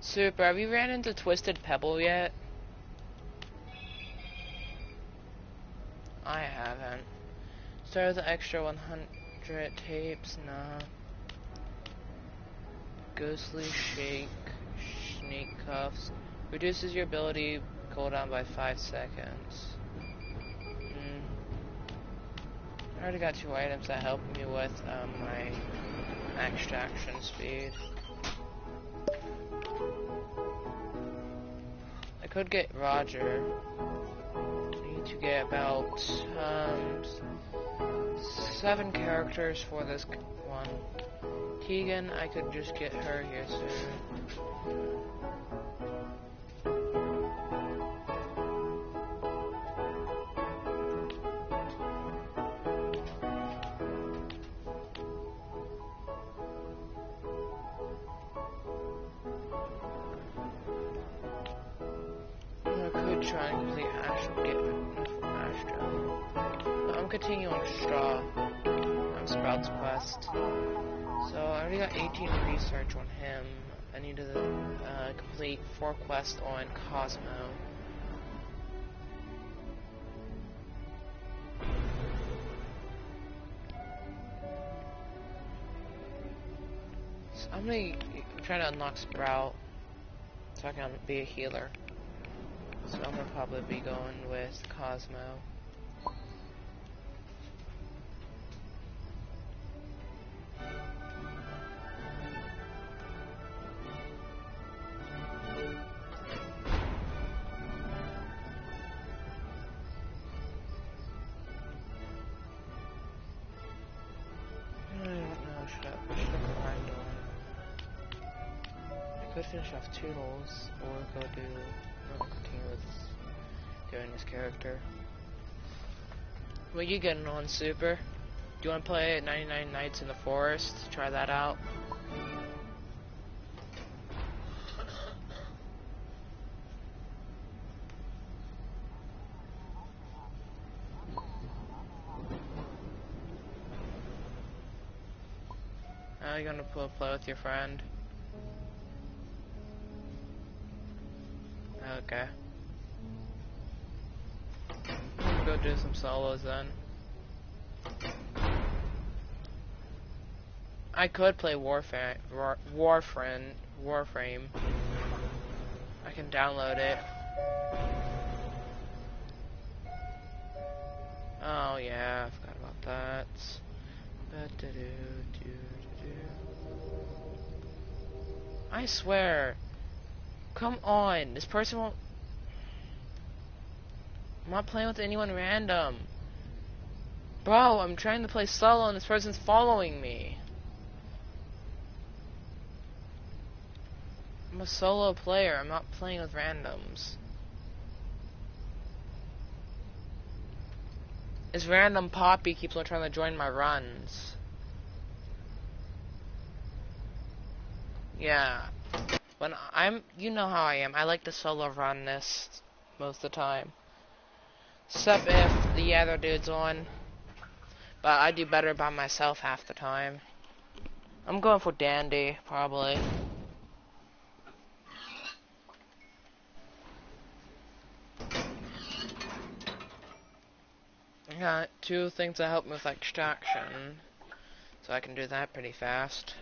Super, have you ran into Twisted Pebble yet? I haven't. Start with the extra 100 tapes, nah. Ghostly Shake, Sneak Cuffs. Reduces your ability cooldown by 5 seconds. I already got 2 items that help me with my extraction speed. I could get Roger. I need to get about 7 characters for this one. Keegan, I could just get her here soon. I could try and complete Astro. But I'm continuing Straw on Sprout's quest. So I already got 18 research on him. I need to complete 4 quests on Cosmo. So I'm trying to unlock Sprout so I can be a healer. So I'm gonna probably be going with Cosmo. I could finish off Toodles, or continue with doing this character. What are you getting on, Super? Do you want to play 99 Nights in the Forest? Try that out. Are you gonna play with your friend? Okay. I'm gonna go do some solos then. I could play Warframe. I can download it. Oh yeah, I forgot about that. I swear. Come on, this person won't. I'm not playing with anyone random. Bro, I'm trying to play solo and this person's following me. I'm a solo player, I'm not playing with randoms. This random Poppy keeps on trying to join my runs. Yeah. When you know how I am, I like to solo run this most of the time. Except if the other dude's on. But I do better by myself half the time. I'm going for Dandy, probably. I got 2 things that help me with extraction. So I can do that pretty fast.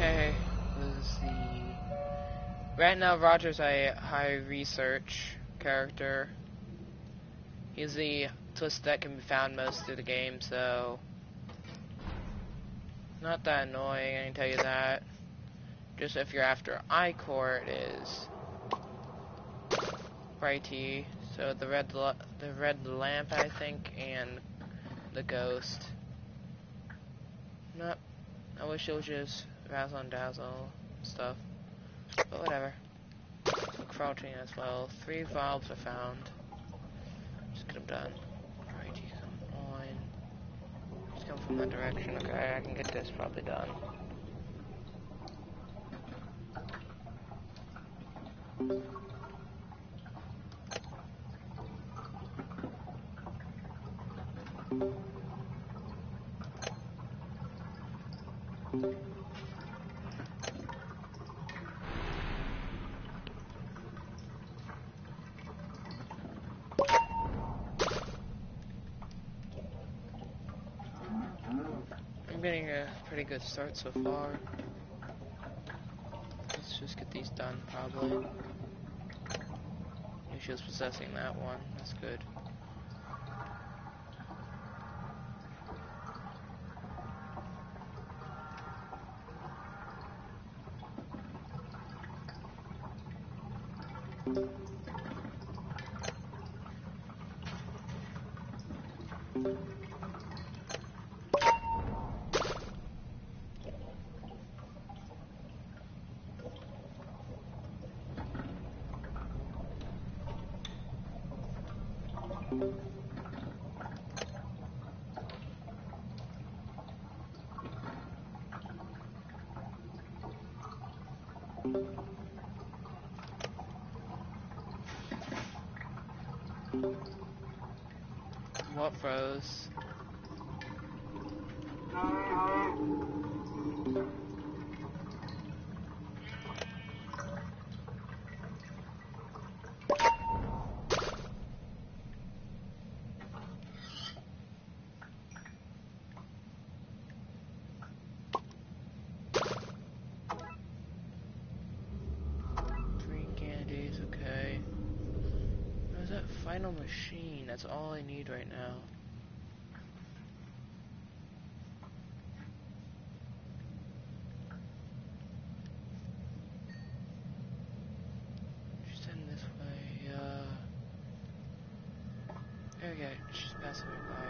Okay, right now Roger's a high research character. He's the twist that can be found most through the game, so not that annoying, I can tell you that. Just if you're after I-Core, it is Righty. So the red lamp, I think, and the ghost. Nope. I wish it was just razzle and dazzle stuff, but whatever. crouching as well. 3 valves are found. Just get them done. Alright, you come on. Just come from that direction. Okay, I can get this probably done. I'm getting a pretty good start so far. Let's just get these done, probably. Knew she was possessing that one. That's good. What froze? Final machine, that's all I need right now. Just heading this way, there we go, just passing me by.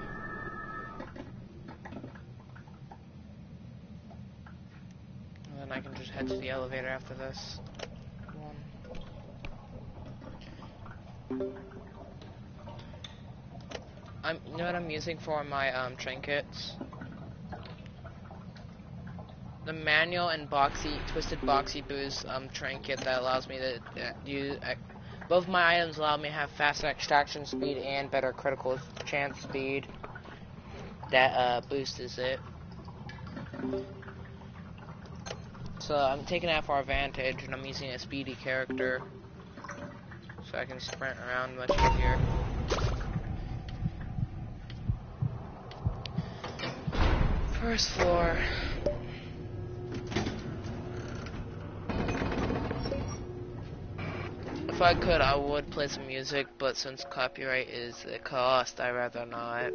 And then I can just head to the elevator after this. Come on. You know what I'm using for my trinkets? The manual and twisted boxy boost trinket that allows me to use. Both my items allow me to have faster extraction speed and better critical chance speed. That boosts it. So I'm taking that for advantage, and I'm using a speedy character, so I can sprint around much easier. First floor. If I could, I would play some music, but since copyright is a cost, I'd rather not.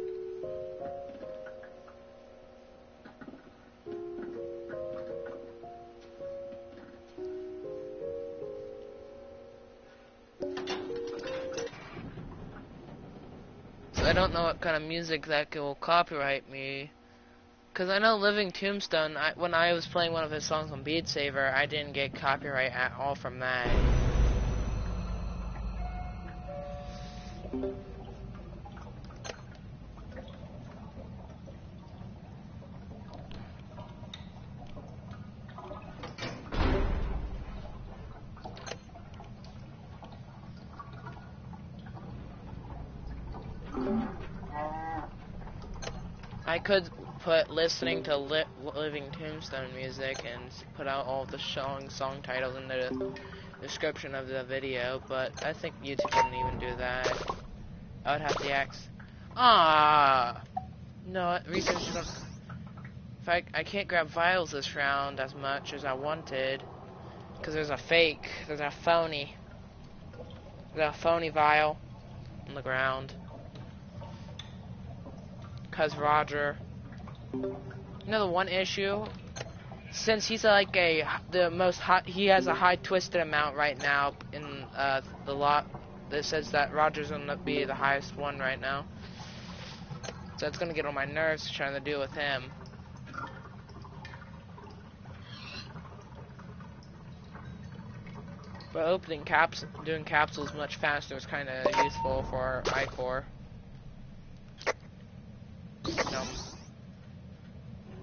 So I don't know what kind of music that will copyright me. Because I know Living Tombstone, when I was playing one of his songs on Beat Saber, I didn't get copyright at all from that. I could put listening to Living Tombstone music and put out all the song titles in the description of the video, but I think YouTube wouldn't even do that. I would have to ask. No, research. In fact, I can't grab vials this round as much as I wanted, because there's a fake. There's a phony vial on the ground. Cause Roger. You know the one issue? Since he's like he has a high twisted amount right now in the lot. That says that Roger's gonna be the highest one right now. So it's gonna get on my nerves trying to deal with him. But doing capsules much faster is kind of useful for iCore. No.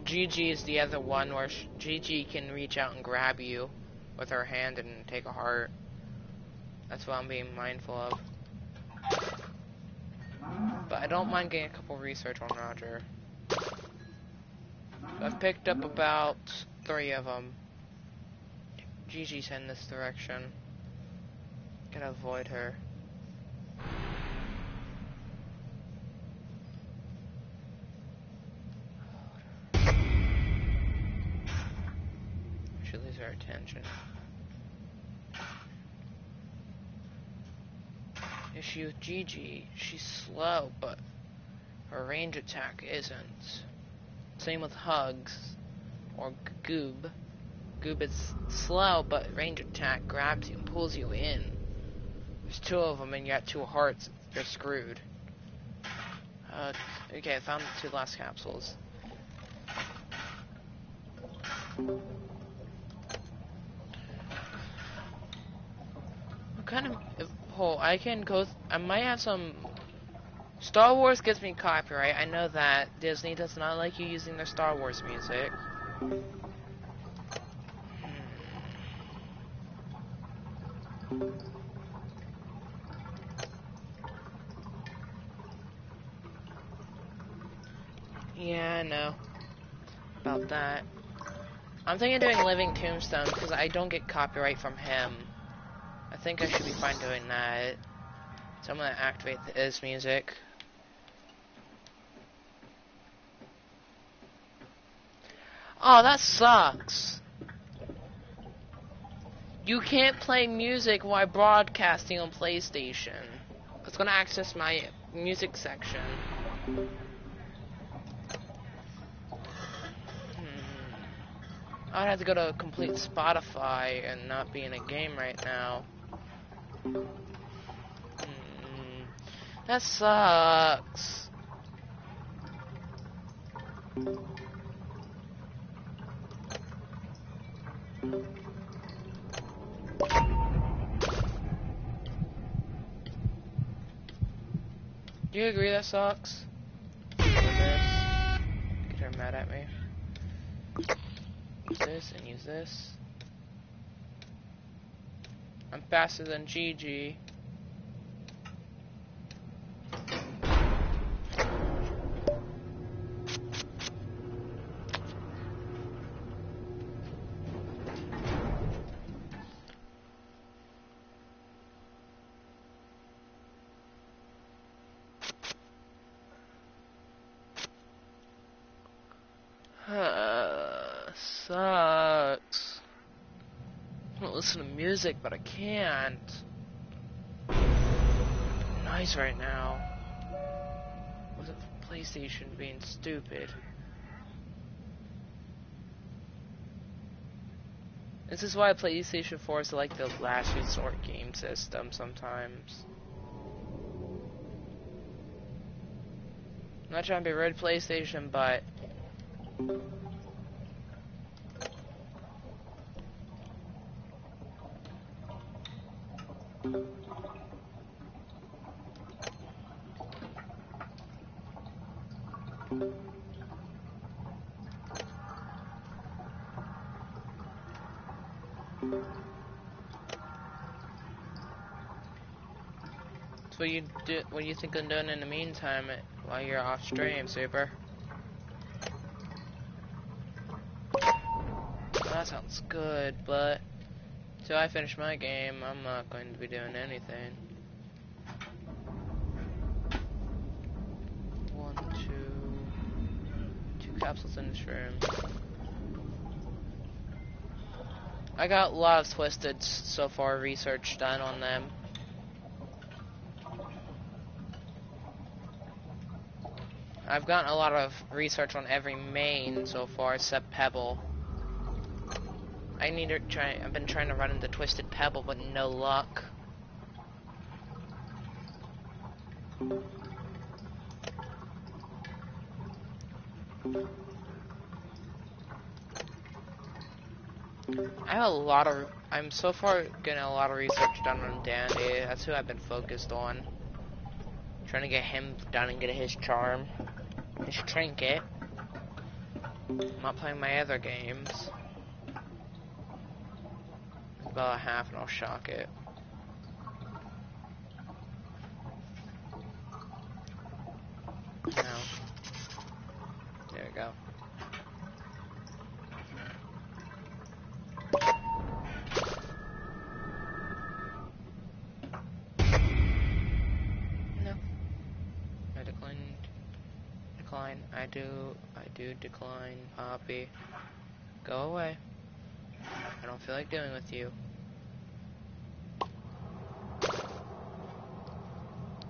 Gigi is the other one where Gigi can reach out and grab you with her hand and take a heart. That's what I'm being mindful of. But I don't mind getting a couple research on Roger. I've picked up about 3 of them. Gigi's in this direction. Gotta avoid her. She loses her attention. Issue with Gigi, she's slow, but her range attack isn't. Same with Hugs, or Goob. Goob is slow, but range attack grabs you and pulls you in. There's 2 of them and you got 2 hearts, you're screwed. Okay, I found the 2 last capsules. What kind of... I can go... I might have some... Star Wars gives me copyright. I know that. Disney does not like you using their Star Wars music. Yeah, I know about that. I'm thinking of doing Living Tombstone because I don't get copyright from him. I think I should be fine doing that. So I'm gonna activate his music. Oh, that sucks. You can't play music while broadcasting on PlayStation. It's gonna access my music section. I'd have to go to complete Spotify and not be in a game right now. That sucks. Do you agree that sucks? Get her mad at me. Use this and use this. I'm faster than Gigi. Sucks. I want to listen to music, but I can't. Nice right now. Was it PlayStation being stupid? This is why PlayStation 4 is like the last resort game system sometimes. I'm not trying to be rude, PlayStation, but so what do you think I'm doing in the meantime while you're off stream, Super? Well, that sounds good, but till I finish my game, I'm not going to be doing anything. 1, 2 capsules in this room. I got a lot of twisted so far research done on them. I've gotten a lot of research on every main so far except Pebble. I've been trying to run into Twisted Pebble, but no luck. I have a lot of. I'm so far getting a lot of research done on Dandy. That's who I've been focused on. Trying to get him done and get his charm, his trinket. I'm not playing my other games. About half and I'll shock it. No. There we go. No. I decline. Decline. I do decline, Poppy. Go away. I don't feel like dealing with you.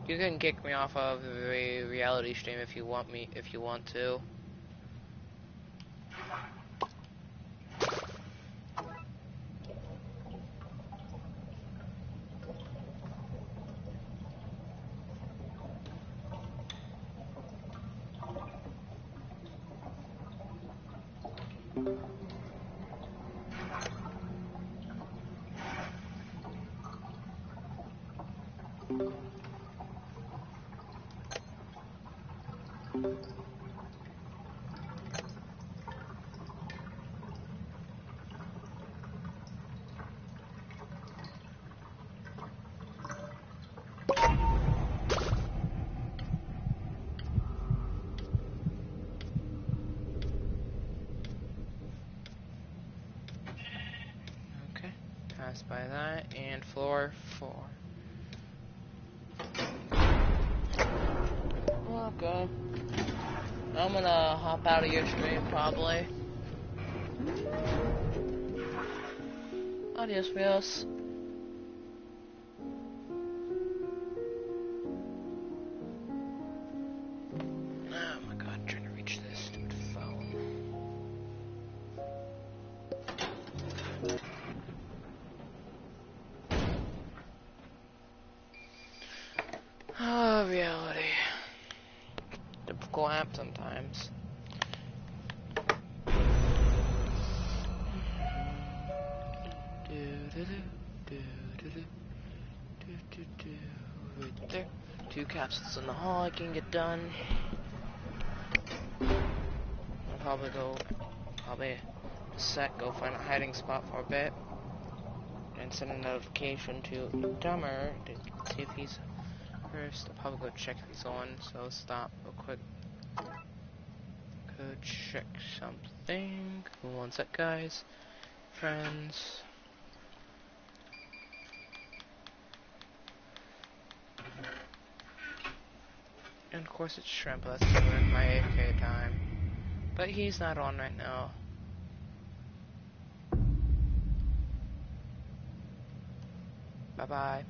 You can kick me off of the reality stream if you want to. Pass by that, and floor 4. Okay. I'm gonna hop out of your stream, probably. Adios, Mios. Oh my god, I'm trying to reach this stupid phone. Oh, reality. Typical app sometimes. Right there. 2 capsules in the hall I can get done. I'll probably go, go find a hiding spot for a bit. And send a notification to Dumber to see if he's first. I'll probably go check if he's on, so stop real quick. Go check something. One sec, guys. Friends. And of course it's Shrimp, that's during my AFK time. But he's not on right now. Bye-bye.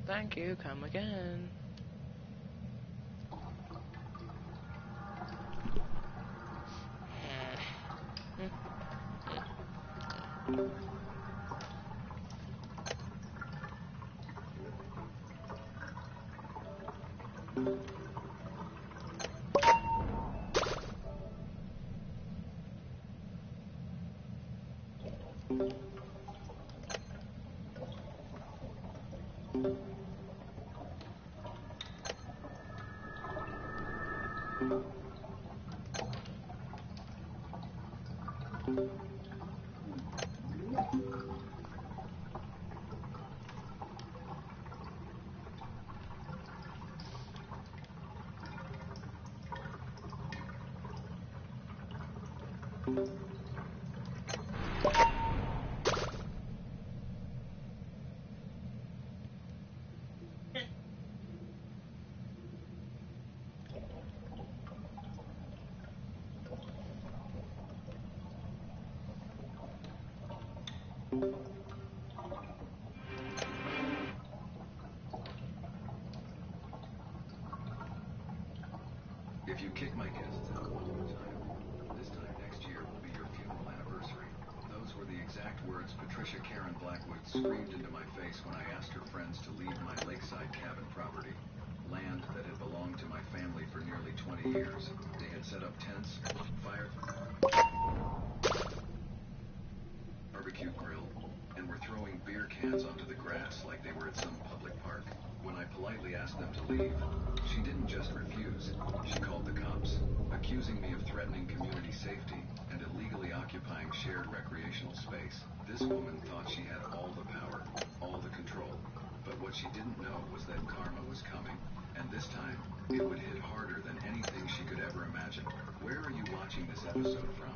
Thank you, come again. If you kick my guests out one more time, this time next year will be your funeral anniversary. Those were the exact words Patricia Karen Blackwood screamed into my face when I asked her friends to leave my lakeside cabin property. Land that had belonged to my family for nearly 20 years. They had set up tents, fire, barbecue grill, and were throwing beer cans onto the grass like they were at some public park. When I politely asked them to leave, she didn't just refuse, she called the cops, accusing me of threatening community safety and illegally occupying shared recreational space. This woman thought she had all the power, all the control. But what she didn't know was that karma was coming, and this time, it would hit harder than anything she could ever imagine. Where are you watching this episode from?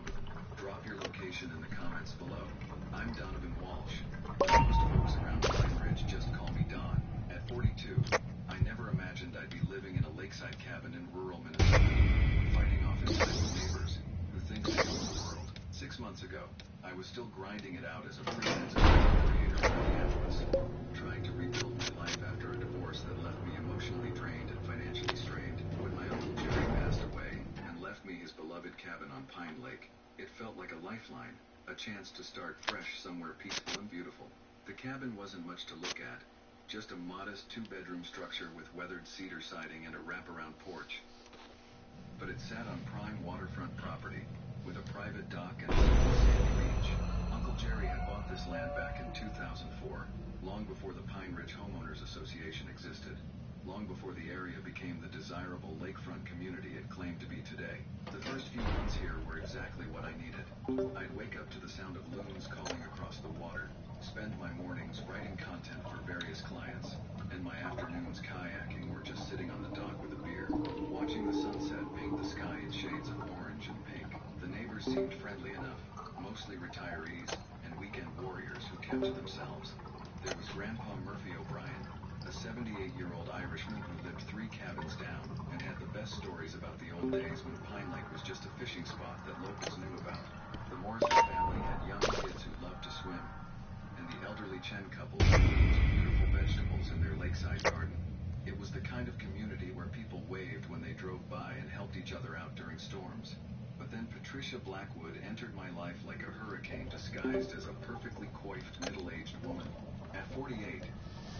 Drop your location in the comments below. I'm Donovan Walsh. Most folks around Pine Ridge just call me Don. At 42, I never imagined I'd be living in a lakeside cabin in rural Minnesota, fighting off entitled neighbors who think they own the world. 6 months ago, I was still grinding it out as a freelance content creator in Minneapolis, trying to rebuild my life after a divorce that left me emotionally drained and financially strained. When my Uncle Jerry passed away and left me his beloved cabin on Pine Lake, it felt like a lifeline, a chance to start fresh somewhere peaceful and beautiful. The cabin wasn't much to look at, just a modest 2-bedroom structure with weathered cedar siding and a wraparound porch. But it sat on prime waterfront property, with a private dock and a sandy beach. Uncle Jerry had bought this land back in 2004, long before the Pine Ridge Homeowners Association existed, long before the area became the desirable lakefront community it claimed to be today. The first few months here were exactly what I needed. I'd wake up to the sound of loons calling across the water, spend my mornings writing content for various clients, and my afternoons kayaking or just sitting on the dock with a beer, watching the sunset paint the sky in shades of orange and pink. The neighbors seemed friendly enough, mostly retirees and weekend warriors who kept to themselves. There was Grandpa Murphy O'Brien, a 78-year-old Irishman who lived 3 cabins down and had the best stories about the old days when Pine Lake was just a fishing spot that locals knew about. The Morrison family had young kids who loved to swim, and the elderly Chen couple grew the most beautiful vegetables in their lakeside garden. It was the kind of community where people waved when they drove by and helped each other out during storms. But then Patricia Blackwood entered my life like a hurricane disguised as a perfectly coiffed middle-aged woman. At 48,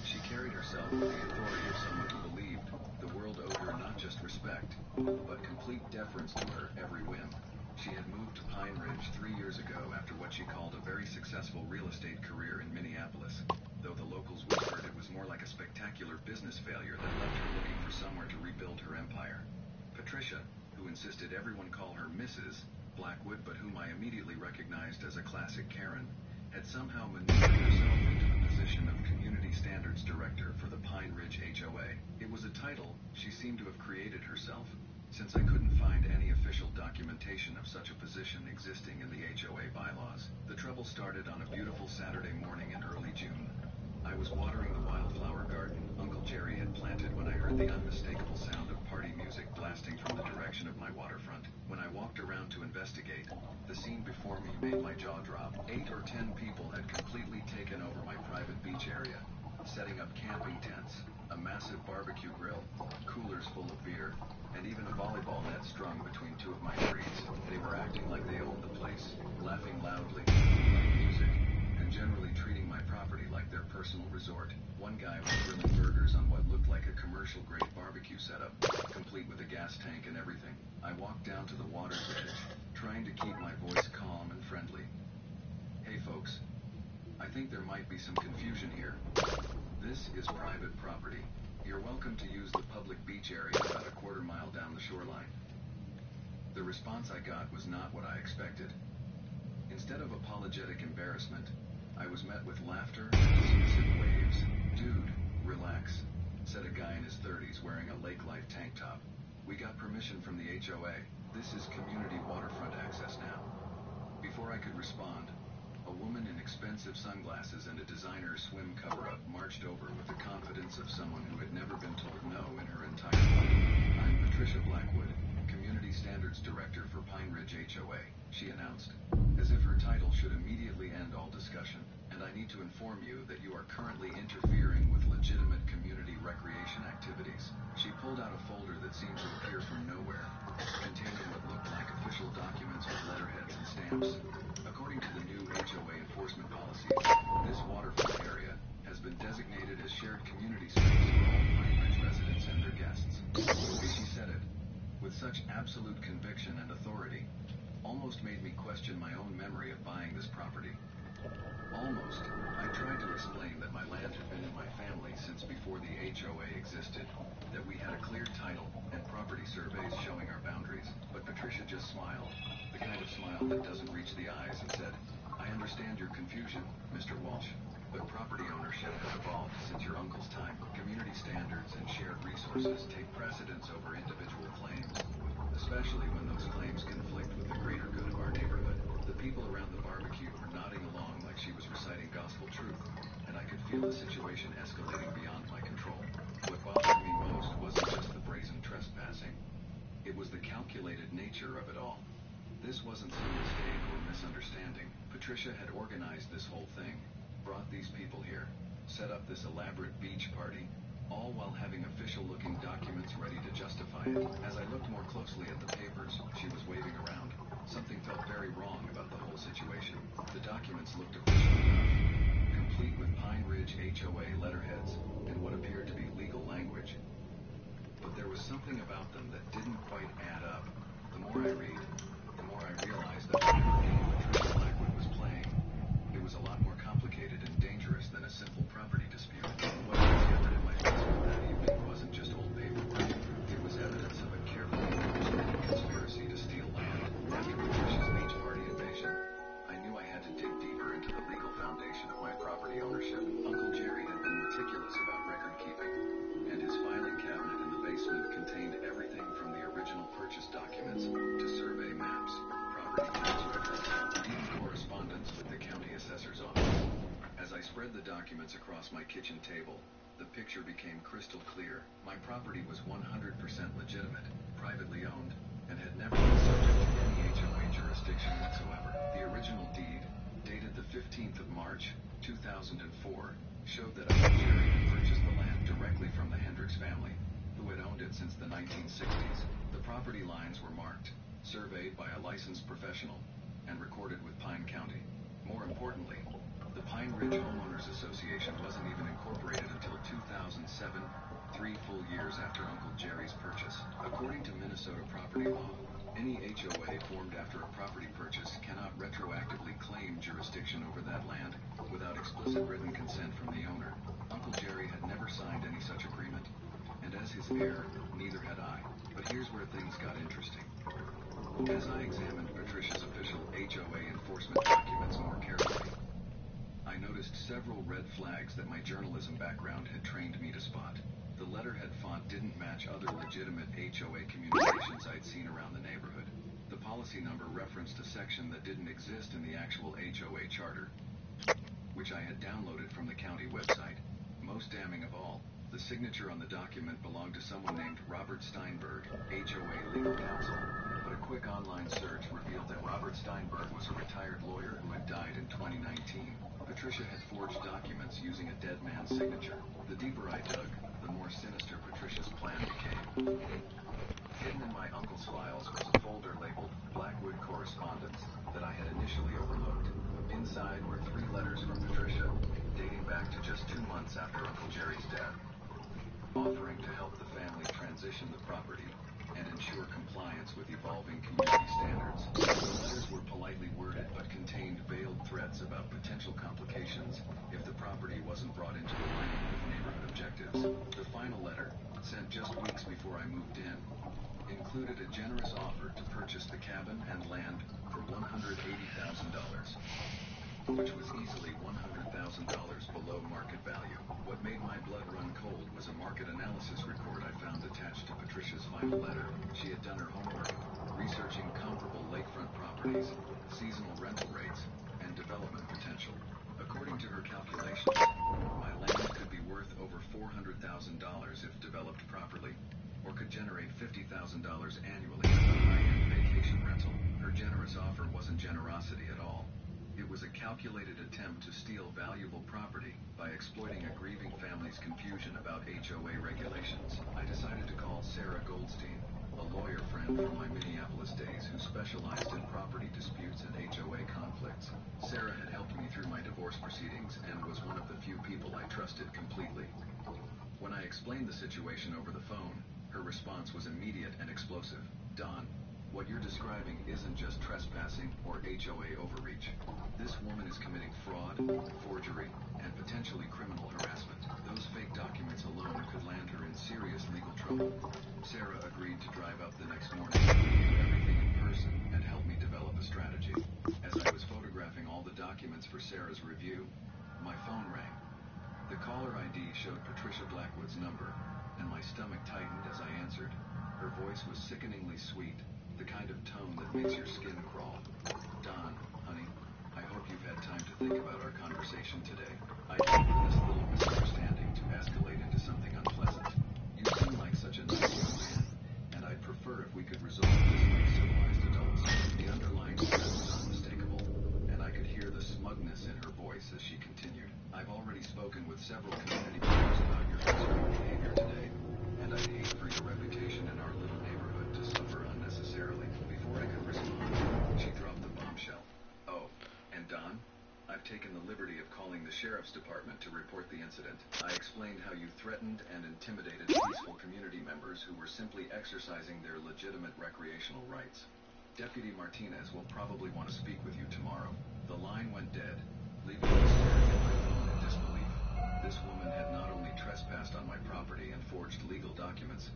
she carried herself with the authority of someone who believed the world owed her not just respect, but complete deference to her every whim. She had moved to Pine Ridge 3 years ago after what she called a very successful real estate career in Minneapolis, though the locals whispered it was more like a spectacular business failure that left her looking for somewhere to rebuild her empire. Patricia, who insisted everyone call her Mrs. Blackwood, but whom I immediately recognized as a classic Karen, had somehow maneuvered herself into the position of Community Standards Director for the Pine Ridge HOA. It was a title she seemed to have created herself, since I couldn't find any official documentation of such a position existing in the HOA bylaws. The trouble started on a beautiful Saturday morning in early June. I was watering the wildflower garden Uncle Jerry had planted when I heard the unmistakable sound of party music blasting from the direction of my waterfront. When I walked around to investigate, the scene before me made my jaw drop. 8 or 10 people had completely taken over my private beach area, setting up camping tents, a massive barbecue grill, coolers full of beer, and even a volleyball net strung between 2 of my trees. They were acting like they owned the place, laughing loudly, playing music, and generally treating my property like their personal resort. One guy was grilling burgers on what looked like a commercial-grade barbecue setup, complete with a gas tank and everything. I walked down to the water's edge, trying to keep my voice calm and friendly. Hey folks, I think there might be some confusion here. This is private property. You're welcome to use the public beach area about a quarter mile down the shoreline. The response I got was not what I expected. Instead of apologetic embarrassment, I was met with laughter and dismissive waves. Dude, relax, said a guy in his 30s wearing a Lake Life tank top. We got permission from the HOA. This is community waterfront access now. Before I could respond, a woman in expensive sunglasses and a designer swim cover-up marched over with the confidence of someone who had never been told no in her entire life. I'm Patricia Blackwood, Community Standards Director for Pine Ridge HOA, she announced, as if her title should immediately end all discussion. And I need to inform you that you are currently interfering with legitimate community recreation activities. She pulled out a folder that seemed to appear from nowhere, containing what looked like official documents with letterheads and stamps. According to the new HOA enforcement policies, this waterfront area has been designated as shared community space for all Pine Ridge residents and their guests. The way she said it, with such absolute conviction and authority. Almost made me question my own memory of buying this property. Almost. I tried to explain that my land had been in my family since before the HOA existed, that we had a clear title and property surveys showing our boundaries, but Patricia just smiled, the kind of smile that doesn't reach the eyes, and said, "I understand your confusion, Mr. Walsh, but property ownership has evolved since your uncle's time. Community standards and shared resources take precedence over individual claims, especially when those claims conflict with the greater good of our neighborhood." The people around the barbecue were nodding along like she was reciting gospel truth, and I could feel the situation escalating beyond my control. What bothered me most wasn't just the brazen trespassing. It was the calculated nature of it all. This wasn't some mistake or misunderstanding. Patricia had organized this whole thing, brought these people here, set up this elaborate beach party, all while having official-looking documents ready to justify it. As I looked more closely at the papers she was waving around, something felt very wrong about the whole situation. The documents looked official enough, complete with Pine Ridge HOA letterheads and what appeared to be legal language. But there was something about them that didn't quite add up. The more I read, the more I realized that whatever game Patricia Blackwood was playing, it was a lot more complicated and dangerous than a simple property dispute. What I discovered in my basement that evening wasn't just old paperwork. It was evidence of a carefully orchestrated conspiracy to steal land. After Patricia's beach party invasion, I knew I had to dig deeper into the legal foundation of my property ownership. Uncle Jerry had been meticulous about record keeping, and his filing cabinet in the basement contained everything from the original purchase documents to survey maps, property tax records, and even correspondence with the county assessor's office. As I spread the documents across my kitchen table, the picture became crystal clear. My property was 100% legitimate, privately owned, and had never been subject to any HOA jurisdiction whatsoever. The original deed, dated the 15th of March, 2004, showed that Uncle Jerry had purchased the land directly from the Hendricks family, who had owned it since the 1960s. The property lines were marked, surveyed by a licensed professional, and recorded with Pine County. More importantly, the Pine Ridge Homeowners Association wasn't even incorporated until 2007, 3 full years after Uncle Jerry's purchase. According to Minnesota property law, any HOA formed after a property purchase cannot retroactively claim jurisdiction over that land without explicit written consent from the owner. Uncle Jerry had never signed any such agreement, and as his heir, neither had I. But here's where things got interesting. As I examined Patricia's official HOA enforcement documents more carefully, I noticed several red flags that my journalism background had trained me to spot. The letterhead font didn't match other legitimate HOA communications I'd seen around the neighborhood. The policy number referenced a section that didn't exist in the actual HOA charter, which I had downloaded from the county website. Most damning of all, the signature on the document belonged to someone named Robert Steinberg, HOA legal counsel. But a quick online search revealed that Robert Steinberg was a retired lawyer who had died in 2019. Patricia had forged documents using a dead man's signature. The deeper I dug, the more sinister Patricia's plan became. Hidden in my uncle's files was a folder labeled Blackwood Correspondence that I had initially overlooked. Inside were 3 letters from Patricia, dating back to just 2 months after Uncle Jerry's death, offering to help the family transition the property and ensure compliance with evolving community standards. The letters were politely worded but contained veiled threats about potential complications if the property wasn't brought into alignment with neighborhood objectives. The final letter, sent just weeks before I moved in, included a generous offer to purchase the cabin and land for $180,000, which was easily $100,000 below market value. What made my blood run cold was a market analysis report I found attached to Patricia's final letter. She had done her homework, researching comparable lakefront properties, seasonal rental rates, and development potential. According to her calculations, my land could be worth over $400,000 if developed properly, or could generate $50,000 annually as a high-end vacation rental. Her generous offer wasn't generosity at all. It was a calculated attempt to steal valuable property by exploiting a grieving family's confusion about HOA regulations. I decided to call Sarah Goldstein, a lawyer friend from my Minneapolis days who specialized in property disputes and HOA conflicts. Sarah had helped me through my divorce proceedings and was one of the few people I trusted completely. When I explained the situation over the phone, Her response was immediate and explosive. Don, what you're describing isn't just trespassing or HOA overreach. This woman is committing fraud, forgery, and potentially criminal harassment. Those fake documents alone could land her in serious legal trouble. Sarah agreed to drive up the next morning, do everything in person, and help me develop a strategy. As I was photographing all the documents for Sarah's review, my phone rang. The caller ID showed Patricia Blackwood's number, and my stomach tightened as I answered. Her voice was sickeningly sweet, the kind of tone that makes your skin crawl. Don, honey, I hope you've had time to think about our conversation today. I hate for this little misunderstanding to escalate into something unpleasant. You seem like such a nice young man, and I'd prefer if we could resolve this like civilized adults. The underlying threat was unmistakable, and I could hear the smugness in her voice as she continued. I've already spoken with several community members about your concerning behavior today, and I'd hate for your reputation in our little neighborhood to suffer unnecessarily. Before I could respond, she dropped the bombshell. Oh, and Don, I've taken the liberty of calling the sheriff's department to report the incident. I explained how you threatened and intimidated peaceful community members who were simply exercising their legitimate recreational rights. Deputy Martinez will probably want to speak with you tomorrow. The line went dead, leaving me staring at my phone in disbelief. This woman had not only trespassed on my property and forged legal documents,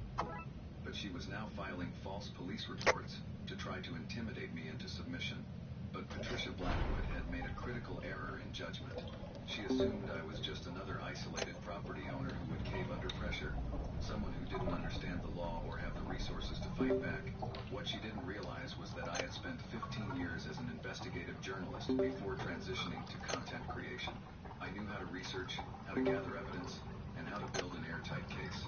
but she was now filing false police reports to try to intimidate me into submission. But Patricia Blackwood had made a critical error in judgment. She assumed I was just another isolated property owner who would cave under pressure, someone who didn't understand the law or have the resources to fight back. What she didn't realize was that I had spent 15 years as an investigative journalist before transitioning to content creation. I knew how to research, how to gather evidence, and how to build an airtight case.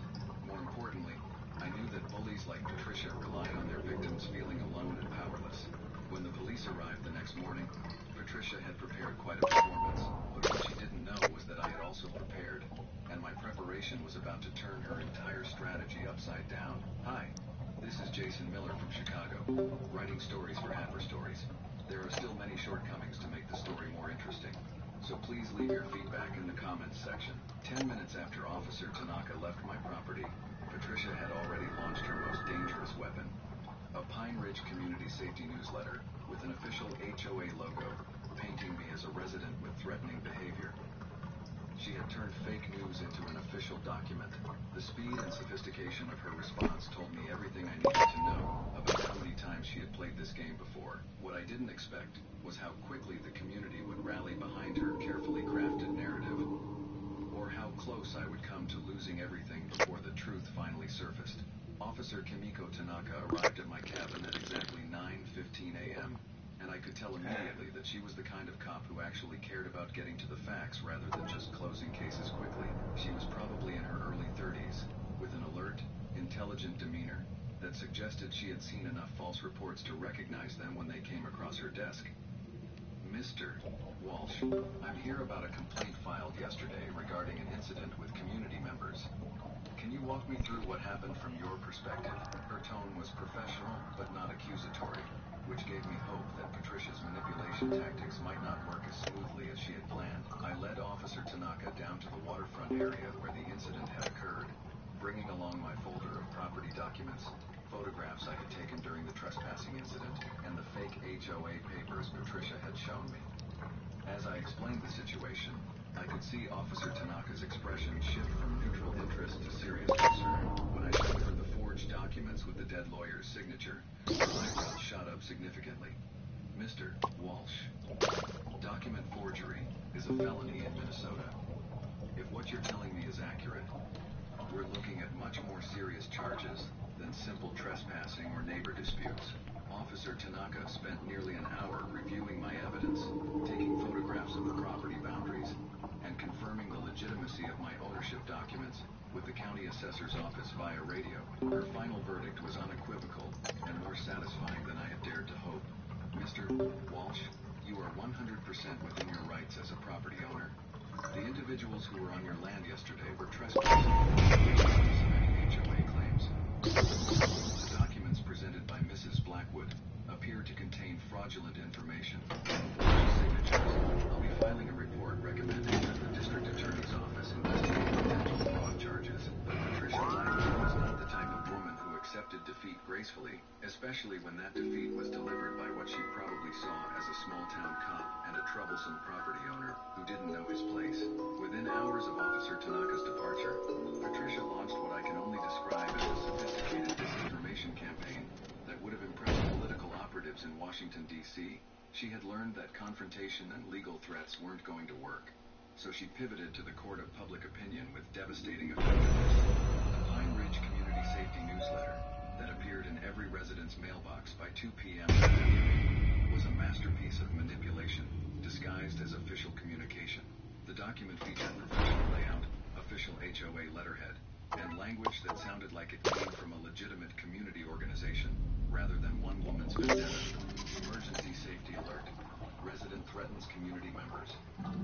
More importantly, I knew that bullies like Patricia rely on their victims feeling alone and powerless. When the police arrived the next morning, Patricia had prepared quite a performance, but what she didn't know was that I had also prepared, and my preparation was about to turn her entire strategy upside down. Hi, this is Jason Miller from Chicago, writing stories for Happer Stories. There are still many shortcomings to make the story more interesting, so please leave your feedback in the comments section. 10 minutes after Officer Tanaka left my property, Patricia had already launched her most dangerous weapon, a Pine Ridge Community Safety newsletter with an official HOA logo, painting me as a resident with threatening behavior. She had turned fake news into an official document. The speed and sophistication of her response told me everything I needed to know about how many times she had played this game before. What I didn't expect was how quickly the community would rally behind her carefully crafted narrative, or how close I would come to losing everything before the truth finally surfaced. Officer Kimiko Tanaka arrived at my cabin at exactly 9:15 a.m., and I could tell immediately that she was the kind of cop who actually cared about getting to the facts rather than just closing cases quickly. She was probably in her early 30s, with an alert, intelligent demeanor that suggested she had seen enough false reports to recognize them when they came across her desk. Mr. Walsh, I'm here about a complaint filed yesterday regarding an incident with community members. Can you walk me through what happened from your perspective? Her tone was professional, but not accusatory, which gave me hope that Patricia's manipulation tactics might not work as smoothly as she had planned. I led Officer Tanaka down to the waterfront area where the incident had occurred, bringing along my folder of property documents, photographs I had taken during the trespassing incident, and the fake HOA papers Patricia had shown me. As I explained the situation, I could see Officer Tanaka's expression shift from neutral interest to serious concern. When I showed her the forged documents with the dead lawyer's signature, her eyebrows shot up significantly. Mr. Walsh, document forgery is a felony in Minnesota. If what you're telling me is accurate, we're looking at much more serious charges than simple trespassing or neighbor disputes. Officer Tanaka spent nearly an hour reviewing my evidence, taking photographs of the property boundaries, and confirming the legitimacy of my ownership documents with the county assessor's office via radio. Her final verdict was unequivocal and more satisfying than I had dared to hope. Mr. Walsh, you are 100% within your rights as a property owner. The individuals who were on your land yesterday were trespassing and HOA claims. The documents presented by Mrs. Blackwood appear to contain fraudulent information and forged signatures. I'll be filing a report recommending that the district attorney's office investigate potential fraud charges. But Patricia Blackwood was not the type of woman accepted defeat gracefully, especially when that defeat was delivered by what she probably saw as a small-town cop and a troublesome property owner who didn't know his place. Within hours of Officer Tanaka's departure, Patricia launched what I can only describe as a sophisticated disinformation campaign that would have impressed political operatives in Washington, D.C. She had learned that confrontation and legal threats weren't going to work, so she pivoted to the court of public opinion with devastating effectiveness. The Pine Ridge Community Safety Newsletter, that appeared in every resident's mailbox by 2 p.m. that afternoon, was a masterpiece of manipulation, disguised as official communication. The document featured professional layout, official HOA letterhead, and language that sounded like it came from a legitimate community organization, rather than one woman's vendetta. Emergency safety alert. Resident threatens community members.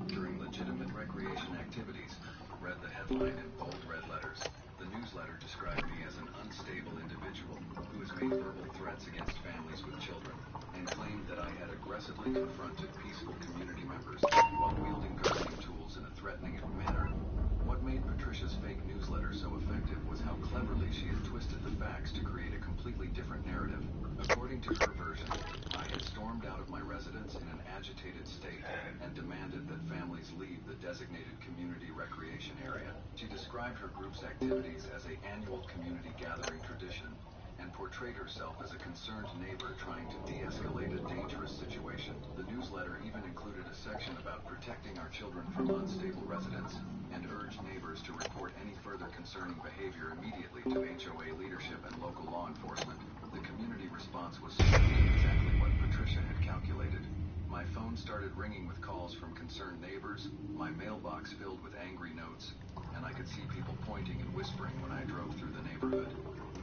During legitimate recreation activities, read the headline in bold red letters. The newsletter described me as an unstable individual who has made verbal threats against families with children, and claimed that I had aggressively confronted peaceful community members while wielding gardening tools in a threatening manner. What made Patricia's fake newsletter so effective was how cleverly she had twisted the facts to create a completely different narrative. According to her version, I had stormed out of my residence in an agitated state and demanded that families leave the designated community recreation area. She described her group's activities as an annual community gathering tradition and portrayed herself as a concerned neighbor trying to de-escalate a dangerous situation. The newsletter even included a section about protecting our children from unstable residents and urged neighbors to report any further concerning behavior immediately to HOA leadership and local law enforcement. The community response was swift and exactly what Patricia had calculated. My phone started ringing with calls from concerned neighbors, my mailbox filled with angry notes, and I could see people pointing and whispering when I drove through the neighborhood.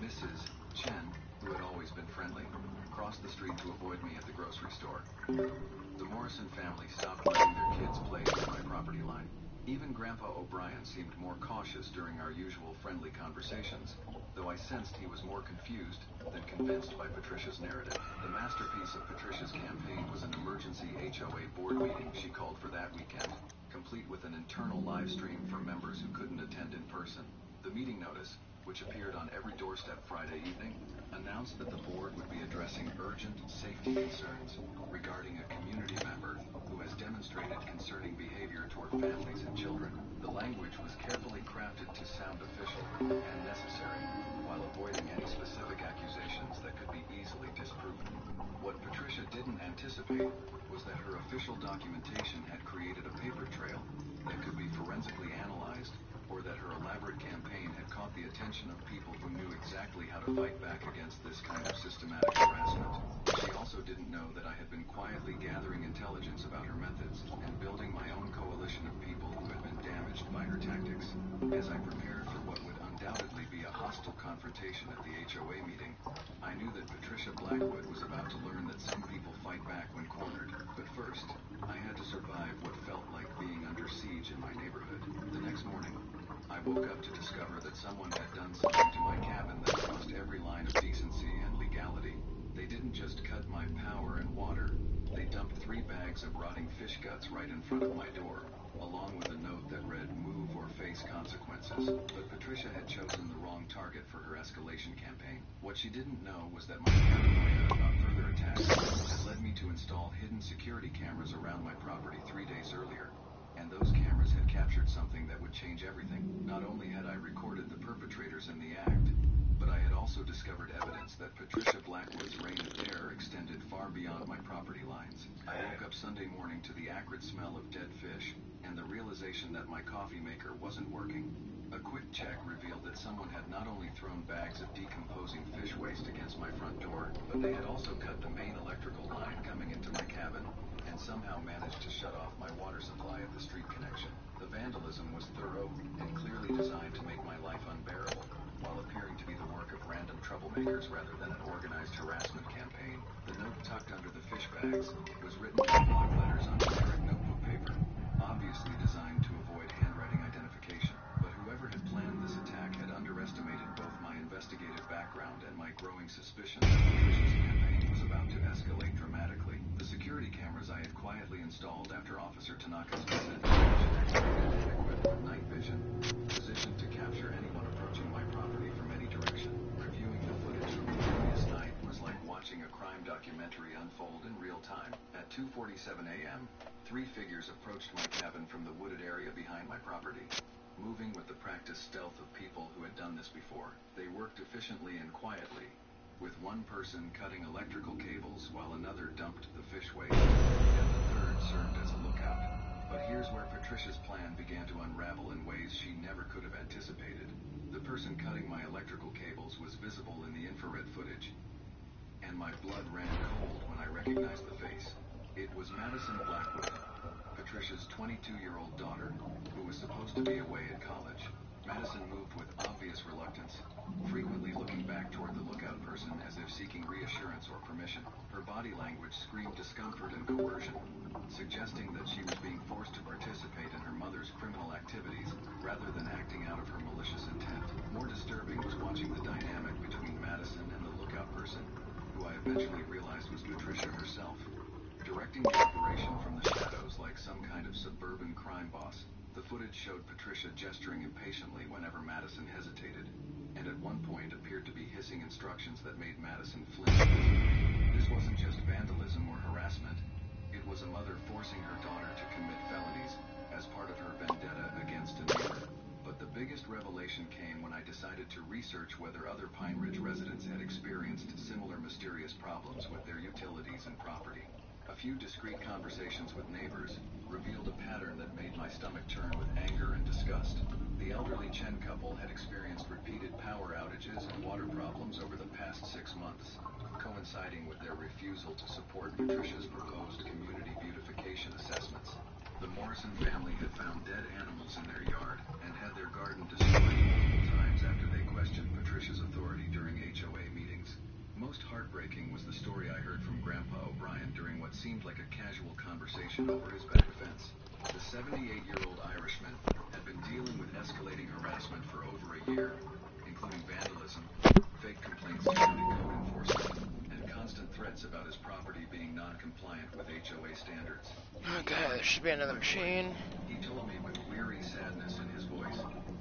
Mrs. Chen, who had always been friendly, crossed the street to avoid me at the grocery store. The Morrison family stopped letting their kids play near my property line. Even Grandpa O'Brien seemed more cautious during our usual friendly conversations, though I sensed he was more confused than convinced by Patricia's narrative. The masterpiece of Patricia's campaign was an emergency HOA board meeting she called for that weekend, complete with an internal live stream for members who couldn't attend in person. The meeting notice, which appeared on every doorstep Friday evening, announced that the board would be addressing urgent safety concerns regarding a community member who has demonstrated concerning behavior toward families and children. The language was carefully crafted to sound official and necessary, while avoiding any specific accusations that could be easily disproven. What Patricia didn't anticipate was that her official documentation had created a paper trail that could be forensically analyzed, or that her elaborate campaign had caught the attention of people who knew exactly how to fight back against this kind of systematic harassment. She also didn't know that I had been quietly gathering intelligence about her methods and building my own coalition of people who had been damaged by her tactics. As I prepared for what would undoubtedly be a hostile confrontation at the HOA meeting, I knew that Patricia Blackwood was about to learn that some people fight back when cornered. But first, I had to survive what felt like being under siege in my neighborhood. The next morning, I woke up to discover that someone had done something to my cabin that crossed every line of decency and legality. They didn't just cut my power and water, they dumped 3 bags of rotting fish guts right in front of my door, along with a note that read, "Move or face consequences." But Patricia had chosen the wrong target for her escalation campaign. What she didn't know was that my paranoia about further attacks had led me to install hidden security cameras around my property 3 days earlier. And those cameras had captured something that would change everything. Not only had I recorded the perpetrators in the act, but I had also discovered evidence that Patricia Blackwood's reign of terror extended far beyond my property lines. I woke up Sunday morning to the acrid smell of dead fish, and the realization that my coffee maker wasn't working. A quick check revealed that someone had not only thrown bags of decomposing fish waste against my front door, but they had also cut the main electrical line coming into my cabin, and somehow managed to shut off my water supply at the street connection. The vandalism was thorough and clearly designed to make my life unbearable, while appearing to be the work of random troublemakers rather than an organized harassment campaign. The note tucked under the fish bags was written in block letters on generic notebook paper, obviously designed to avoid handwriting identification. But whoever had planned this attack had underestimated both my investigative background and my growing suspicion that Patricia's campaign was about to escalate dramatically. The security cameras I had quietly installed after Officer Tanaka's visit activated equipped night vision, positioned to capture anyone approaching my property from any direction. Reviewing the footage from documentary unfold in real time. At 2:47 a.m., three figures approached my cabin from the wooded area behind my property. Moving with the practiced stealth of people who had done this before, they worked efficiently and quietly, with one person cutting electrical cables while another dumped the fish waste, and the third served as a lookout. But here's where Patricia's plan began to unravel in ways she never could have anticipated. The person cutting my electrical cables was visible in the infrared footage, and my blood ran cold when I recognized the face. It was Madison Blackwood, Patricia's 22-year-old daughter, who was supposed to be away at college. Madison moved with obvious reluctance, frequently looking back toward the lookout person as if seeking reassurance or permission. Her body language screamed discomfort and coercion, suggesting that she was being forced to participate in her mother's criminal activities rather than acting out of her malicious intent. More disturbing was watching the dynamic between Madison and the lookout person, who I eventually realized was Patricia herself. Directing the operation from the shadows like some kind of suburban crime boss, the footage showed Patricia gesturing impatiently whenever Madison hesitated, and at one point appeared to be hissing instructions that made Madison flinch visibly. This wasn't just vandalism or harassment. It was a mother forcing her daughter to commit felonies as part of her vendetta against a neighbor. But the biggest revelation came when I decided to research whether other Pine Ridge residents had experienced similar mysterious problems with their utilities and property. A few discreet conversations with neighbors revealed a pattern that made my stomach turn with anger and disgust. The elderly Chen couple had experienced repeated power outages and water problems over the past 6 months, coinciding with their refusal to support Patricia's proposed community beautification assessments. The Morrison family had found dead animals in their yard and had their garden destroyed multiple times after they questioned Patricia's authority during HOA meetings. Most heartbreaking was the story I heard from Grandpa O'Brien during what seemed like a casual conversation over his back fence. The 78-year-old Irishman had been dealing with escalating harassment for over a year, including vandalism, fake complaints to county code enforcement, and constant threats about his property being non-compliant with HOA standards. Okay, there should be another machine. He told me with weary sadness in his voice,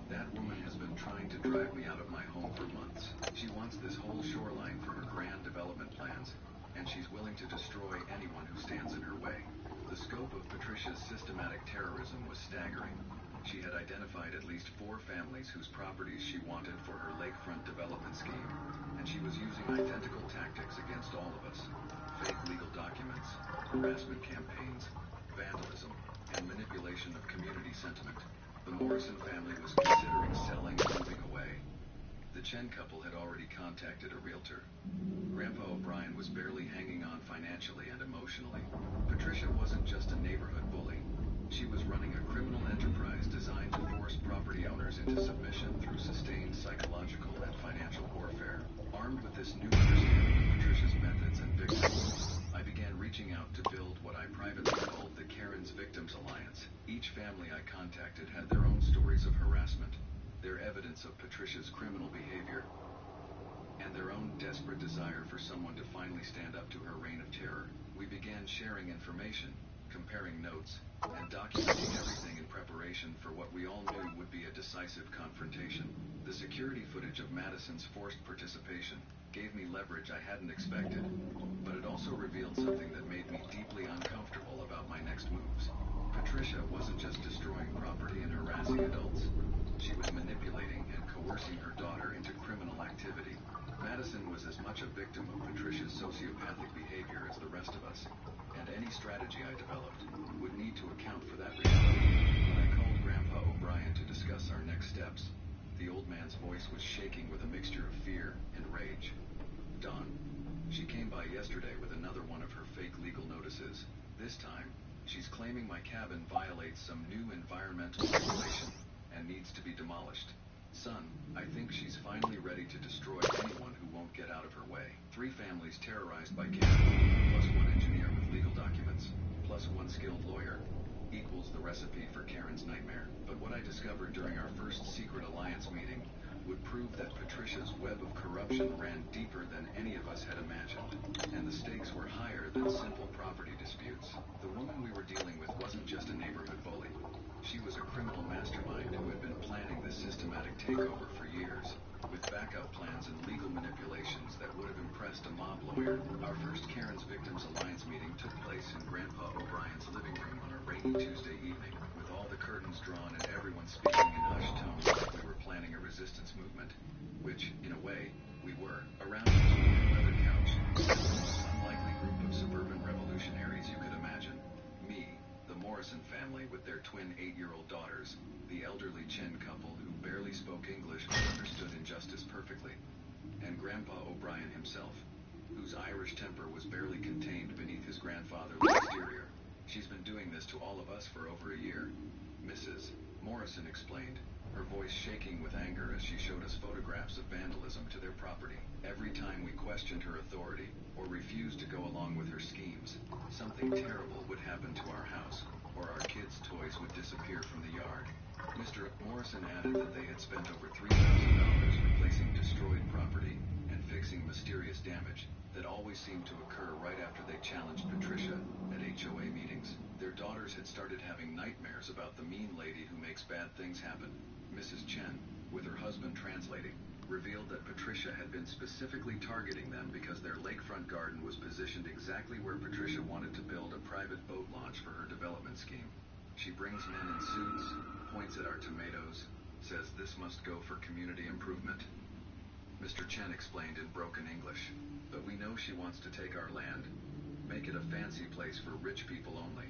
"That woman has been trying to drive me out of my home for months. She wants this whole shoreline for her grand development plans, and she's willing to destroy anyone who stands in her way." The scope of Patricia's systematic terrorism was staggering. She had identified at least 4 families whose properties she wanted for her lakefront development scheme, and she was using identical tactics against all of us. Fake legal documents, harassment campaigns, vandalism, and manipulation of community sentiment. The Morrison family was considering selling and moving away. The Chen couple had already contacted a realtor. Grandpa O'Brien was barely hanging on financially and emotionally. Patricia wasn't just a neighborhood bully. She was running a criminal enterprise designed to force property owners into submission through sustained psychological and financial warfare. Armed with this new understanding of Patricia's methods and victims, I began reaching out to build what I privately called the Karen's Victims Alliance. Each family I contacted had their own stories of harassment, their evidence of Patricia's criminal behavior, and their own desperate desire for someone to finally stand up to her reign of terror. We began sharing information, comparing notes, and documenting everything in preparation for what we all knew would be a decisive confrontation. The security footage of Madison's forced participation gave me leverage I hadn't expected, but it also revealed something that made me deeply uncomfortable about my next moves. Patricia wasn't just destroying property and harassing adults. She was manipulating and coercing her daughter into criminal activity. Madison was as much a victim of Patricia's sociopathic behavior as the rest of us, and any strategy I developed would need to account for that reality. When I called Grandpa O'Brien to discuss our next steps, the old man's voice was shaking with a mixture of fear and rage. "Don, she came by yesterday with another one of her fake legal notices. This time, she's claiming my cabin violates some new environmental regulation and needs to be demolished. Son, I think she's finally ready to destroy anyone who won't get out of her way." 3 families terrorized by Karen, plus 1 engineer with legal documents, plus 1 skilled lawyer, equals the recipe for Karen's nightmare. But what I discovered during our first secret alliance meeting would prove that Patricia's web of corruption ran deeper than any of us had imagined, and the stakes were higher than simple property disputes. The woman we were dealing with wasn't just a neighborhood bully. She was a criminal mastermind who had been planning this systematic takeover for years, with backup plans and legal manipulations that would have impressed impressed a mob lawyer. Our first Karen's Victims Alliance meeting took place in Grandpa O'Brien's living room on a rainy Tuesday evening, with all the curtains drawn and everyone speaking in hushed tones like we were planning a resistance movement. Which, in a way, we were. Around us was a leather couch, the most unlikely group of suburban revolutionaries you could imagine. Me, the Morrison family with their twin 8-year-old daughters, the elderly Chen couple who barely spoke English but understood injustice perfectly, and Grandpa O'Brien himself, whose Irish temper was barely contained beneath his grandfatherly exterior. She's been doing this to all of us for over a year, Mrs. Morrison explained, her voice shaking with anger as she showed us photographs of vandalism to their property. Every time we questioned her authority or refused to go along with her schemes, something terrible would happen to our house, or our kids' toys would disappear from the yard. Mr. Morrison added that they had spent over $3,000 replacing destroyed property and fixing mysterious damage that always seemed to occur right after they challenged Patricia at HOA meetings. Their daughters had started having nightmares about the mean lady who makes bad things happen. Mrs. Chen, with her husband translating, revealed that Patricia had been specifically targeting them because their lakefront garden was positioned exactly where Patricia wanted to build a private boat launch for her development scheme. She brings men in suits, points at our tomatoes, says this must go for community improvement. Mr. Chen explained in broken English, but we know she wants to take our land, make it a fancy place for rich people only.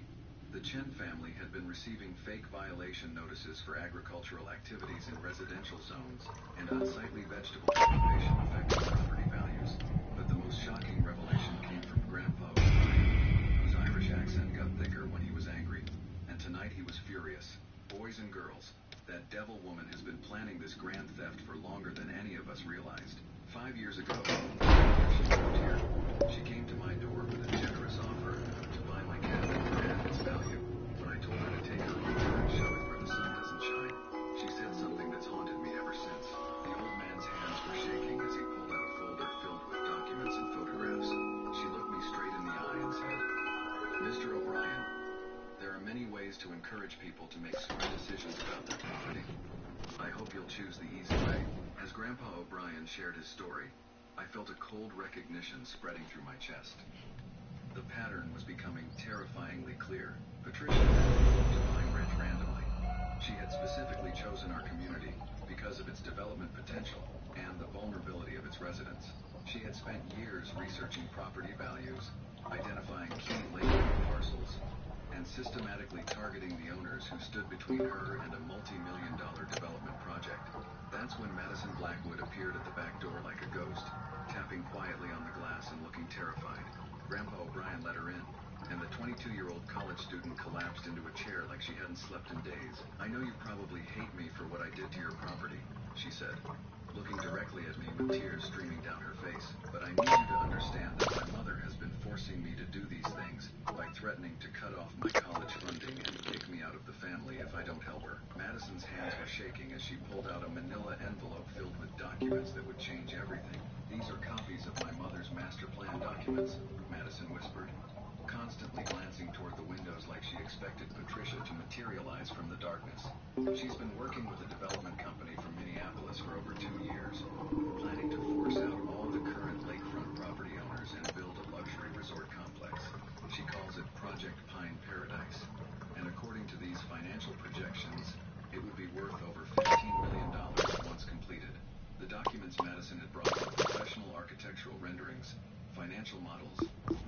The Chen family had been receiving fake violation notices for agricultural activities in residential zones and unsightly vegetable cultivation affecting property values. But the most shocking revelation came from Grandpa O'Brien, whose Irish accent got thicker when he was angry. And tonight he was furious. Boys and girls, that devil woman has been planning this grand theft for longer than any of us realized. 5 years ago, after she moved here, she came to my door with a generous offer to buy my cabin for half its value. When I told her to take her rooter and shove it where the sun doesn't shine, she said something that's haunted me ever since. The old man's hands were shaking as he pulled out a folder filled with documents and photographs. She looked me straight in the eye and said, "Mr. O'Brien, there are many ways to encourage people to make smart decisions about their property. I hope you'll choose the easy way." As Grandpa O'Brien shared his story, I felt a cold recognition spreading through my chest. The pattern was becoming terrifyingly clear. Patricia hadn't moved to Pine Ridge randomly. She had specifically chosen our community because of its development potential and the vulnerability of its residents. She had spent years researching property values, identifying key lakefront parcels, and systematically targeting the owners who stood between her and a multi-million-dollar development project. That's when Madison Blackwood appeared at the back door like a ghost, tapping quietly on the glass and looking terrified. Grandpa O'Brien let her in, and the 22-year-old college student collapsed into a chair like she hadn't slept in days. "I know you probably hate me for what I did to your property," she said, looking directly at me with tears streaming down her face. "But I need you to understand that my mother has been forcing me to do these things by threatening to cut off my college funding and kick me out of the family if I don't help her." Madison's hands were shaking as she pulled out a manila envelope filled with documents that would change everything. "These are copies of my mother's master plan documents," Madison whispered, constantly glancing toward the windows like she expected Patricia to materialize from the darkness. "She's been working with a development company from Minneapolis for over 2 years, planning to force out all the current lakefront property owners and build a luxury resort complex. She calls it Project Pine Paradise, and according to these financial projections, it would be worth over $15 million once completed." The documents Madison had brought were professional architectural renderings, financial models,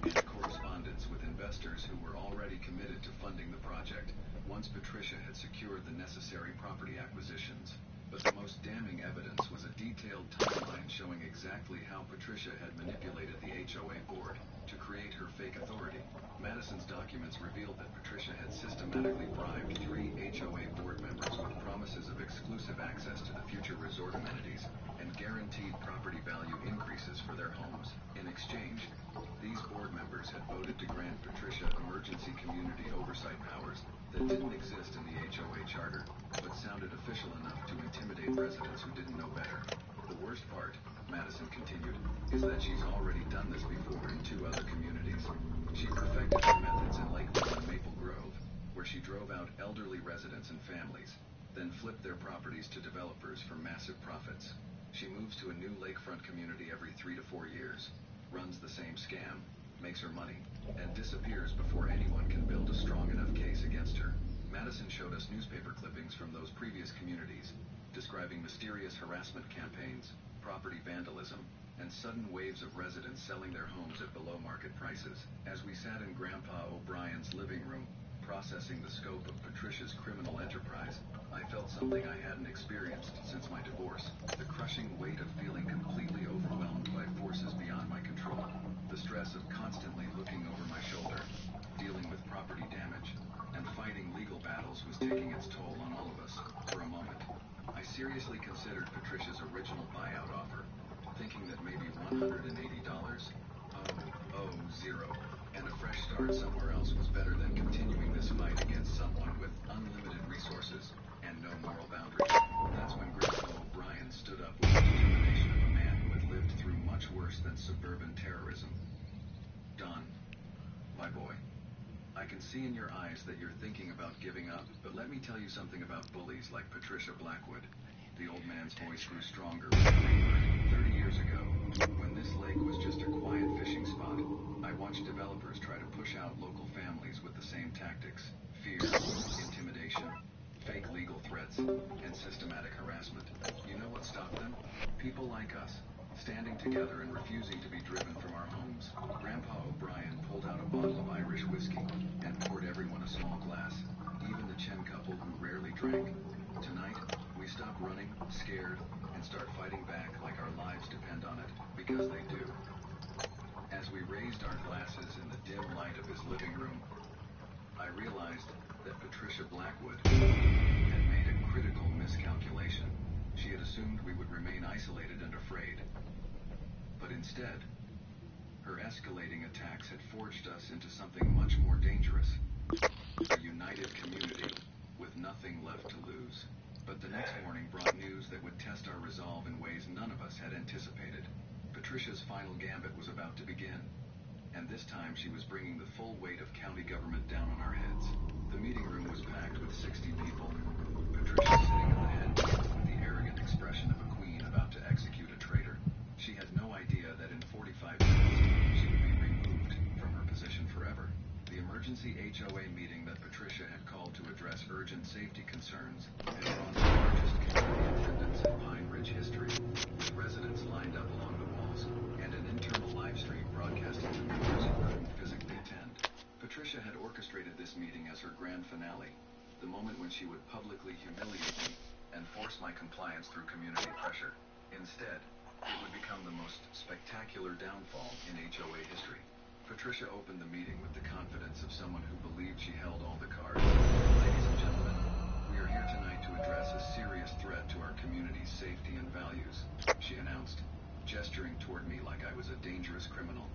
and correspondence with investors who were already committed to funding the project once Patricia had secured the necessary property acquisitions. But the most damning evidence was a detailed timeline showing exactly how Patricia had manipulated the HOA board to create her fake authority. Madison's documents revealed that Patricia had systematically bribed 3 HOA board members with promises of exclusive access to the future resort amenities and guaranteed property value increases for their homes. In exchange, these board members had voted to grant Patricia emergency community oversight powers that didn't exist in the HOA charter, but sounded official enough to intimidate residents who didn't know better. "The worst part," Madison continued, "is that she's already done this before in 2 other communities. She perfected her methods in Lakeville and Maple Grove, where she drove out elderly residents and families, then flipped their properties to developers for massive profits. She moves to a new lakefront community every 3 to 4 years, runs the same scam, makes her money, and disappears before anyone can build a strong enough case against her. Madison showed us newspaper clippings from those previous communities, describing mysterious harassment campaigns, property vandalism, and sudden waves of residents selling their homes at below-market prices. As we sat in Grandpa O'Brien's living room, processing the scope of Patricia's criminal enterprise, I felt something I hadn't experienced since my divorce. The crushing weight of feeling completely overwhelmed by forces beyond my control. The stress of constantly looking over my shoulder, dealing with property damage, and fighting legal battles was taking its toll on all of us. For a moment, I seriously considered Patricia's original buyout offer, thinking that maybe $180, zero, and a fresh start somewhere else was better than continuing this fight against someone with unlimited resources and no moral boundaries. That's when Grandpa O'Brien stood up with the determination of a man who had lived through much worse than suburban terrorism. Don, my boy, I can see in your eyes that you're thinking about giving up, but let me tell you something about bullies like Patricia Blackwood. The old man's voice grew stronger with every word. 30 years ago, when this lake was just a quiet fishing spot, I watched developers try to push out local families with the same tactics: fear, intimidation, fake legal threats, and systematic harassment. You know what stopped them? People like us, standing together and refusing to be driven from our homes. Grandpa O'Brien pulled out a bottle of Irish whiskey and poured everyone a small glass, even the Chen couple who rarely drank. Tonight, we stop running, scared, and start fighting back like our lives depend on it, because they do. As we raised our glasses in the dim light of his living room, I realized that Patricia Blackwood had made a critical miscalculation. She had assumed we would remain isolated and afraid. But instead, her escalating attacks had forged us into something much more dangerous: a united community with nothing left to lose. But the next morning brought news that would test our resolve in ways none of us had anticipated. Patricia's final gambit was about to begin, and this time she was bringing the full weight of county government down on our heads. The meeting room was packed with 60 people. Patricia sitting at the head with the arrogant expression of a queen about to execute a traitor. She had no idea that in 45 minutes she would be removed from her position forever. The emergency HOA meeting that Patricia had called to address urgent safety concerns had drawn the largest community attendance in Pine Ridge history, with residents lined up along the walls and an internal live stream broadcasting to members who couldn't physically attend. Patricia had orchestrated this meeting as her grand finale, the moment when she would publicly humiliate me and force my compliance through community pressure. Instead, it would become the most spectacular downfall in HOA history. Patricia opened the meeting with the confidence of someone who believed she held all the cards. Ladies and gentlemen, we are here tonight to address a serious threat to our community's safety and values, she announced, gesturing toward me like I was a dangerous criminal.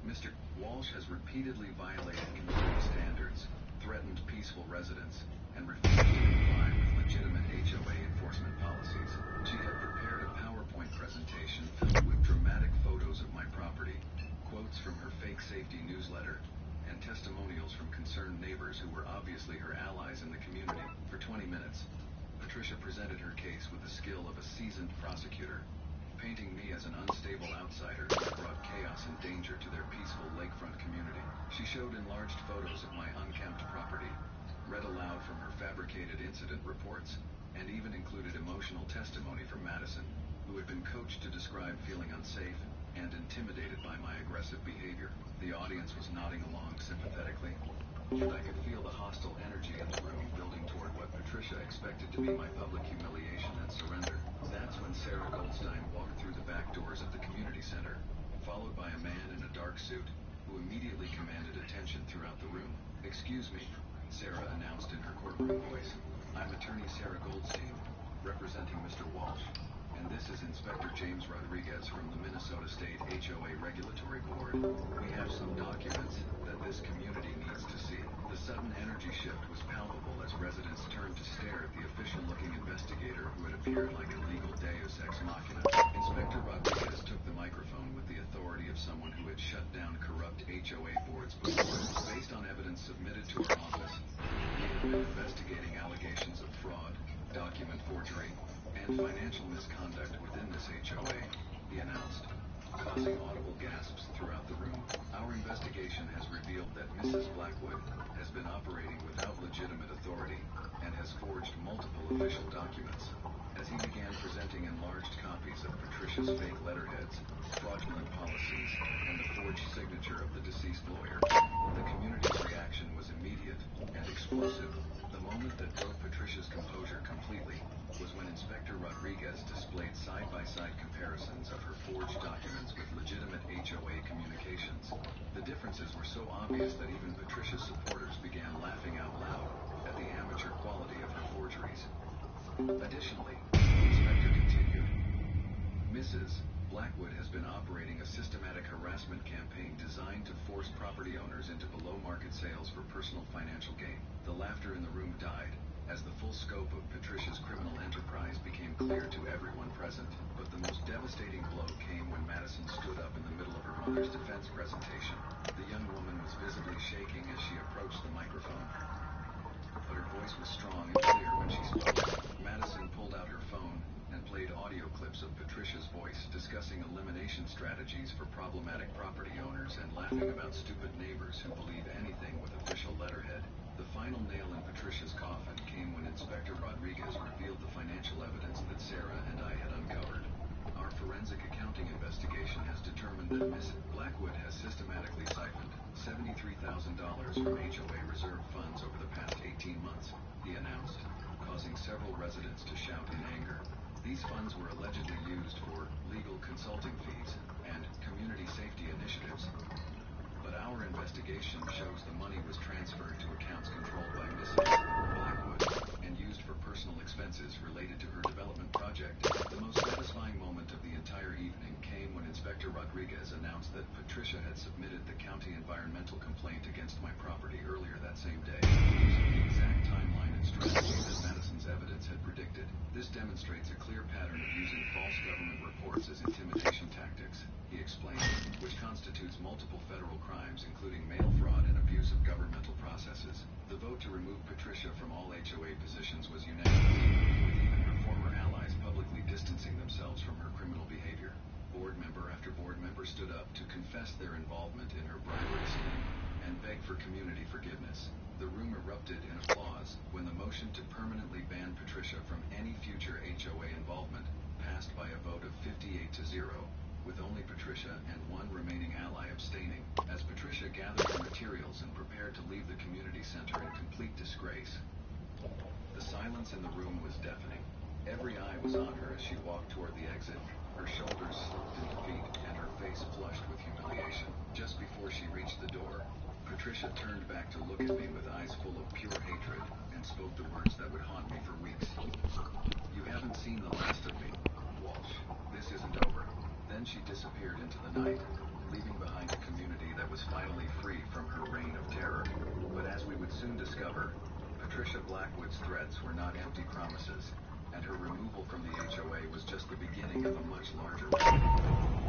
Mr. Walsh has repeatedly violated community standards, threatened peaceful residents, and refused to comply with legitimate HOA enforcement policies. She had prepared a PowerPoint presentation filled with dramatic photos of my property, quotes from her fake safety newsletter, and testimonials from concerned neighbors who were obviously her allies in the community. For 20 minutes, Patricia presented her case with the skill of a seasoned prosecutor, painting me as an unstable outsider who brought chaos and danger to their peaceful lakefront community. She showed enlarged photos of my uncapped property, read aloud from her fabricated incident reports, and even included emotional testimony from Madison, who had been coached to describe feeling unsafe and intimidated by my aggressive behavior. The audience was nodding along sympathetically, and I could feel the hostile energy in the room building toward what Patricia expected to be my public humiliation and surrender. That's when Sarah Goldstein walked through the back doors of the community center, followed by a man in a dark suit, who immediately commanded attention throughout the room. "Excuse me," Sarah announced in her courtroom voice. "I'm attorney Sarah Goldstein, representing Mr. Walsh, and this is Inspector James Rodriguez from the Minnesota State HOA Regulatory Board. We have some documents that this community needs to see." The sudden energy shift was palpable as residents turned to stare at the official-looking investigator who had appeared like a legal deus ex machina. Inspector Rodriguez took the microphone with the authority of someone who had shut down corrupt HOA boards before. Based on evidence submitted to our office, we have been investigating allegations of fraud, document forgery, and financial misconduct within this HOA, he announced, causing audible gasps throughout Blackwood has been operating without legitimate authority and has forged multiple official documents. As he began presenting enlarged copies of Patricia's fake letterheads, fraudulent policies, and the forged signature of the deceased lawyer, the community's reaction was immediate and explosive. The moment that broke Patricia's composure completely was when Inspector Rodriguez displayed side-by-side comparisons of her forged documents with legitimate HOA communications. The differences were so obvious that even Patricia's supporters began laughing out loud at the amateur quality of her forgeries. Additionally, the inspector continued, Mrs. Blackwood has been operating a systematic harassment campaign designed to force property owners into below-market sales for personal financial gain. The laughter in the room died as the full scope of Patricia's criminal enterprise became clear to everyone present. But the most devastating blow came when Madison stood up in the middle of her mother's defense presentation. The young woman was visibly shaking as she approached the microphone, but her voice was strong and clear when she spoke. Madison pulled out her phone and played audio clips of Patricia's voice discussing elimination strategies for problematic property owners and laughing about stupid neighbors who believe anything with official letterhead. The final nail in Patricia's coffin came when Inspector Rodriguez revealed the financial evidence that Sarah and I had uncovered. Our forensic accounting investigation has determined that Miss Blackwood has systematically siphoned $73,000 from HOA reserve funds over the past 18 months, he announced, causing several residents to shout in anger. These funds were allegedly used for legal consulting fees and community safety initiatives. But our investigation shows the money was transferred to accounts controlled by Mrs. Blackwood and used for personal expenses related to her development project. The most satisfying moment of the entire evening came when Inspector Rodriguez announced that Patricia had submitted the county environmental complaint against my property earlier that same day, using the exact timeline and strategy that Madison's evidence had predicted. This demonstrates a clear pattern of using false government reports as intimidation tactics, he explained, which constitutes multiple federal crimes including mail fraud and abuse of governmental processes. The vote to remove Patricia from all HOA positions was unanimous, with even her former allies publicly distancing themselves from her criminal behavior. Board member after board member stood up to confess their involvement in her bribery scheme and beg for community forgiveness. The room erupted in applause when the motion to permanently ban Patricia from any future HOA involvement passed by a vote of 58-0, with only Patricia and one remaining ally abstaining, as Patricia gathered her materials and prepared to leave the community center in complete disgrace. The silence in the room was deafening. Every eye was on her as she walked toward the exit, her shoulders slumped in defeat and her face flushed with humiliation. Just before she reached the door, Patricia turned back to look at me with eyes full of pure hatred and spoke the words that would haunt me for weeks. You haven't seen the last of me, Walsh. This isn't over. Then she disappeared into the night, leaving behind a community that was finally free from her reign of terror. But as we would soon discover, Patricia Blackwood's threats were not empty promises, and her removal from the HOA was just the beginning of a much larger one.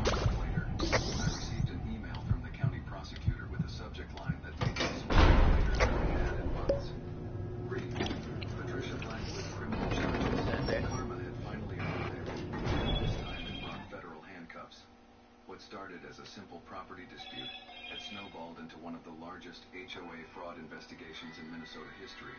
1 month later, I received an email from the county prosecutor with a subject line that made me smile later than I had in months. Read, Patricia Blackwood criminal charges. Karma had finally arrived, and this time it brought federal handcuffs. What started as a simple property dispute had snowballed into one of the largest HOA fraud investigations in Minnesota history,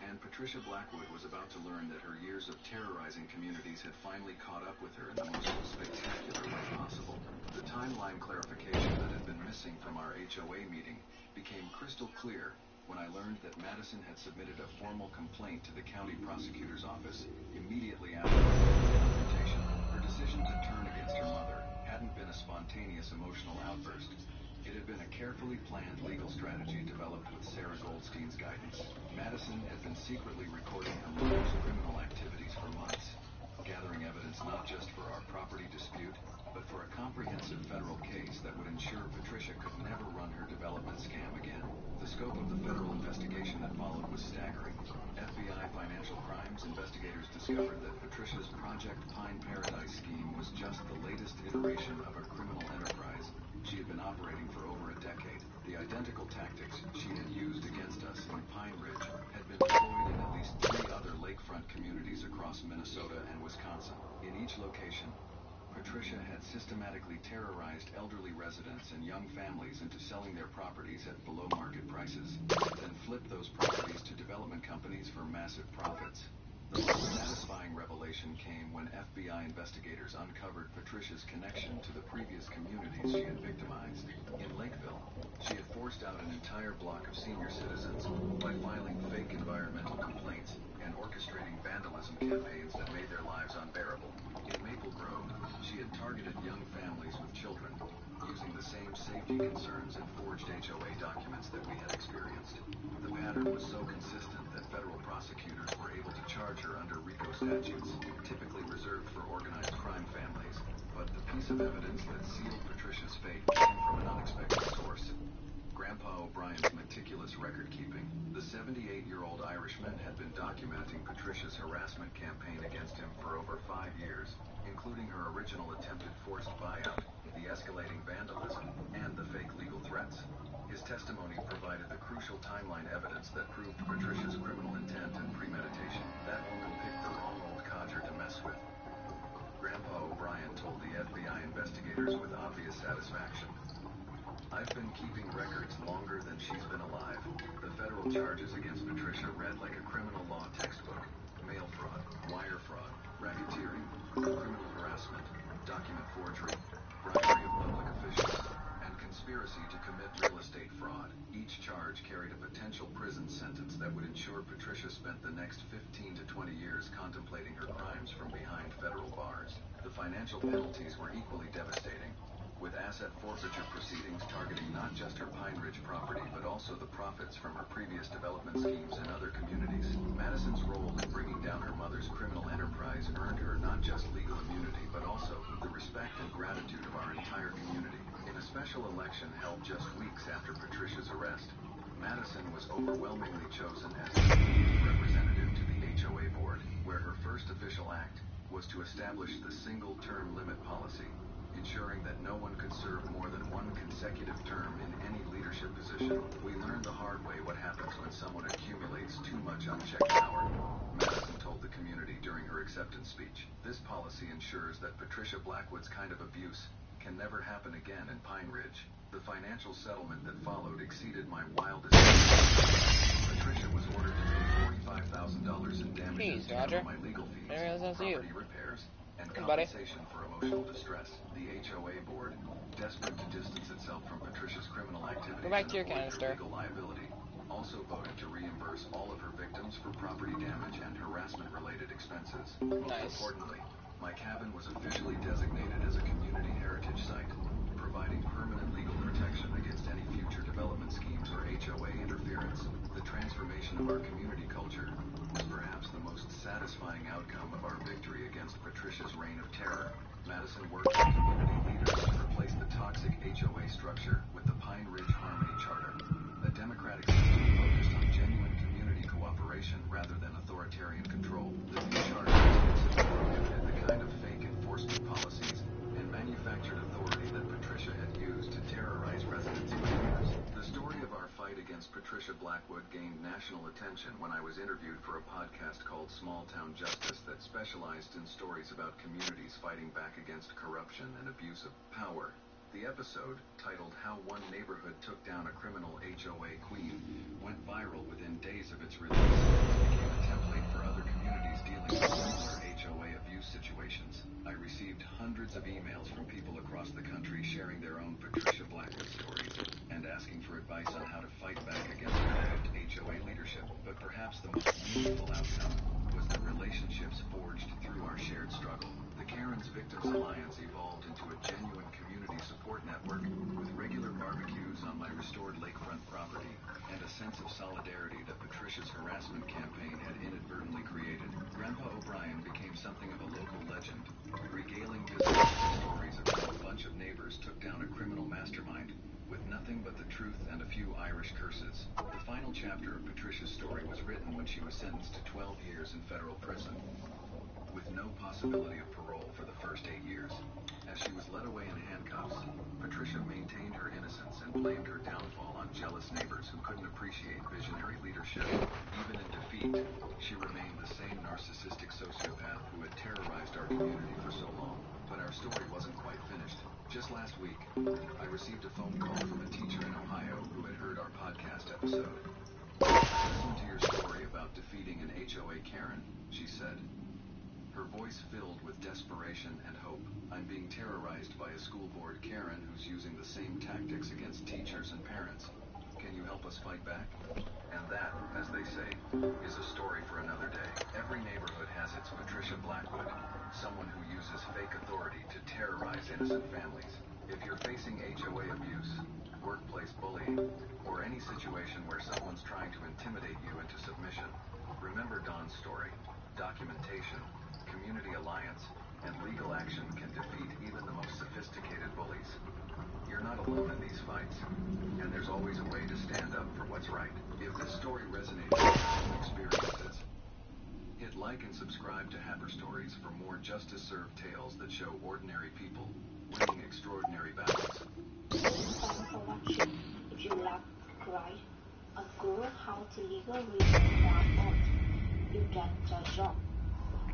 and Patricia Blackwood was about to learn that her years of terrorizing communities had finally caught up with her in the most spectacular way possible. The timeline clarification that had been missing from our HOA meeting became crystal clear when I learned that Madison had submitted a formal complaint to the county prosecutor's office immediately after the confrontation. Her decision to turn against her mother hadn't been a spontaneous emotional outburst. It had been a carefully planned legal strategy developed with Sarah Goldstein's guidance. Madison had been secretly recording her mother's criminal activities for months, gathering evidence not just for our property dispute, but for a comprehensive federal case that would ensure Patricia could never run her development scam again. The scope of the federal investigation that followed was staggering. FBI financial crimes investigators discovered that Patricia's Project Pine Paradise scheme was just the latest iteration of a criminal enterprise she had been operating for over a decade. The identical tactics she had used against us in Pine Ridge had been deployed in at least 3 other lakefront communities across Minnesota and Wisconsin. In each location, Patricia had systematically terrorized elderly residents and young families into selling their properties at below-market prices, then flipped those properties to development companies for massive profits. The most satisfying revelation came when FBI investigators uncovered Patricia's connection to the previous communities she had victimized. In Lakeville, she had forced out an entire block of senior citizens by filing fake environmental complaints and orchestrating vandalism campaigns that made their lives unbearable. In Maple Grove, she had targeted young families with children, using the same safety concerns and forged HOA documents that we had experienced. The pattern was so consistent that federal prosecutors were able to charge her under RICO statutes, typically reserved for organized crime families. But the piece of evidence that sealed Patricia's fate came from an unexpected source: Grandpa O'Brien's meticulous record-keeping. The 78-year-old Irishman had been documenting Patricia's harassment campaign against him for over 5 years, including her original attempted forced buyout, the escalating vandalism, and the fake legal threats. His testimony provided the crucial timeline evidence that proved Patricia's criminal intent and premeditation. That woman picked the wrong old codger to mess with. Grandpa O'Brien told the FBI investigators with obvious satisfaction, "I've been keeping records longer than she's been alive." The federal charges against Patricia read like a criminal law textbook: mail fraud, wire fraud, racketeering, criminal harassment, document forgery, bribery of public officials, and conspiracy to commit real estate fraud. Each charge carried a potential prison sentence that would ensure Patricia spent the next 15 to 20 years contemplating her crimes from behind federal bars. The financial penalties were equally devastating, with asset forfeiture proceedings targeting not just her Pine Ridge property but also the profits from her previous development schemes in other communities. Madison's role in bringing down her mother's criminal enterprise earned her not just legal immunity but also the respect and gratitude of our entire community. In a special election held just weeks after Patricia's arrest, Madison was overwhelmingly chosen as the representative to the HOA board, where her first official act was to establish the single-term limit policy, ensuring that no one could serve more than one consecutive term in any leadership position. We learned the hard way what happens when someone accumulates too much unchecked power, Madison told the community during her acceptance speech. This policy ensures that Patricia Blackwood's kind of abuse can never happen again in Pine Ridge. The financial settlement that followed exceeded my wildest dreams. Patricia was ordered to pay $45,000 in damages to cover my legal fees, property repairs, and compensation for emotional distress. The HOA board, desperate to distance itself from Patricia's criminal activities Go back to your and avoid canister. her legal liability, also voted to reimburse all of her victims for property damage and harassment-related expenses. Most importantly, my cabin was officially designated as a community heritage site, providing permanent legal protection against any future development schemes or HOA interference. The transformation of our community culture was perhaps the most satisfying outcome of our victory against Patricia's reign of terror. Madison worked with community leaders to replace the toxic HOA structure with the Pine Ridge Harmony Charter, a democratic system focused on genuine community cooperation rather than authoritarian control. The new charter explicitly prohibited the kind of fake enforcement policies and manufactured authority that Patricia had used to terrorize residents for years. The story of our fight against Patricia Blackwood gained national attention when I was interviewed for a podcast called Small Town Justice that specialized in stories about communities fighting back against corruption and abuse of power. The episode, titled How One Neighborhood Took Down a Criminal HOA Queen, went viral within days of its release and became a template for other communities dealing with similar HOA abuse situations. I received hundreds of emails from people across the country sharing their own Patricia Blackwood stories and asking for advice on how to fight back against corrupt HOA leadership. But perhaps the most meaningful outcome was the relationships forged through our shared struggle. The Karen's Victims Alliance evolved into a genuine community support network with regular barbecues on my restored lakefront property and a sense of solidarity that Patricia's harassment campaign had inadvertently created. Grandpa O'Brien became something of a local legend, regaling visitors with stories of how a bunch of neighbors took down a criminal mastermind with nothing but the truth and a few Irish curses. The final chapter of Patricia's story was written when she was sentenced to 12 years in federal prison, with no possibility of parole for the first 8 years. As she was led away in handcuffs, Patricia maintained her innocence and blamed her downfall on jealous neighbors who couldn't appreciate visionary leadership. Even in defeat, she remained the same narcissistic sociopath who had terrorized our community for so long. But our story wasn't quite finished. Just last week, I received a phone call from a teacher in Ohio who had heard our podcast episode. "I listened to your story about defeating an HOA Karen," she said. Her voice filled with desperation and hope. "I'm being terrorized by a school board Karen who's using the same tactics against teachers and parents. Can you help us fight back?" And that, as they say, is a story for another day. Every neighborhood has its Patricia Blackwood, someone who uses fake authority to terrorize innocent families. If you're facing HOA abuse, workplace bullying, or any situation where someone's trying to intimidate you into submission, remember Dawn's story. Documentation, community alliance, and legal action can defeat even the most sophisticated bullies. You're not alone in these fights, and there's always a way to stand up for what's right. If this story resonated with your own experiences, hit like and subscribe to Happer Stories for more justice-served tales that show ordinary people winning extraordinary battles. Thanks for watching. If you love crime, a good how to legal report, you get a job.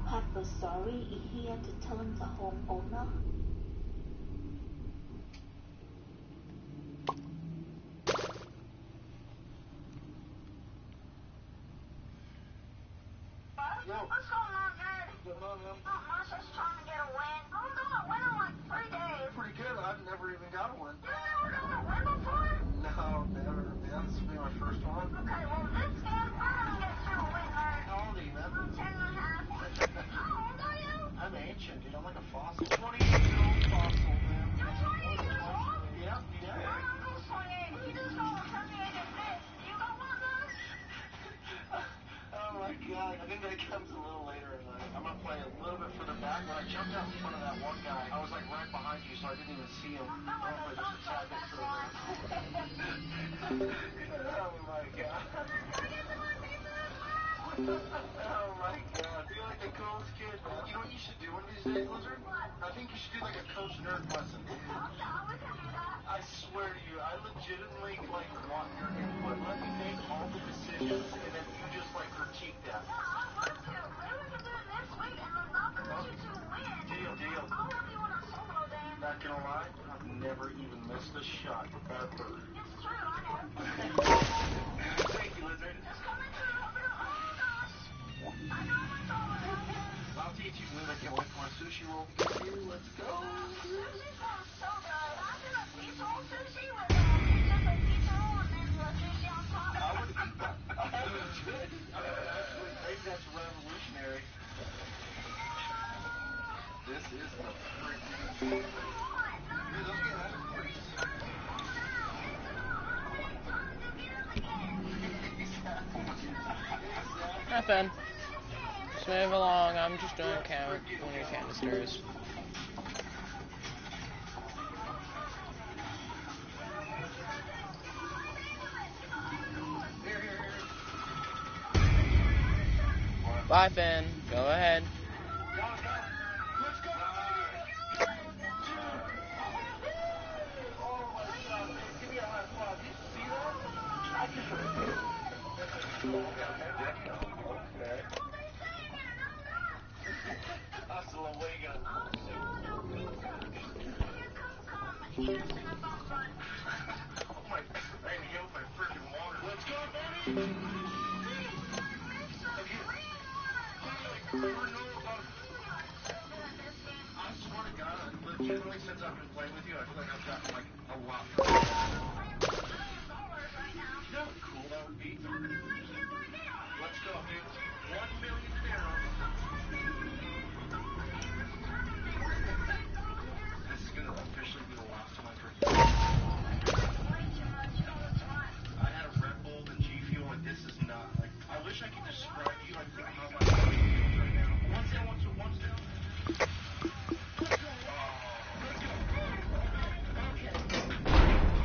Happer Story is here to turn the homeowner. Yo. What's going on, man? Good morning. Not much, just trying to get a win. Oh, no, I win in like 3 days. Pretty good. I've never even got a win. You never got a win before? No, never, man. This will be my first one. Okay, well, this game, I'm gonna get you a win, man. How old are you, man? I'm 10 and a half. How old are you? I'm ancient, dude. I'm like a fossil. 28-year-old fossil, man. You're 28 years old? Yep, yeah. My uncle's 28. He just got a herniated disc. You got one of those? Oh my god. I think that comes a little later in life. I'm gonna play a little bit further back. When I jumped out in front of that one guy, I was like right behind you, so I didn't even see him. I'm gonna play just a tad bit further back. Oh my god. Can I get some more pizza? Oh my god. You're like the coolest kid, man. You know what you should do one of these days, Lizard? What? I think you should do like a Coach Nerd lesson. Oh, yeah, we can do that. I swear to you, I legitimately like want your input. Let me make all the decisions, and then you just like critique them. Yeah, I'd love to. Maybe we can do it next week, and then I'll coach you to win. Deal. I'll help you win a solo game. Not gonna lie, I've never even missed a shot ever. It's true, I know. Thank you, Lizard. Just come into the open. Oh, gosh. I know my solo game. I'll teach you, Liz. I can't wait for my sushi roll. Let's go. Sushi sounds so good. I did a beach roll sushi with it's just a beach roll and then the sushi on top. I would eat that. I would. Actually, maybe that's revolutionary. This is the freaking. Dude, those get out of grease. Nothing. Just move along. I'm just doing canisters. Bye, Finn. Go ahead. Let's go. Oh my god, man. Give me a high five. You see that? I can. Okay. Hasta luego. Oh my, I need to get my freaking water. Let's go, baby. I swear to God, legitimately, since I've been playing with you, I feel like I've gotten like a lot better. You know how cool that would be? Let's go, dude. 1 million dineros. This is gonna officially be the last time I drink. I had a Red Bull and G Fuel, and this is not like. I wish I could describe you like how my body feels right now. One's down, one's down. Let's go. Let's go. Okay.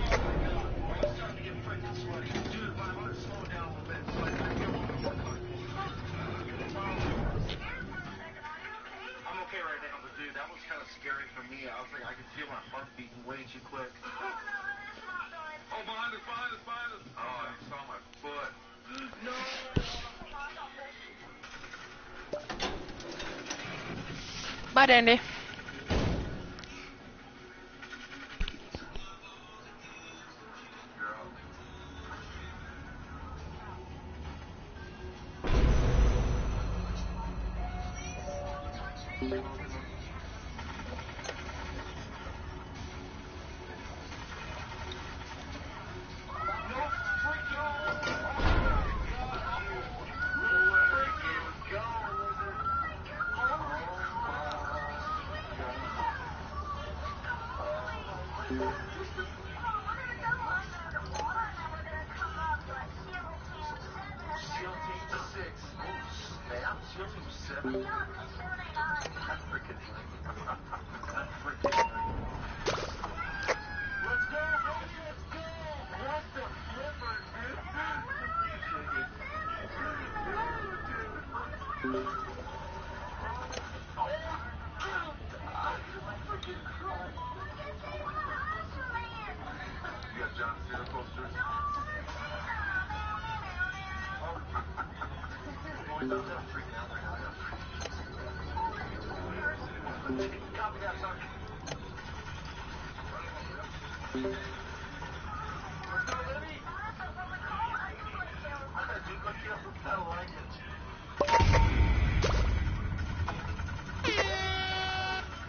Oh my god. Oh, it's starting to get freaking sweaty. Dude, my heart's slowing down a little bit, so I feel a little bit more comfortable. I'm okay right now, but dude, that was kind of scary for me. I was like, I could feel my heart beating way too quick. Oh, behind us. Oh, I saw my foot. No! Bye, Dandy. SEAL team to 6. Oh, snap. SEAL team 7? That freaking thing. That freaking thing. Let's go, baby, let's go! What the flipper, dude? You got John Cena posters? Boys, I'm kind of freaking out right now. Copy that, son. Let's go, baby. Dude, let's get I like it.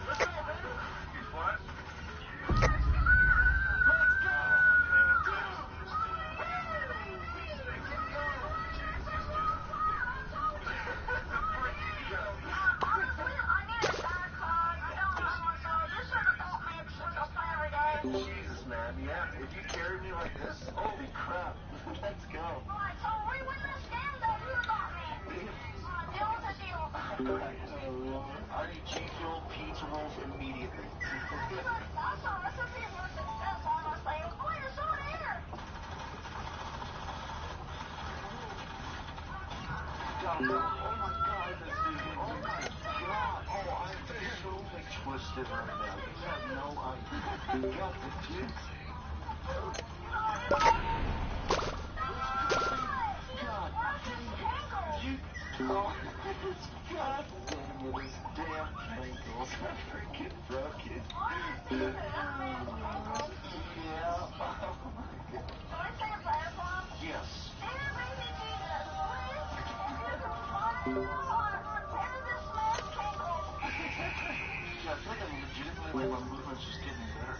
Let's go, baby. He's what? Let's go. Jesus, man, yeah. If you carry me like this, holy crap. Let's go. I need G Fuel pizza rolls immediately. Oh my god, this dude. Oh my god. Oh, I'm so twisted right now. You have no idea. God, this dude. God dang it. You. Oh, this god dang it. His damn ankles are freaking broken. Yeah. Oh my god. Yes. Yeah, I feel like I'm legitimately, like, my movement's just getting better.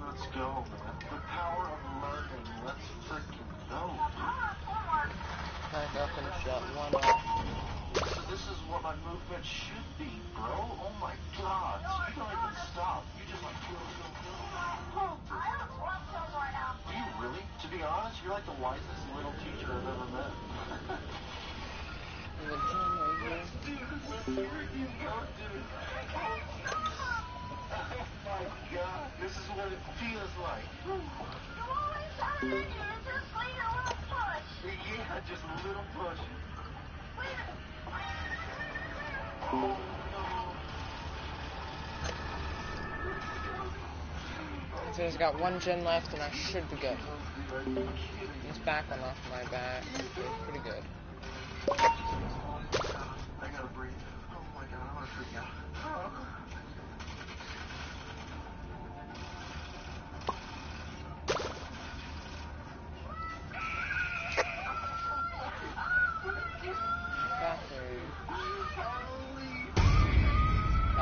Let's go, man. The power of learning. Let's freaking go, dude. I gotta finish that one off. So this is what my movement should be, bro. Oh my god. So you don't even stop. You just like go, go, go. Do you really? To be honest, you're like the wisest little teacher I've ever met. There's a gym right here. Here you go, dude. Oh my god. This is what it feels like. Yeah, just a little push. Oh no. So I've got one gym left and I should be good. This back one off my back. It's pretty good. I gotta breathe. Oh my god, I'm gonna freak out. Bathroom.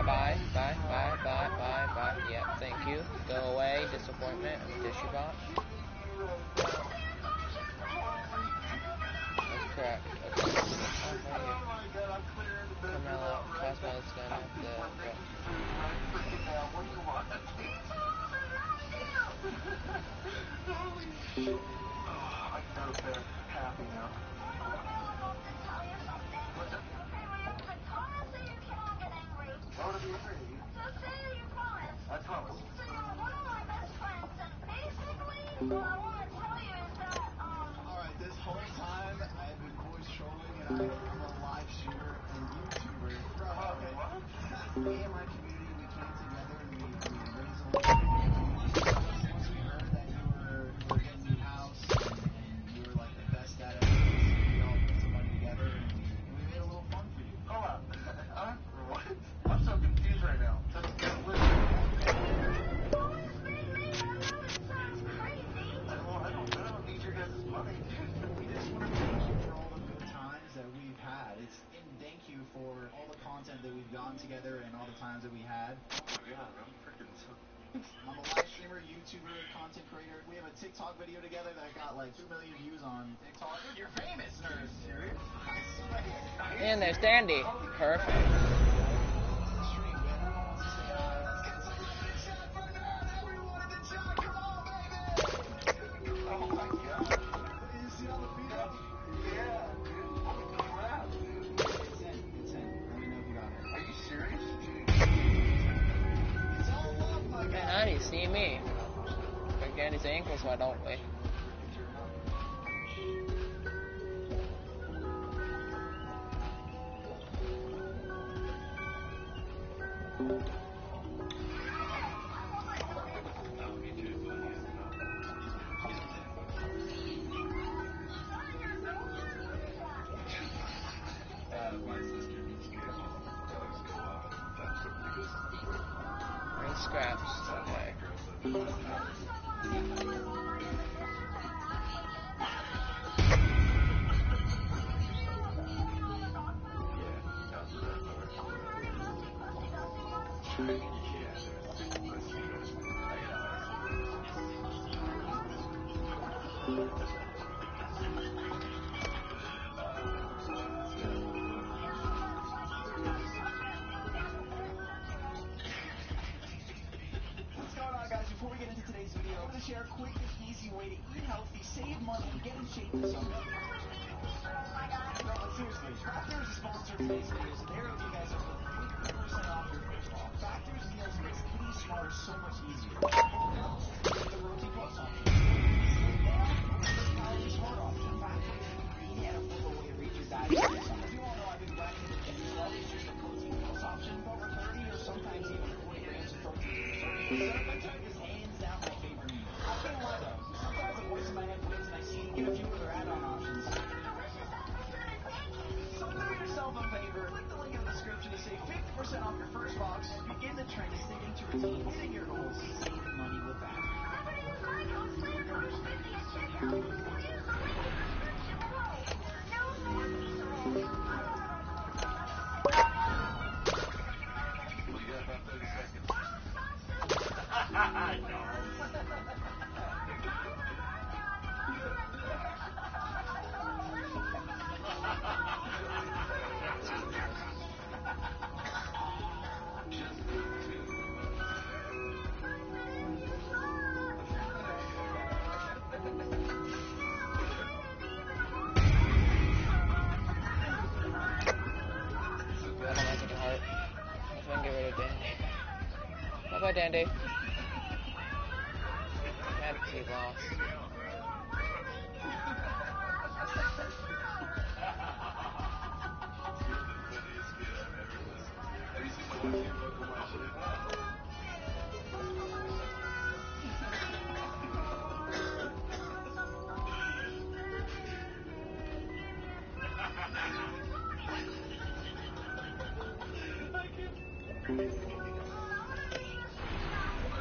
Bye. Yep, thank you. Go away. Disappointment. Tissue box. That's correct. Okay. Oh my god, I'm clearing the bed. Carmelo, Cosmo's gonna have to go. Freaking now, what do you want? Holy shit. Oh, I can go to bed happy now. What's up? Why would I be angry at you? I promise. Alright, this whole time I've been voice trolling and I'm a live streamer and YouTuber. Bro, okay. What? Me and my community, we came together and we raised a little bit of money. Once we heard that you were getting a new house and you were like the best at it, we all put some money together and we made a little fun for you. Hold on. What? I'm so confused right now. Listen. I don't need your guys' money, dude. We just want to thank you for all the good times that we've had. And thank you for all the content that we've gotten together and all the times that we had. Oh my god, I'm freaking so... I'm a live streamer, YouTuber, content creator. We have a TikTok video together that got like 2 million views on TikTok. Dude, you're famous. No, you're serious? I swear. And there's Dandy. Perfect. Stream, man. Wants to say hi. me. Break Danny's ankles, why don't we? Bring scraps. Okay. What's going on, guys? Before we get into today's video, I'm going to share a quick and easy way to eat healthy, save money, and get in shape this summer. No, but seriously, Factor is a sponsor of today's video, so they're hook you guys up with 50% off your first box. Factor's meals makes eating smarter so much easier. The Protein Plus option. The Calorie Smart option. Factor is a convenient and affordable way to reach your diet this summer. As you all know, I've been grinding in the gym as well. It's just the Protein Plus option, over 30 or sometimes even 40 grams of protein per serving. The cinnamon type is hands down my favorite meal. I can't lie though, sometimes the voice in my head wins and I see get a few other add-on options. So do yourself a favor, click the link in the description to save 50% off your first box, begin the trend of sticking to routine, hitting your goals, saving money with that. Well, you got about 30 seconds. I know. I don't like any heart. Let's go and get rid of Dandy. Bye-bye, Dandy. Mad because he lost. Have you seen the one she broke on my shit?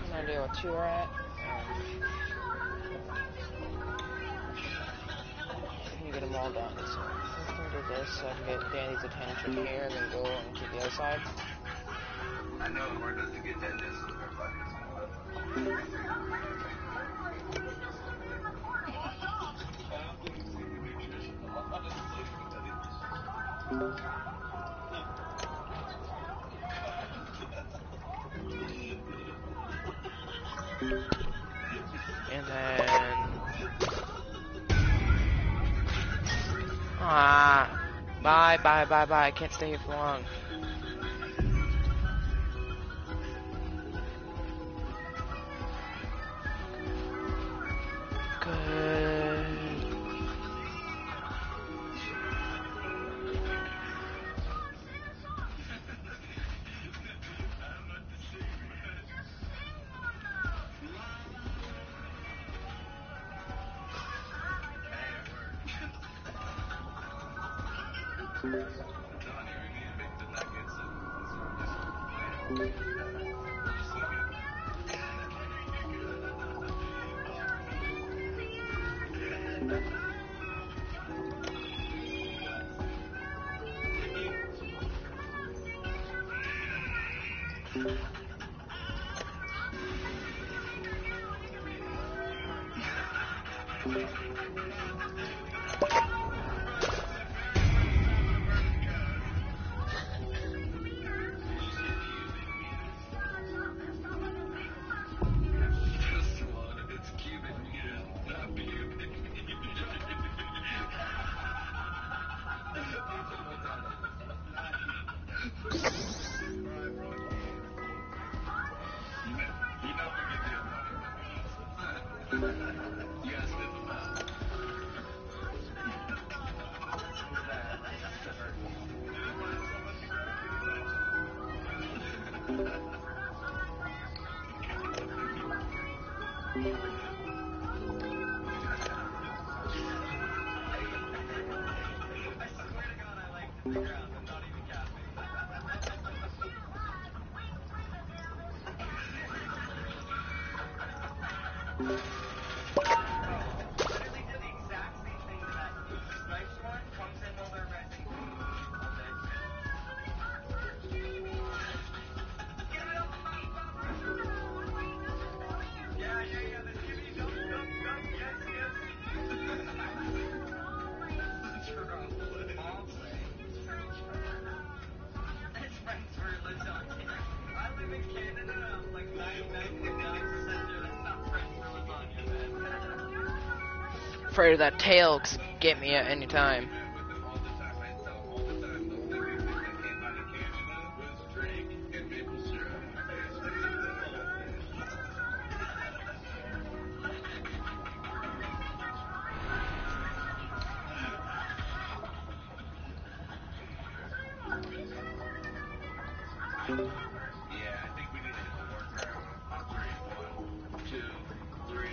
No idea what you were at. We can get them all done. So I'm gonna do this so I can get Danny's attention here and then go and to the other side. I know it worked us to get that distance with everybody. I don't think it's even nutritional, honestly. And then bye. I can't stay here for long. Good. You never forget the You gotta sniff them out. I swear to God, I like to figure out. I'm not even capping. Literally did the exact same thing to that Snipes one. Comes in while they're resting. All day. Give it up, yeah. The Jimmy, jump. Yes. All play. His friends were legit on Tinder. I live in Canada. I'm like 99.9% sure that's not friends for lasagna, man. Afraid of that tail get me at any time. All the time, I tell them all the time, the only good thing that came out of Canada was Drake and maple syrup. Yeah, I think we need to hit the workout on three. 1, 2, 3.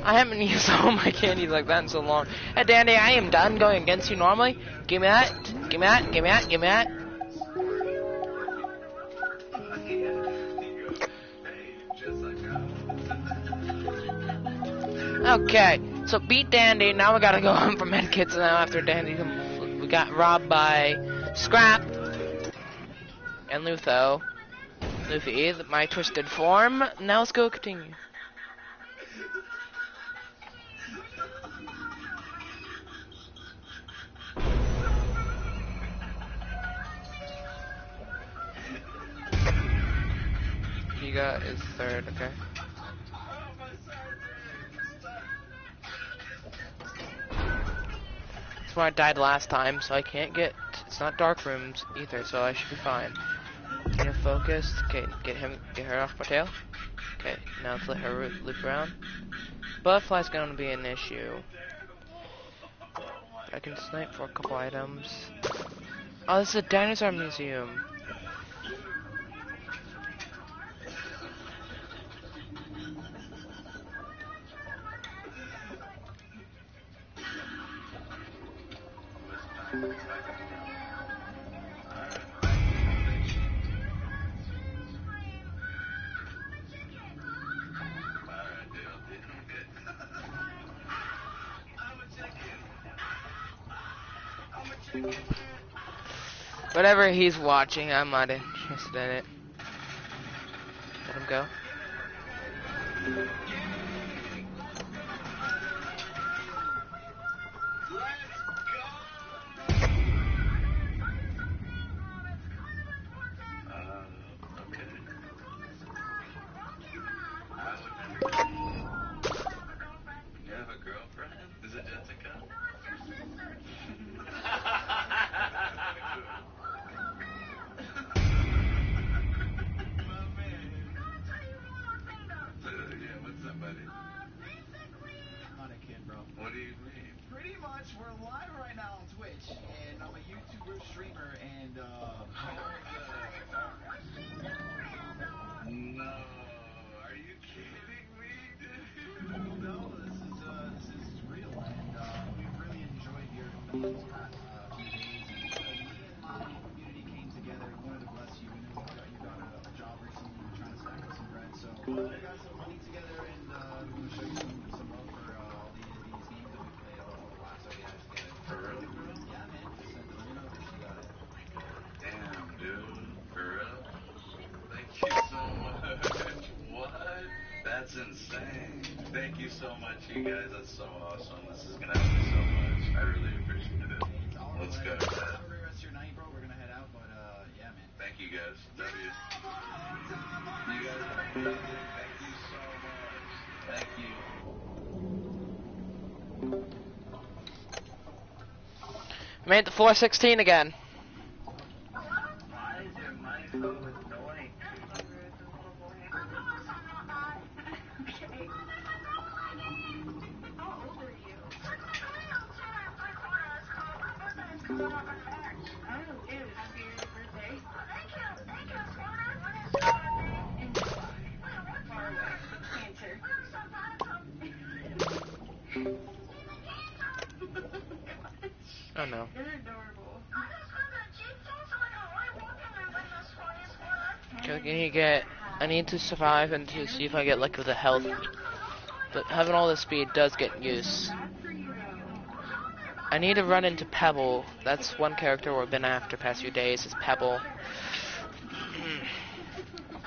I haven't used all my candies like that in so long. Hey, Dandy, I am done going against you normally. Give me that. Give me that. Give me that. Give me that. Okay, so beat Dandy. Now we gotta go hunt for medkits now after Dandy. We got robbed by Scrap and Lutho. Luffy, my twisted form. Now let's go continue. Giga is third, okay. That's where I died last time, so I can't get. It's not dark rooms either, so I should be fine. Need to focus. Okay, get her off my tail. Okay, now let's let her loop around. Butterfly's gonna be an issue. I can snipe for a couple items. Oh, this is a dinosaur museum. Whatever he's watching, I'm not interested in it. Let him go. You have a girlfriend? Is it Jessica? Yeah, what's up, buddy? I'm not a kid, bro. What do you mean? Pretty much, we're live right now on Twitch, and I'm a YouTuber streamer, and No, are you kidding me, dude? no, this is real, and we've really enjoyed your company these past few days, and me and my community came together and wanted to bless you. We know you got a job recently, and you're trying to stack up some bread, so we got some money together, and we want to show you some love for all these games that we played, all the laughs that we had together. For real, bro? Yeah, man, sent it on your number, so you got it. Damn, dude. For real? Thank you so much. What? That's insane. Thank you so much, you guys. That's so awesome. This is gonna help me so much. I really appreciate it. It's all Let's go. Have a great rest of your night, bro. We're gonna head out, but yeah, man. Thank you. you guys. W. You guys are amazing. Thank you so much. Thank you. Made the 416 again. Why is your mic so annoying? How old are you? Oh, dude, happy birthday. Thank you, Squatter. When is your birthday? In July. Far away. Cancer. Oh no. You're adorable. I need to survive and to see if I get lucky with the health. But having all this speed does get use. I need to run into Pebble. That's one character we've been after past few days is Pebble.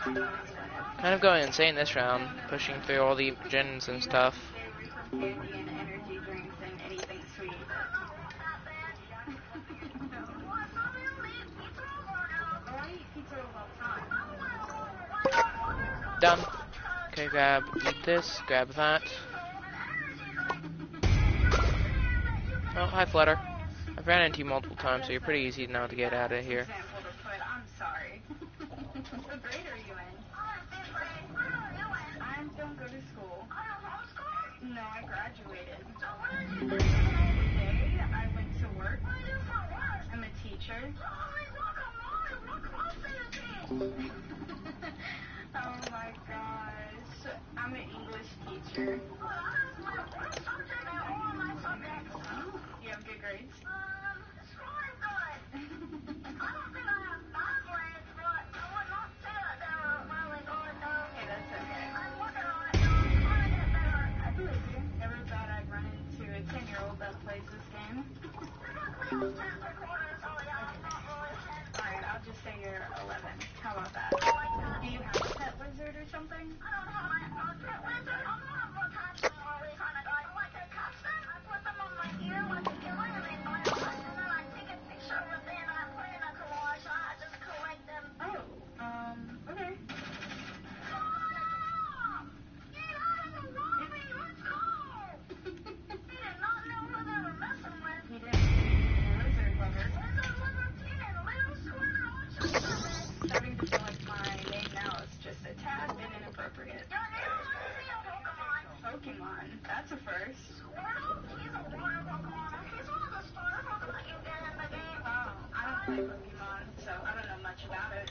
Kind of going insane this round, pushing through all the gens and stuff. Candy and energy drinks and anything sweet. Oh, I eat pizza all the time. Done. Okay, eat this, grab that. Oh, hi Flutter. I've ran into you multiple times, so you're pretty easy now to get out of here. I'm sorry. What grade are you in? I don't go to school. No, I graduated. Today, I went to work. I'm a teacher. Oh my gosh. I'm an English teacher. You have good grades? Hey, that's okay. I believe you. Ever thought I'd run into a 10-year-old that plays this game? Alright, I'll just say you're 11. How about that? Do you have a pet lizard or something? Oh, okay. He didn't say lizard lover. Starting to feel like my name now is just a tad bit inappropriate. Pokemon, that's a first. Oh, I don't play Pokemon, so I don't know much about it.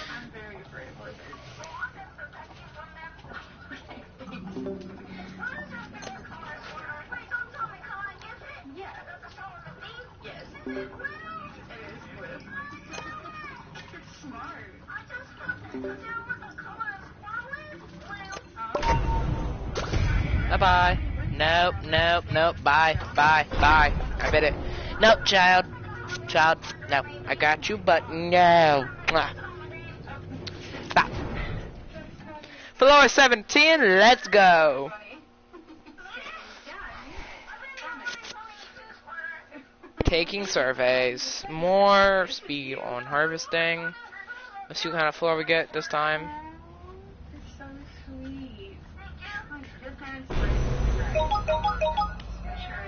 I'm very afraid of lizards. Yeah. Yes. It is blue. You're smart. Bye-bye. Nope, nope, nope. Bye, bye, bye. I bet it. Nope, child. Child, no. I got you, but no. Mwah. Bye. Floor 17, let's go. Taking surveys. More speed on harvesting. Let's see what kind of floor we get this time. You're so sweet. Your parents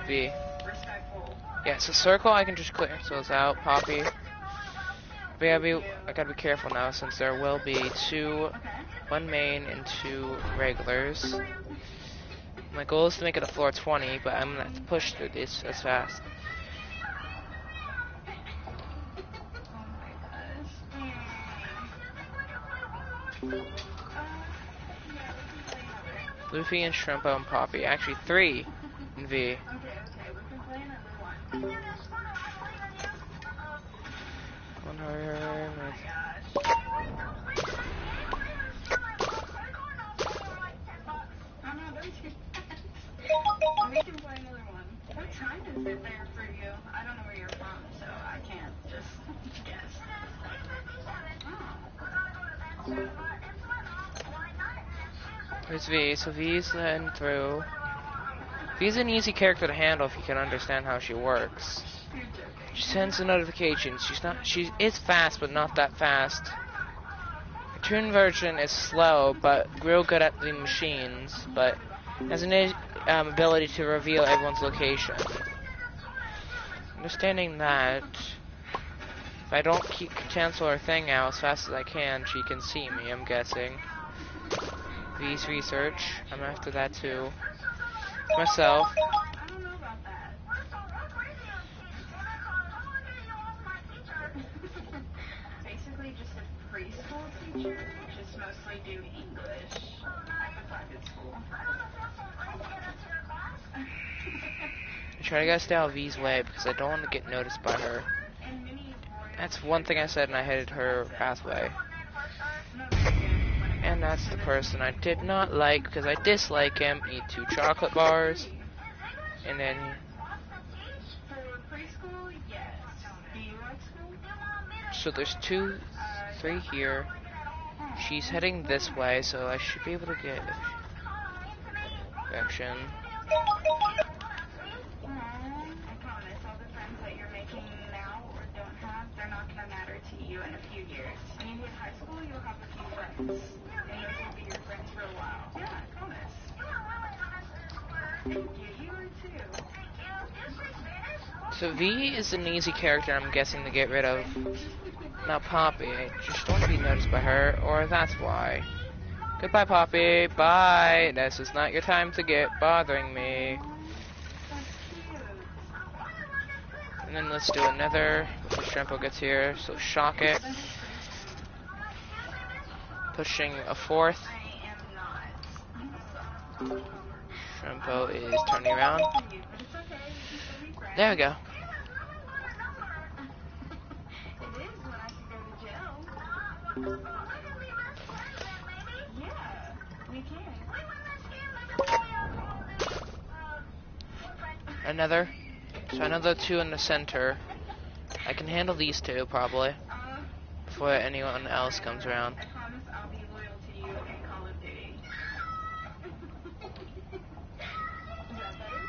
V. respectful. Yeah, so circle I can just clear those out. Poppy. But yeah, I gotta be careful now since there will be one main and 2 regulars. My goal is to make it a floor 20, but I'm gonna have to push through this as fast. Luffy and Shrimpo and Poppy. Actually 3 in V. Okay, we can play another one. One hurry. Oh no, don't do that. We can play another one. What time is it there for you? I don't know where you're from, so I can't just guess. There's V, so V's heading through. V's an easy character to handle if you can understand how she works. You're joking. She sends the notifications. She is fast, but not that fast. Cartoon version is slow, but real good at the machines, but has an ability to reveal everyone's location. Understanding that, if I don't cancel her thing out as fast as I can, she can see me, I'm guessing. V's research, I'm after that too. Myself. I don't know about that. Basically just a preschool teacher, just mostly do English at the private school. I try to get stay out of V's way because I don't want to get noticed by her. And many royal That's one thing I said, and I headed her pathway. not very good when it And that's the person I did not like because I dislike him. Eat 2 chocolate bars. And then for preschool, yes. Do you like school? so there's 2, 3 here. She's heading this way, so I should be able to get direction. I promise all the friends that you're making now or don't have, they're not going to matter to you in a few years. When you hit high school, you'll have a few friends. And those will be your friends for a while. Yeah, I promise. Thank you. You are too. So V is an easy character I'm guessing to get rid of. Now Poppy, I just don't want to be noticed by her, or that's why. Goodbye Poppy, bye! This is not your time to get bothering me. That's cute. And then let's do another before Shrimpo gets here, so shock it. Pushing a 4th. I am not. Shrimpo is turning around. But it's okay. We can still be friends. There we go. It is when I can go to jail. Yeah, we can. Another. So another 2 in the center. I can handle these 2 probably before anyone else comes around. I promise I'll be loyal to you in Call of Duty. Is that better?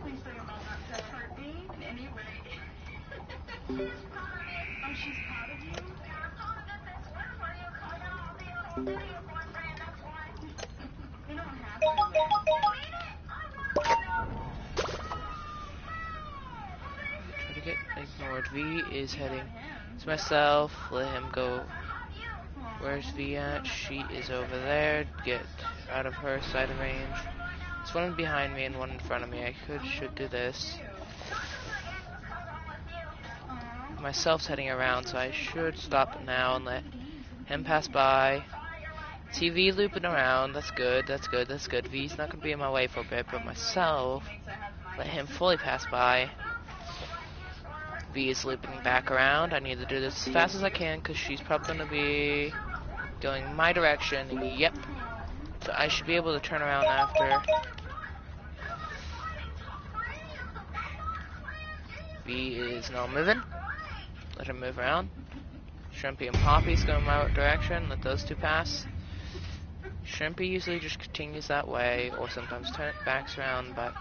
Please say your mom not to hurt me in any way. Oh, she's proud of you? You don't have to. Try to get ignored. V is heading to myself. Let him go. Where's V at? She is over there. Get out of her side of range. There's one behind me and one in front of me. I should do this. Myself's heading around, so I should stop now and let him pass by. TV looping around. That's good. That's good. That's good. V's not gonna be in my way for a bit, but myself let him fully pass by. V is looping back around. I need to do this as fast as I can because she's probably going to be going my direction. Yep. So I should be able to turn around after. V is now moving. Let her move around. Shrimpy and Poppy's going my direction. Let those 2 pass. Shrimpy usually just continues that way or sometimes backs around, but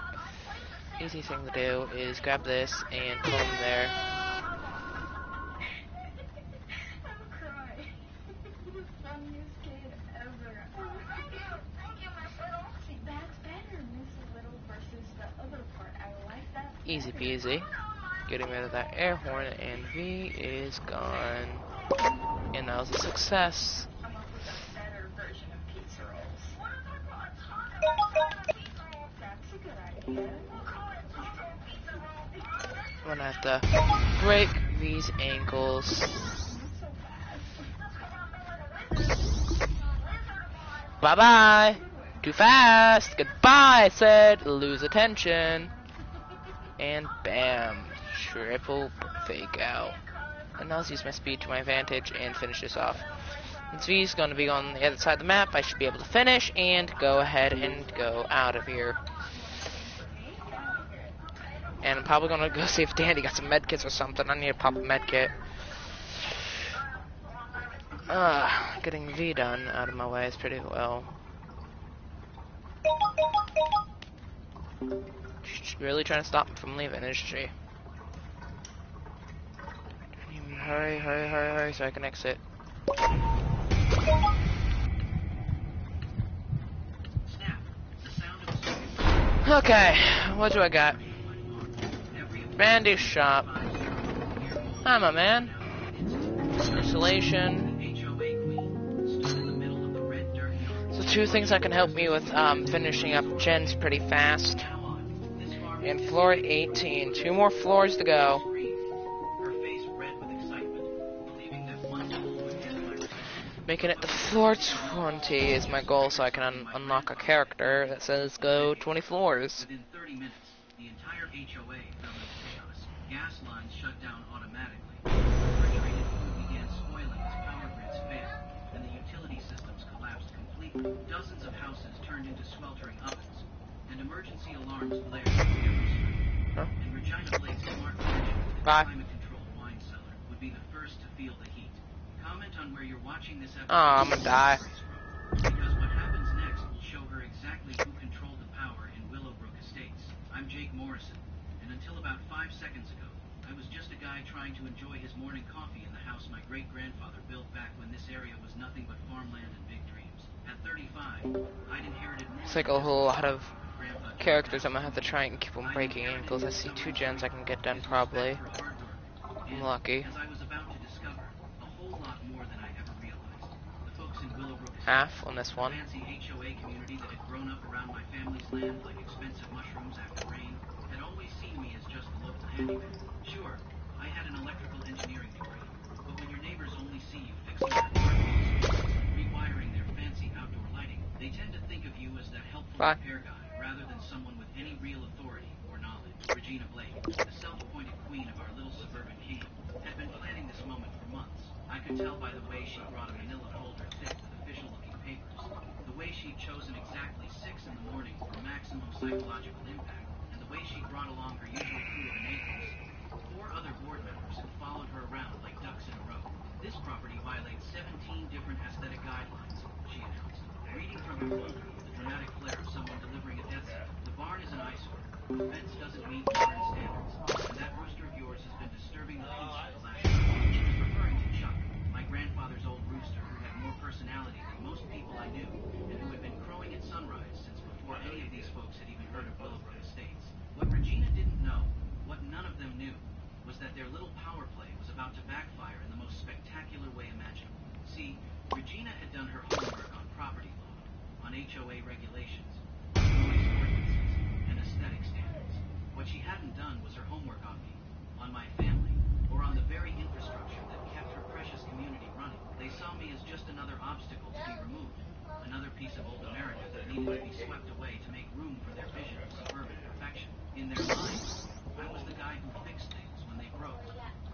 easy thing to do is grab this and pull him there. I'm crying. The funniest kid ever. See, that's better, Mrs. Little versus the other part. I like that. Easy peasy. Getting rid of that air horn, and V is gone. And that was a success. I'm up with a better version of pizza rolls. That's a good idea. I'm gonna have to break V's ankles. Bye bye! Too fast! Goodbye, I said! Lose attention. And bam. Triple fake out. And now let's use my speed to my advantage and finish this off. Since V's gonna be on the other side of the map, I should be able to finish and go ahead and go out of here. And I'm probably gonna go see if Dandy got some medkits or something. I need to pop a medkit. Getting V done out of my way is pretty well. She's really trying to stop me from leaving, isn't she? Hurry, hurry, hurry, hurry, so I can exit. Okay, what do I got? Bendy shop. I'm a man. Isolation. So two things that can help me with finishing up gens pretty fast. And floor 18. 2 more floors to go. Making it to floor 20 is my goal, so I can unlock a character that says go 20 floors. Within 30 minutes, the entire HOA fell into chaos. Gas lines shut down automatically. Refrigerated food began spoiling as power grids failed, and the utility systems collapsed completely. Dozens of houses turned into sweltering ovens, and emergency alarms blared from every street. Huh? And Regina Blake's smart mansion with its Bye. climate-controlled wine cellar would be the first to feel the heat. Comment on where you're watching this episode. Oh, I'm gonna die. Because what happens next will show her exactly who controlled the power in Willowbrook Estates. I'm Jake Morrison, and until about 5 seconds ago, I was just a guy trying to enjoy his morning coffee in the house my great-grandfather built back when this area was nothing but farmland and big dreams. At 35, I'd inherited more. It's like a whole lot of characters. I'm gonna have to try and keep on breaking ankles. I see 2 gens I can get done probably. I'm lucky. As I was about to discover, a whole lot more than I ever realized. The folks in Willowbrook Estates, Half on this one. a fancy HOA community that had grown up around my family's land like expensive mushrooms after rain, had always seen me as just a local handyman. Sure, I had an electrical engineering degree, but when your neighbors only see you fixing their apartments, rewiring their fancy outdoor lighting, they tend to think of you as that helpful Bye. repair guy rather than someone with any real authority or knowledge. Regina Blake, the self-appointed queen of our little suburban kingdom, had been planning this moment for months. I could tell by the way she brought a manila folder thick with official-looking papers, the way she'd chosen exactly 6 in the morning for maximum psychological impact, and the way she brought along her usual crew of enablers. 4 other board members who followed her around like ducks in a row. This property violates 17 different aesthetic guidelines, she announced, reading from her folder with the dramatic flair of someone delivering a death scene. The barn is an eyesore. The fence doesn't meet modern standards, and that rooster of yours has been disturbing the peace for the last year. She was referring to Chuck, my grandfather's old rooster who had more personality than most people I knew, and who had been crowing at sunrise since before any of these folks had even heard of Willowbrook Estates. What Regina didn't know, what none of them knew, was that their little power play was about to backfire in the most spectacular way imaginable. See, Regina had done her homework on property law, on HOA regulations, on noise ordinances, and aesthetic standards. What she hadn't done was her homework on me, on my family, or on the very infrastructure that kept her precious community running. They saw me as just another obstacle to be removed, another piece of old America that needed to be swept away to make room for their vision of suburban perfection. In their minds, I was the guy who fixed things when they broke,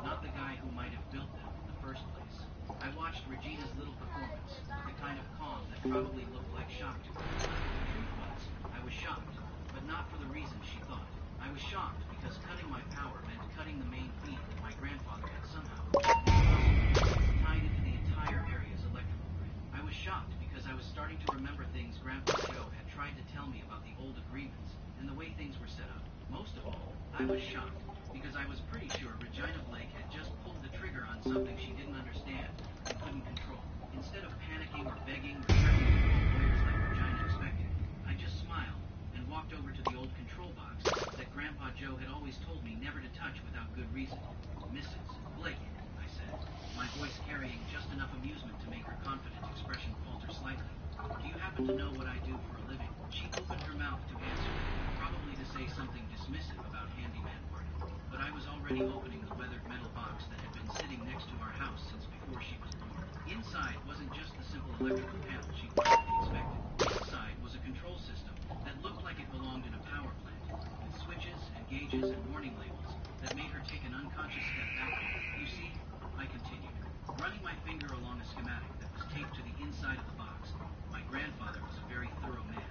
not the guy who might have built them in the first place. I watched Regina's little performance with the kind of calm that probably looked like shock to her. The truth was, I was shocked, but not for the reason she thought. I was shocked because cutting my power meant cutting the main feed that my grandfather had somehow tied into the entire area's electrical grid. I was shocked because I was starting to remember things Grandpa Joe had tried to tell me about the old agreements and the way things were set up. Most of all, I was shocked because I was pretty sure Regina Blake had just pulled the trigger on something she didn't understand and couldn't control. Instead of panicking or begging or threatening to call lawyers like Regina expected, I just smiled and walked over to the old control box that Grandpa Joe had always told me never to touch without good reason. Mrs. Blake, I said, my voice carrying just enough amusement to make her confident expression falter slightly. Do you happen to know what I do for a living? She opened her mouth to answer, probably to say something dismissive about handyman work, but I was already opening the weathered metal box that had been sitting next to our house since before she was born. Inside wasn't just the simple electrical panel she'd probably expected. Inside was a control system that looked like it belonged in a power plant, with switches and gauges and warning labels that made her take an unconscious step backward. You see, I continued, running my finger along a schematic that was taped to the inside of the box. My grandfather was a very thorough man,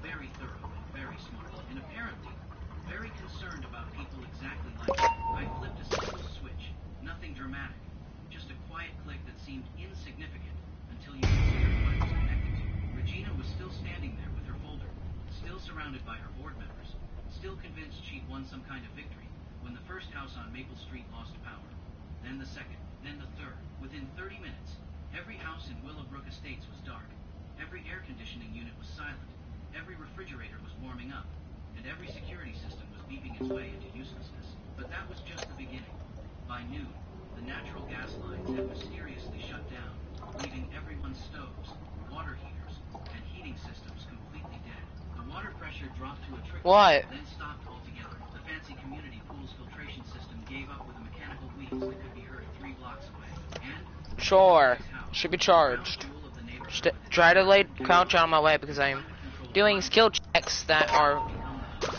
very thorough and very smart, and apparently very concerned about people exactly like me. I flipped a single switch, nothing dramatic, just a quiet click that seemed insignificant until you considered what it was connected to. Regina was still standing there with her folder, still surrounded by her board members, still convinced she'd won some kind of victory, when the first house on Maple Street lost power. Then the second, then the third. Within 30 minutes, every house in Willowbrook Estates was dark. Every air conditioning unit was silent. Every refrigerator was warming up. And every security system was beeping its way into uselessness. But that was just the beginning. By noon, the natural gas lines had mysteriously shut down, leaving everyone's stoves, water heaters, and heating systems completely dead. The water pressure dropped to a trickle, What? then stopped altogether. The fancy community pool's filtration system gave up with a mechanical wheeze that could be heard 3 blocks away. And Sure. Should be charged. Try to lay couch on my way because I'm doing skill checks that are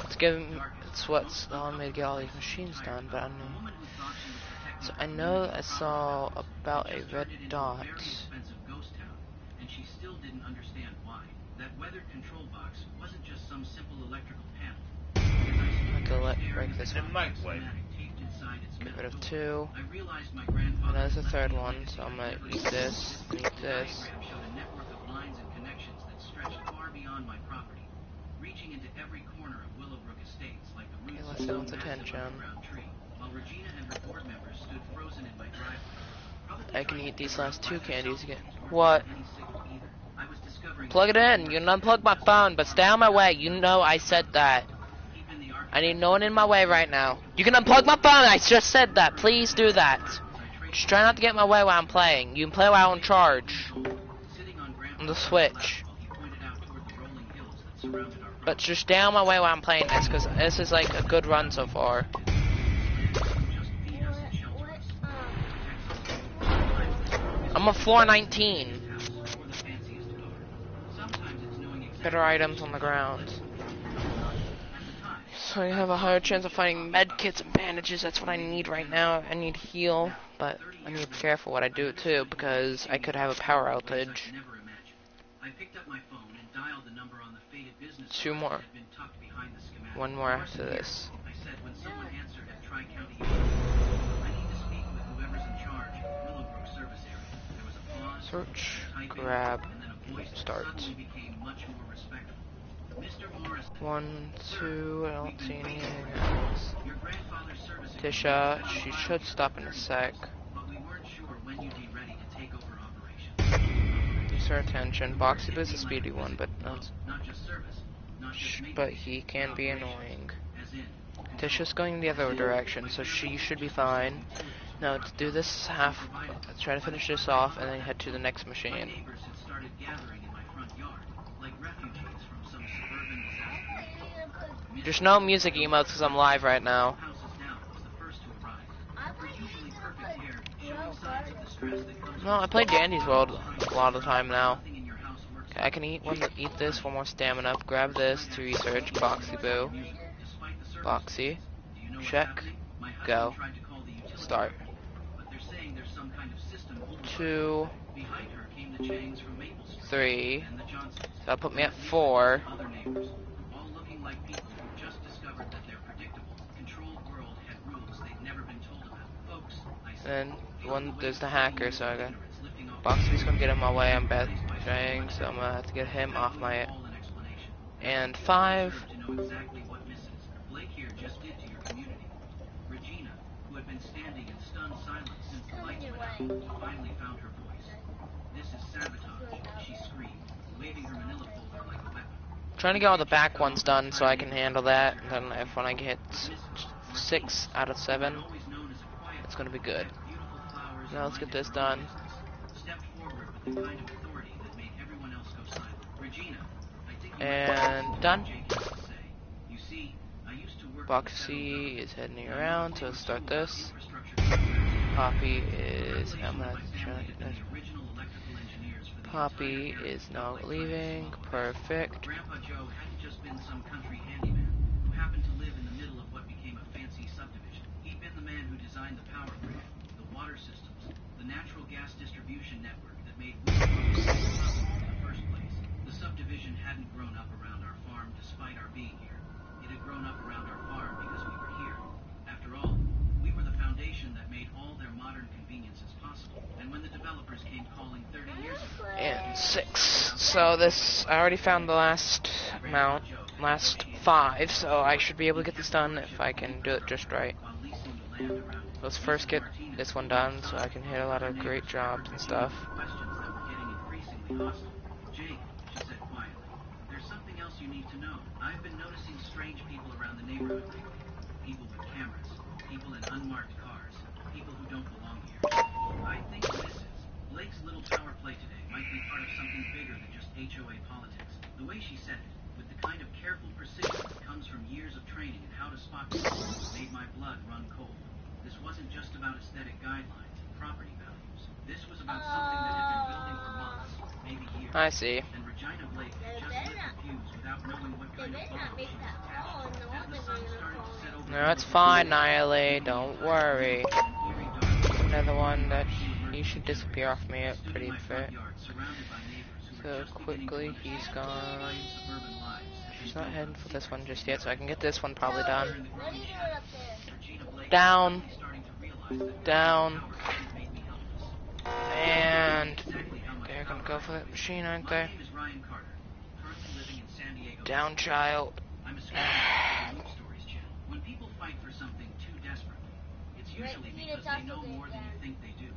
it's giving it's what's allowing me to get all these machines done, but I don't know. So I know I saw about a red dot. And she still didn't understand why. That weather control box wasn't just some simple electrical panel. I have to break this one. Get rid of 2. And there's the third one, so I'm gonna eat this, and eat this. Showed a network of lines and connections that stretched far beyond my property, reaching into every corner of Willowbrook Estates like the roots of some massive underground tree. While Regina and her board members stood frozen in my driveway. I can eat these last 2 candies again. What? Plug it in. You can unplug my phone, but stay on my way. You know I said that. I need no one in my way right now. You can unplug my phone. I just said that. Please do that. Just try not to get in my way while I'm playing. You can play while I'm on charge. On the Switch. But just stay on my way while I'm playing this, because this is like a good run so far. I'm on floor 19. Better items on the ground. So I have a higher chance of finding med kits and bandages. That's what I need right now. I need heal, but I need to be careful what I do too, because I could have a power outage. 2 more. 1 more after this. Search, grab, start. 1, 2, I don't see anything else. Tisha, she should stop in a sec. Use her attention. Boxy Boo's a speedy one, but he can be annoying. Tisha's going the other direction, so she should be fine. Now let's do this half. Let's try to finish this off, and then head to the next machine. There's no music emotes because I'm live right now. No, I play Dandy's World a lot of the time now. Okay, I can eat this, 1 more stamina. Grab this to research. Boxy Boo. Boxy. Check. Go. Start. 2, 3. So that'll put me at 4. And there's the hacker, so I got Boxy's gonna get in my way. I'm bad trying, so I'm gonna have to get him off my. And 5. Regina, who had been standing in stunned silence since the lights went out, finally found her voice. This is sabotage, she screamed, waving her manila folder like a weapon. Trying to get all the back ones done so I can handle that. And then when I get 6 out of 7, it's gonna be good. Now let's get this done. And done. Boxy is heading around, so let's start this. Poppy is. I'm gonna try to get this. Poppy is now leaving. Perfect. Grandpa Joe hadn't just been some country handyman who happened to live in the middle of what became a fancy subdivision. He'd been the man who designed the power grid, the water systems, the natural gas distribution network that made Willowbrook in the first place. The subdivision hadn't grown up around our farm despite our being here. It had grown up around our farm because we were here. After all, we were the foundation that made all their modern conveniences possible. And when the developers came calling 30 years ago... And 6. So this, I already found the last last 5, so I should be able to get this done if I can do it just right. While leasing the land around Let's first get this one done so I can hit a lot of great jobs and stuff. questions that were getting increasingly hostile. Jake, she said quietly, there's something else you need to know. I've been noticing strange people around the neighborhood lately. People with cameras, people in unmarked cars, people who don't belong here. I think this is Blake's little power play today might be part of something bigger than just HOA politics. The way she said it, with the kind of careful precision that comes from years of training in how to spot people, made my blood run cold. This wasn't just about aesthetic guidelines and property values. This was about something that had been building for months, maybe years. I see. And Regina Blake just lit the fuse without knowing what kind of bomb she was attached to. As the sun started to set over No, it's fine, Nihilate. Don't worry. Another one that he should disappear off me at pretty fit. So quickly, he's gone. He's not heading for this one just yet, so I can get this one probably done. Down. Down. And they're gonna go for that machine, aren't they? Down, child. I'm a script for the Loop Stories channel. When people fight for something too desperately, it's usually because they know more than you think they do.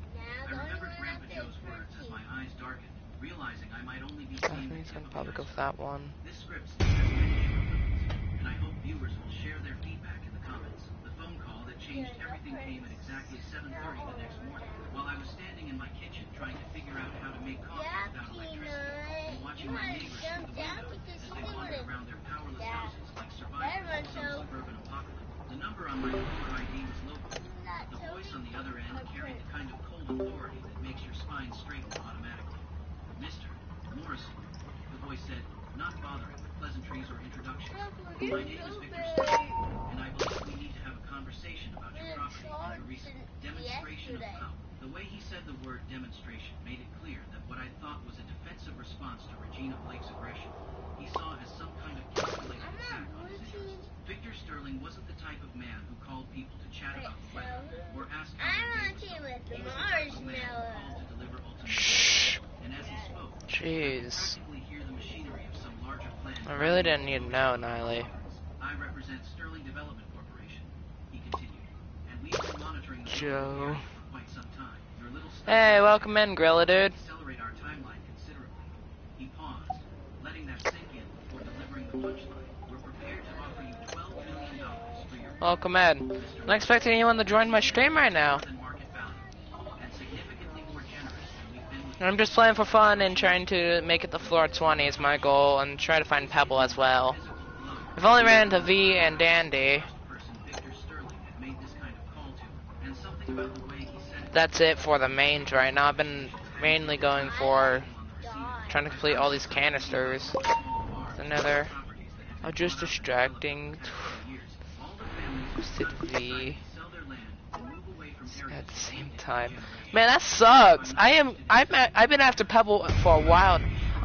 I remembered Grandpa Joe's words as my eyes darkened, realizing I might only be seeing the He's tip gonna of probably the go for iceberg. that one. This script still has many shortcomings, and I hope viewers will share their feedback in the comments. The phone call that changed everything came at exactly 7:30 the next morning, while I was standing in my kitchen trying to figure out how to make coffee without electricity, and watching my neighbors through the window as they wandered around their powerless houses like survivors of some suburban apocalypse. The number on my caller ID was local. The voice on the other end carried the kind of cold authority that makes your spine straighten automatically. Mr. Morrison, the voice said, not bothering with pleasantries or introductions. My name is Victor Sterling, and I believe we need to have a conversation about your property and your recent demonstration of power. The way he said the word demonstration made it clear that what I thought was a defensive response to Regina Blake's aggression, he saw as some kind of calculated attack on his interests. Victor Sterling wasn't the type of man who called people to chat about the weather or ask how their day was going. He was the type of man who called to deliver ultimate Shh. orders. And as he spoke, I could Jeez. practically hear the machinery of some larger plan. I really didn't need to know, Nihilate. I represent Sterling Development Corporation, he continued, and we've been monitoring the Joe. area for quite some time. Your little study Hey, welcome in, Grilla dude. accelerate our timeline considerably. He paused, letting that sink in before delivering the punchline. We're prepared to offer you $12 million for your Welcome in. Not expecting anyone to join my stream right now. than market value, and significantly more generous than we've been with I'm just playing for fun and trying to make it to floor 20 is my goal, and try to find Pebble as well. I've only ran into V and Dandy. person Victor Sterling had made this kind of call to, and something about the way he said it That's it for the mains right now. I've been mainly going for trying to complete all these canisters. Another. I'm just distracting. Sid V at the same time. Man, that sucks. I've been after Pebble for a while.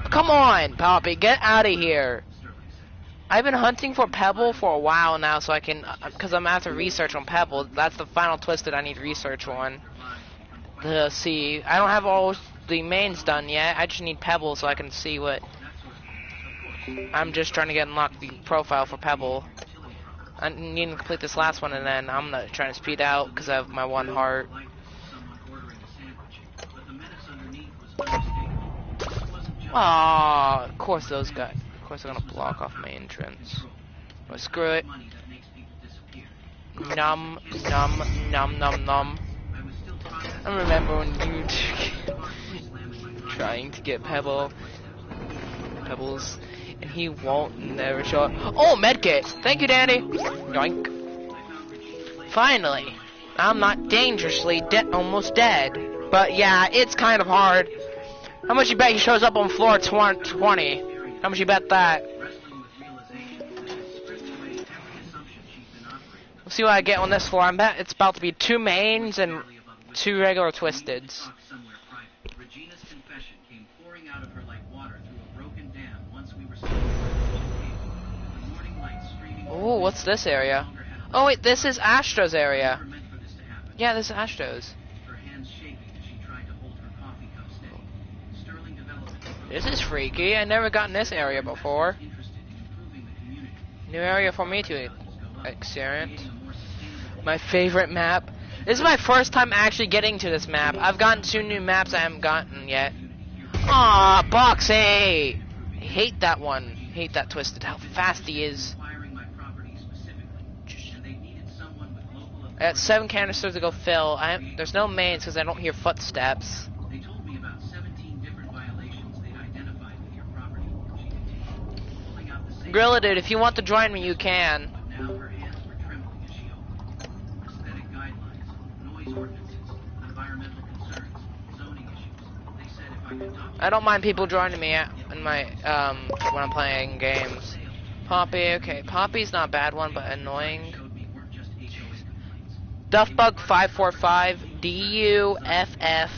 Come on, Poppy, get out of here. I've been hunting for Pebble for a while now, so I can, because I'm after research on Pebble. That's the final twist that I need research on. To see, I don't have all the mains done yet. I just need Pebble so I can see what. I'm just trying to get unlocked the profile for Pebble. I need to complete this last one, and then I'm gonna try to speed out because I have my one heart. Ah, of course those guys. Of course they're gonna block off my entrance. But screw it. Num, num, num, num, num. I remember when you trying to get Pebbles, and he won't never show up. Oh, medkit! Thank you, Danny. Yoink. Finally, I'm not dangerously almost dead. But yeah, it's kind of hard. How much you bet he shows up on floor 20? How much you bet that? We'll see what I get on this floor. I bet it's about to be 2 mains and 2 regular twisteds. Regina's confession came pouring out of her like water through a broken dam once we were Oh, what's this area? Oh wait, this is Astro's area. Yeah, this is Astro's. Her hands shaking as she tried to hold her coffee cup steady. Sterling Development This is freaky. I never gotten this area before. interested in improving the community New area for me to experience. My favorite map. This is my first time actually getting to this map. I've gotten 2 new maps I haven't gotten yet. Aw, Boxy! Hate that one. Hate that Twisted. How fast he is. I got 7 canisters to go fill. There's no mains because I don't hear footsteps. They told me about 17 different violations they'd identified with your property, she continued, pulling out the same. Gorilla dude, if you want to join me, you can. Now her hands were trembling as she opened. Aesthetic guidelines, noise ordinances, environmental concerns, zoning issues. They said if I could document. I don't mind people joining me in my when I'm playing games. Poppy, okay, Poppy's not a bad one, but annoying. Duffbug 545 DUFF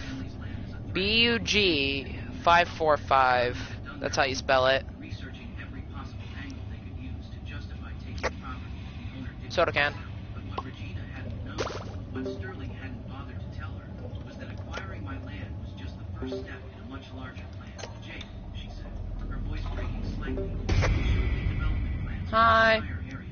BUG 545. That's how you spell it. Researching every possible angle they could use to justify taking property the owner didn't. Soda can. But what Regina hadn't known, what Sterling hadn't bothered to tell her, was that acquiring my land was just the first step in a much larger plan. Jake, she said, her voice breaking slightly. Hi.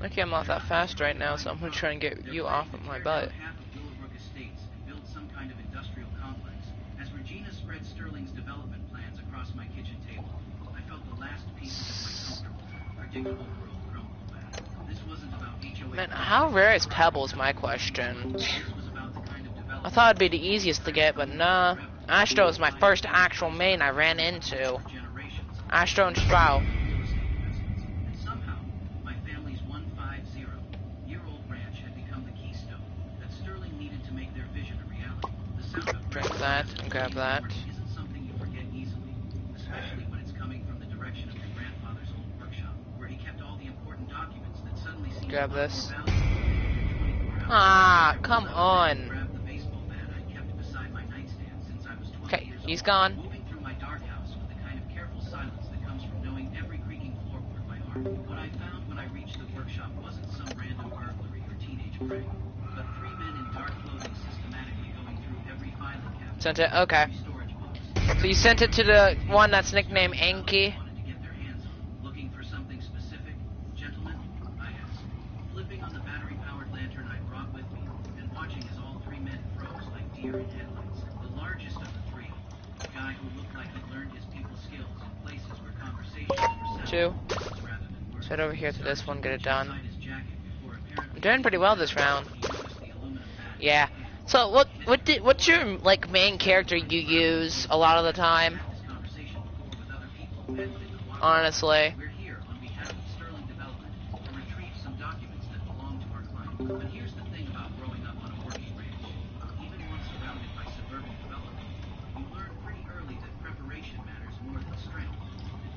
Okay, I'm not that fast right now, so I'm gonna try and get you off of my butt. Half of Willowbrook Estates and build some kind of industrial complex. As Regina spread Sterling's development plans across my kitchen table, I felt the last pieces of my comfortable, predictable world crumble away. This wasn't about HOA. Man, how rare is Pebbles, my question? This was about the kind of development I thought it'd be the easiest to get, but nah. Astro is my first actual main I ran into. generations. Astro and Sprout. And somehow, my family's 150-year-old ranch had become the keystone that Sterling needed to make their vision a reality. The sound of Drink that and grab that. isn't something you forget easily, especially when it's coming from the direction of your grandfather's old workshop, where he kept all the important documents that suddenly seemed Grab a lot this. more valuable. Ah, come on. Grabbed the baseball bat I kept beside my nightstand since I was 12 Okay, years he's old. gone. Moving through my dark house with the kind of careful silence that comes from knowing every creaking floorboard by heart. What I found when I reached the workshop wasn't some random burglary or teenage prank, but 3 men in dark clothing systematically going through every filing cabinet, Sent it? Okay. every storage box. So you sent it to the one that's nicknamed Anki? Wanted to get their hands on, looking for something specific. Gentlemen, I asked, flipping on the battery-powered lantern I brought with me, and watching as all 3 men froze like deer in headlights. The largest of the 3, a guy who looked like he'd learned his people skills in places where conversations were Two. settled rather than words. Head over here to this one, get it done. Inside his jacket before apparently I'm doing pretty well this round. he noticed the aluminum bag. Yeah. So what's your like main character you use a lot of the time? This conversation before with other people hadn't been cooperative. Honestly. We're here on behalf of Sterling Development to retrieve some documents that belong to our client. But here's the thing about growing up on a working ranch. Even once surrounded by suburban development, you learn pretty early that preparation matters more than strength.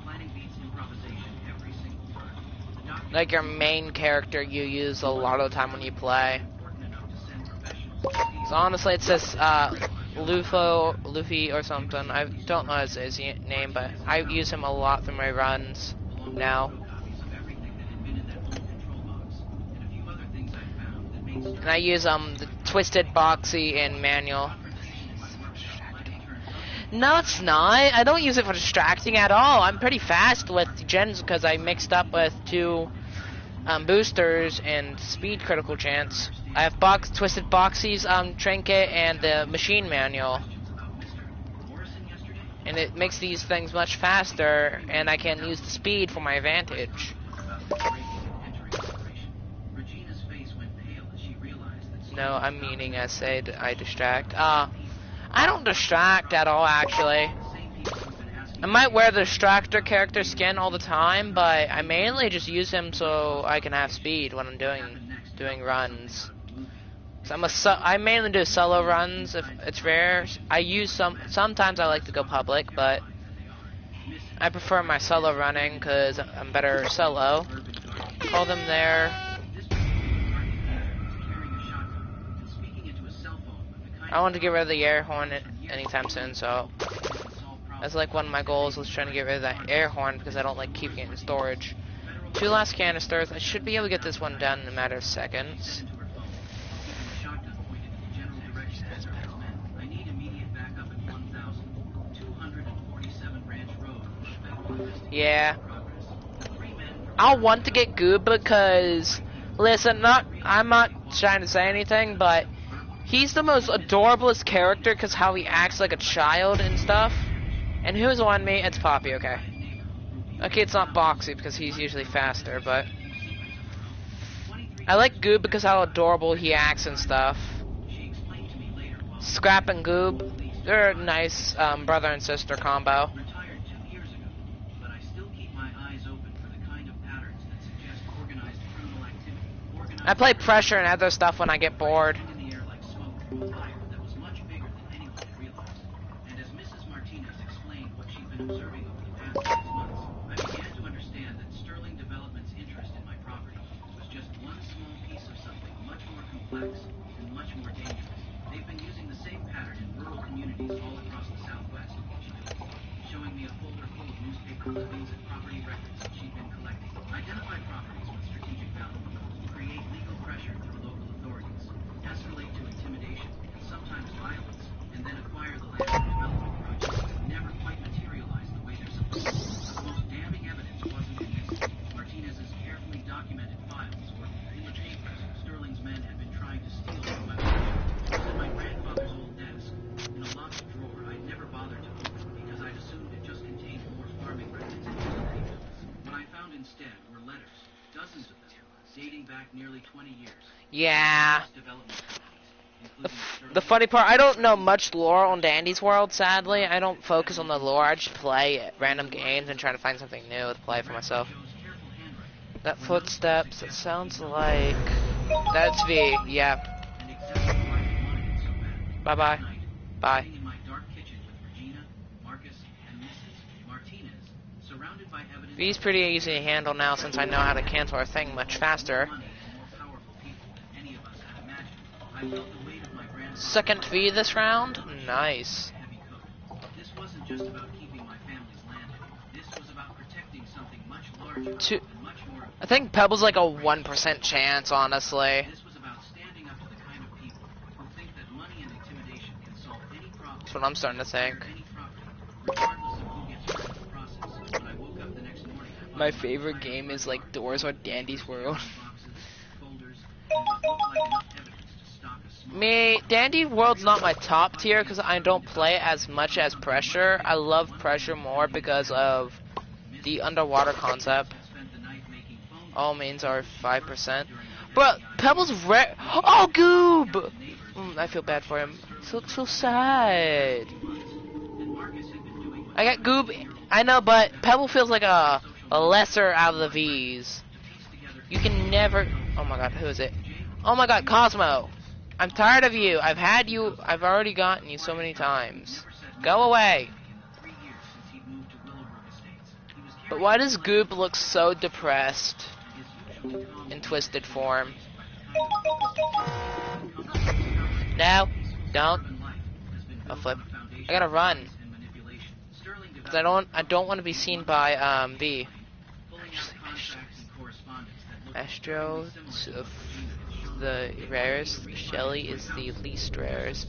Planning beats improvisation every single time. The documents Like your main character you use a lot of the time when you play. are important enough to send professionals to steal. So honestly it says Luffy or something. I don't know his name, but I use him a lot for my runs now. Copies of everything that had been in that old control box, and a few other things I found that made Sterling And I use the Twisted Boxy and manual. confrontation in my workshop might have turned ugly. No, it's not. I don't use it for distracting at all. I'm pretty fast with gens because I mixed up with 2 boosters and speed critical chance. I have Twisted Boxy's trinket and the machine manual. About Mr. Morrison yesterday, And it makes these things much faster, and I can use the speed for my advantage. about the breaking and entering operation. Regina's face went pale as she realized that No, I'm meaning I said I distract. I don't distract at all, actually. the same people who've been asking I might wear the distractor character skin all the time, but I mainly just use him so I can have speed when I'm doing runs. So I mainly do solo runs if it's rare. I use sometimes I like to go public, but I prefer my solo running because I'm better solo. Call them there. this carrying a shotgun and speaking into a cell phone with the kind I want to get rid of the air horn anytime soon, so of solve problems. that's like one of my goals was trying to get rid of that air horn because I don't like keeping it in storage. 2 last canisters. I should be able to get this one done in a matter of seconds. To her phone, keeping the shotgun pointed in the general direction of Sterling's men. I need immediate backup at 1,247 Ranch Road. Yeah. Progress. The 3 men from I'll want to get Goob because, listen, I'm not trying to say anything, but he's the most adorablest character because how he acts like a child and stuff. And who's on me? It's Poppy, okay. Okay, it's not Boxy because he's usually faster, but I like Goob because how adorable he acts and stuff. Scrap and Goob, they're a nice brother and sister combo. Retired 2 years ago, but I still keep my eyes open for the kind of patterns that suggest organized criminal activity. I play Pressure and other stuff when I get bored. In the air like smoke from a fire that was much bigger than anyone had realized. And as Mrs. Martinez explained what she'd been observing over the past 6 months, I began to understand that Sterling Development's interest in my property was just one small piece of something much more complex and much more dangerous. They've been using the same pattern in rural communities all across the Southwest, she told me, showing me a folder full of newspaper clippings and property records that she'd been collecting. Identify properties with strategic value, create legal pressure through local authorities, escalate to intimidation and sometimes violence, and then acquire the land for development projects that never quite materialize the way they're supposed to. The most damning evidence wasn't in this. Martinez's carefully documented files were in the papers Sterling's men had been trying to steal from my possession. It was in my grandfather's old desk, in a locked drawer I'd never bothered to open because I'd assumed it just contained more farming records and utility bills. What I found instead were letters, dozens of them, dating back nearly 20 years. Yeah. Development companies, The, including Sterling. the funny part, I don't know much lore on Dandy's World, sadly. I don't focus on the lore, I just play random games and try to find something new to play for myself. Shows careful handwriting. That footsteps, it sounds like... That's V, yeah. And exactly why they wanted it so bad. Bye-bye. That night, Bye. sitting in my dark kitchen with Regina, Marcus, and Mrs. Martinez, surrounded by evidence V's pretty easy to handle now since I know how to cancel our thing much faster. money and more powerful people than any of us had imagined. I felt the weight of my grandfather's Second V this round? Nice. heavy coat. This wasn't just about keeping my family's land. This was about protecting something much larger Two. and much more. I think Pebble's like a 1% chance, honestly. This was about standing up to the kind of people who think that money and intimidation can solve any problem. That's what I'm starting to think. Any property, regardless of who gets hurt in the process. When I woke up the next morning, I found My favorite game is like Doors or Dandy's World. boxes, folders, and what looked like enough evidence to stock a small. Me, Dandy World's not my top tier because I don't play as much as Pressure. I love Pressure more because of the underwater concept. Spent the night making phone All mains are 5%. Bro, Pebble's rare. Oh, Goob! I feel bad for him. He looks so sad. and Marcus had been doing what I got Goob. I know, but Pebble feels like a lesser out of the V's. You can never. Oh my god, who is it? Oh my god, Cosmo. I'm tired of you. I've had you. I've already gotten you so many times. Go away. 3 years since he'd moved to Willowbrook Estates. He was But why does Goob look so depressed in twisted form? No, don't. I'll flip. I gotta run. Cause I don't want to be seen by V. Astro, the rarest. Shelly is the least rarest.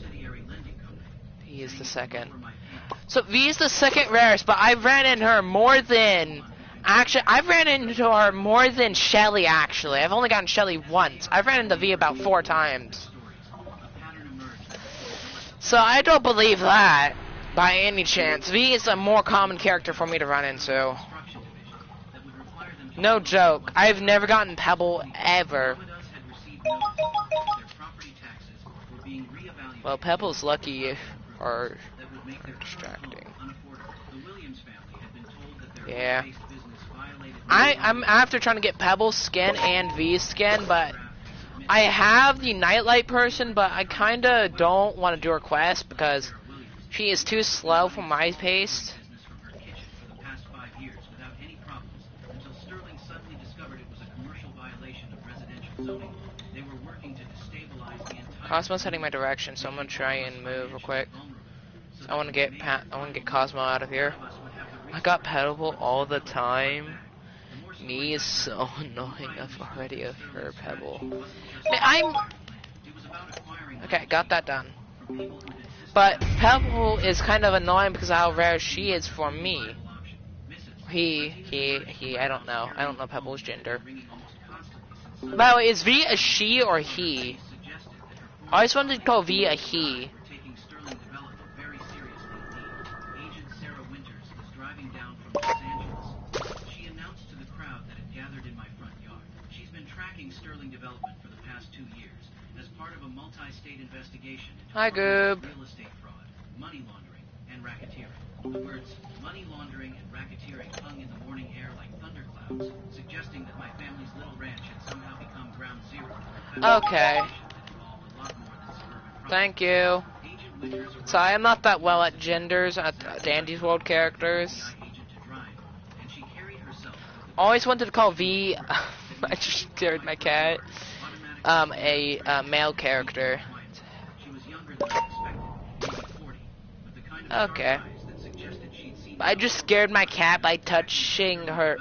He is the second. So V is the second rarest, but I ran into her more than. Actually, I've ran into her more than Shelly. Actually, I've only gotten Shelly once. I've ran into V about 4 times. So I don't believe that by any chance. V is a more common character for me to run into. No joke. I've never gotten Pebble ever. Well, Pebble's lucky or distracting. Yeah. I'm after trying to get Pebble's skin and V's skin, but I have the Nightlight person, but I kinda don't want to do her quest because she is too slow for my pace. Cosmo's heading my direction, so I'm gonna try and move real quick. I want to get Cosmo out of here. I got Pebble all the time. Me is so annoying. I've already heard Pebble. Okay, got that done. But Pebble is kind of annoying because of how rare she is for me. He. I don't know. I don't know Pebble's gender. ringing almost constantly since By the way, is V a she or he? suggested that her I always wanted to call V a he. were taking Sterling development very seriously indeed. Agent Sarah Winters is driving down from Los Angeles. She announced to the crowd that had gathered in my front yard. She's been tracking Sterling development for the past 2 years as part of a multi-state investigation into Hi, Goob. real estate fraud, money laundering, and racketeering. The words money laundering and racketeering hung in the morning air like thunderclouds, suggesting that my family's little ranch had somehow become ground zero for a federal Okay. investigation that involved a lot more than suburban crime. Thank you. Agent Winters arrived So I am not that well at genders, at Dandy's World characters. FBI agent to drive, and she carried herself with the Always wanted to call V. I just scared my cat. A male character. She was younger than I expected, maybe 40, with the kind of Okay. sharp eyes that suggested she'd seen I just scared my cat by touching her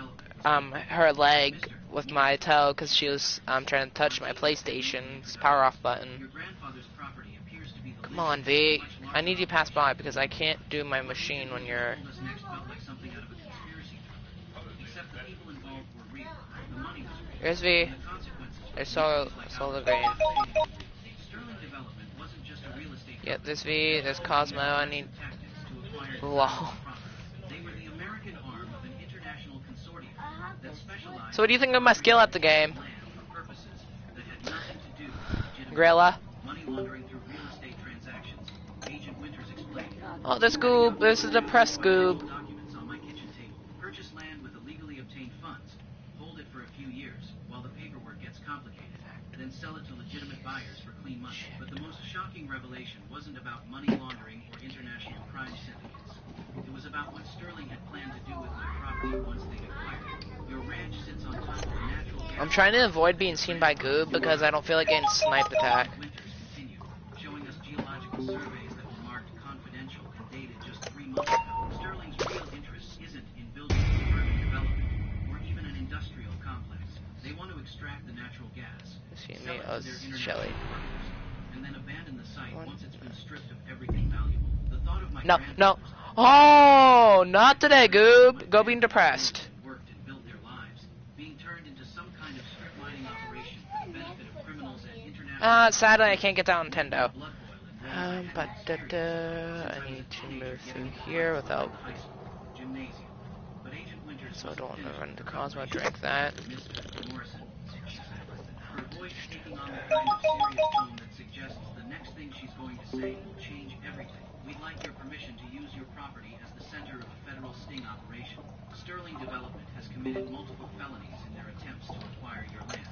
leg with my toe because she was trying to touch my PlayStation's power off button. your grandfather's property appears to be the Come on, V. I need you to pass by because I can't do my machine when you're. told us next felt like something out of a conspiracy thriller. Except the people involved were real. The money was real. Here's V. And the consequences I were saw the vein. Sterling Development wasn't just a real estate Yeah, there's V. There's Cosmo. I need. tactics to acquire Lol. property. They were the American arm of an international consortium that specialized So what do you think of my skill at the game, in land for purposes that had nothing to do with legitimate Grilla? money laundering through real estate transactions. Agent Winters explained. Oh, there's Goob. This is the press Goob. Documents on my kitchen table. Purchase land with illegally obtained funds. Hold it for a few years while the paperwork gets complicated. Then sell it to legitimate buyers for clean money. But the most shocking revelation wasn't about money laundering or international crime syndicates. It was about what Sterling had planned to do with my property once they acquired it. Your ranch sits on top of a natural gas. I'm trying to avoid being seen by Goob because I don't feel like getting sniped attack. Winters continued, showing us geological surveys that were marked confidential and dated just 3 months ago. Sterling's real interest isn't in building a suburban development or even an industrial complex. They want to extract the natural gas, See sell me, it oh, to their Shelly. international partners, and then abandon the site What? once it's been stripped of everything valuable. The thought of my No, no. grandfathers Oh, not today, Goob. Go being depressed. had worked and built their lives, being turned into some kind of strip mining operation for the benefit of criminals and international Sadly I can't get that on Nintendo. blood boil and But I need to move through here without, high school, gymnasium. But Agent Winters so I wasn't don't want to finished run with into the Cosmo. conversation. Drink that. Mr. Morrison, she said. Her voice taking on the kind of serious tone that suggests the next thing she's going to say will change everything. We'd like your permission to use your property as the center of a federal sting operation. Sterling Development has committed multiple felonies in their attempts to acquire your land.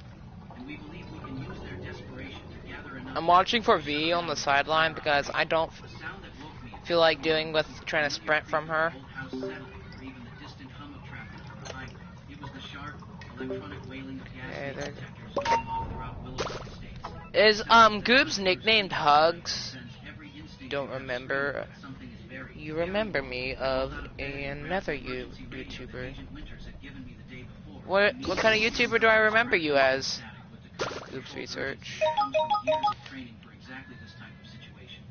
And we believe we can use their desperation to gather enough... I'm watching for V on the sideline because I don't The sound that woke me feel like doing with trying to sprint from her. old house settling, or even the distant hum of traffic from the highway. It was the sharp, electronic wailing of gas Okay, leak there- detectors going off throughout Willowbrook Estates. Is Goob's nicknamed Hugs? Sends every instinct Don't to have remember. screamed that something is very, You very remember wrong. me Called of out bed and another grabbed the emergency radio that YouTuber. Agent Winters had given me the day before. What kind of YouTuber do I remember you as? Static with the kind of Oops, control research. that comes from years of training for exactly this type of situation.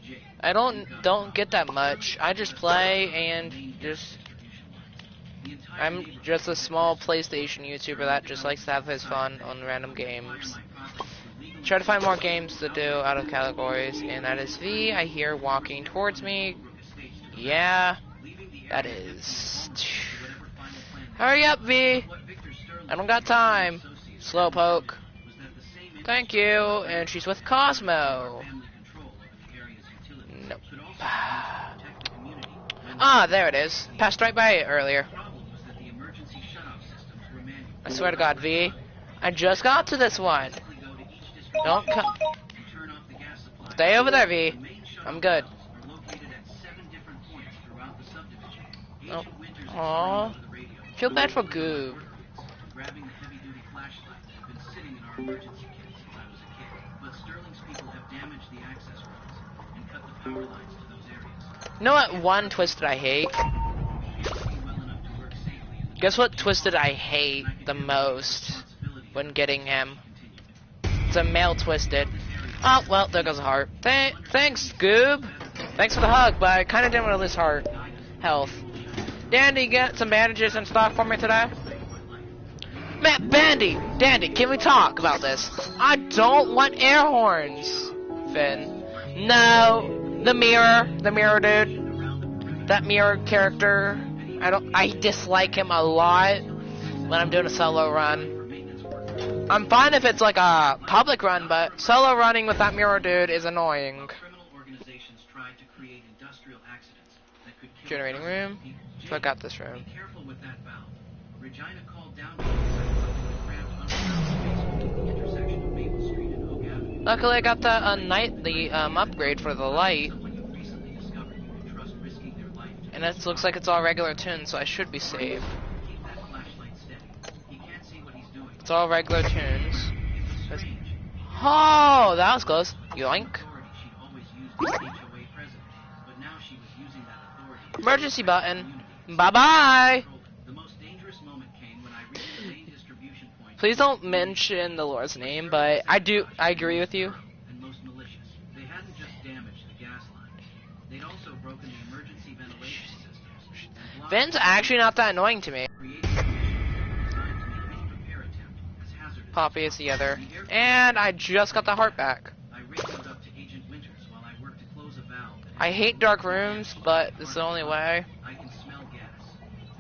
Jake, I don't get that much. I just play and just I'm just a small PlayStation YouTuber that just likes to have his fun on random games. Try to find more games to do out of categories, and that is V. I hear walking towards me. Yeah, that is. Hurry up, V. I don't got time. Slowpoke. Thank you. And she's with Cosmo. Nope. Ah, there it is. Passed right by it earlier. I swear to God, V. I just got to this one. Don't come. Stay over there, V. I'm good. Oh. Aww. Feel bad for Goob. Grabbing the heavy-duty flashlight that had been sitting in our emergency kit since I was a kid. But Sterling's people have damaged the access roads and cut the power lines to those areas. You know what one Twisted I hate? Guess what Twisted I hate the most when getting him? It's a male Twisted. Oh, well, there goes a heart. Thanks, Goob. Thanks for the hug, but I kind of didn't want to lose heart health. Dandy, get some bandages and stuff for me today. Man, Dandy, can we talk about this? I don't want air horns, Finn. No, the mirror dude, that mirror character. I dislike him a lot when I'm doing a solo run. I'm fine if it's like a public run, but solo running with that mirror dude is annoying. Generating room. Forgot this room. Luckily, I got the upgrade for the light, and it looks like it's all regular tunes, so I should be safe. It's all regular tunes. Oh, that was close. Yoink. Emergency button. Bye-bye. Please don't mention the Lord's name, but I agree with you. Finn's actually not that annoying to me. Poppy is the other. And I just got the heart back. I hate dark rooms, but this is the only way.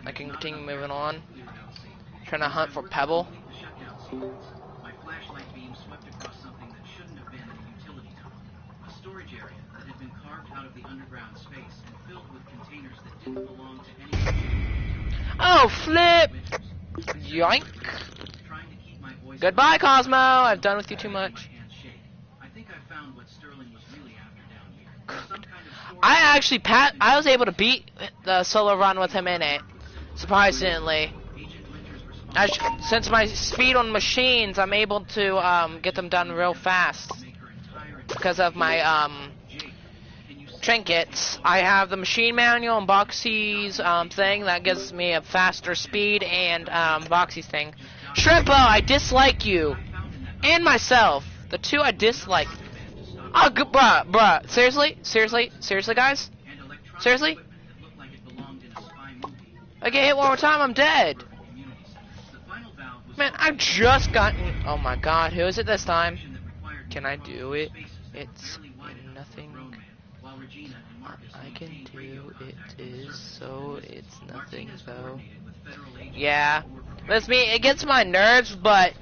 I can continue moving on. Trying to hunt for Pebble. My flashlight beam swept across something that shouldn't have been in a utility tunnel. A storage area that had been carved out of the underground space and filled with containers that didn't belong to anyone. Oh, flip! Yoink! Goodbye, Cosmo! I've done with you too much. I think I found what Sterling was really after down here. Some kind of I was able to beat the solo run with him in it. Surprisingly. Since my speed on machines, I'm able to get them done real fast because of my trinkets. I have the machine manual and Boxy's thing that gives me a faster speed, and Boxy's thing. Shrimpo, I dislike you and myself. The two I dislike. Oh, bruh. Seriously, guys. Seriously. I get hit one more time, I'm dead. Man, I've just gotten... Oh my god, who is it this time? Can I do it? It's nothing. I can do it is so it's nothing though. Yeah. That's me, it gets my nerves, but...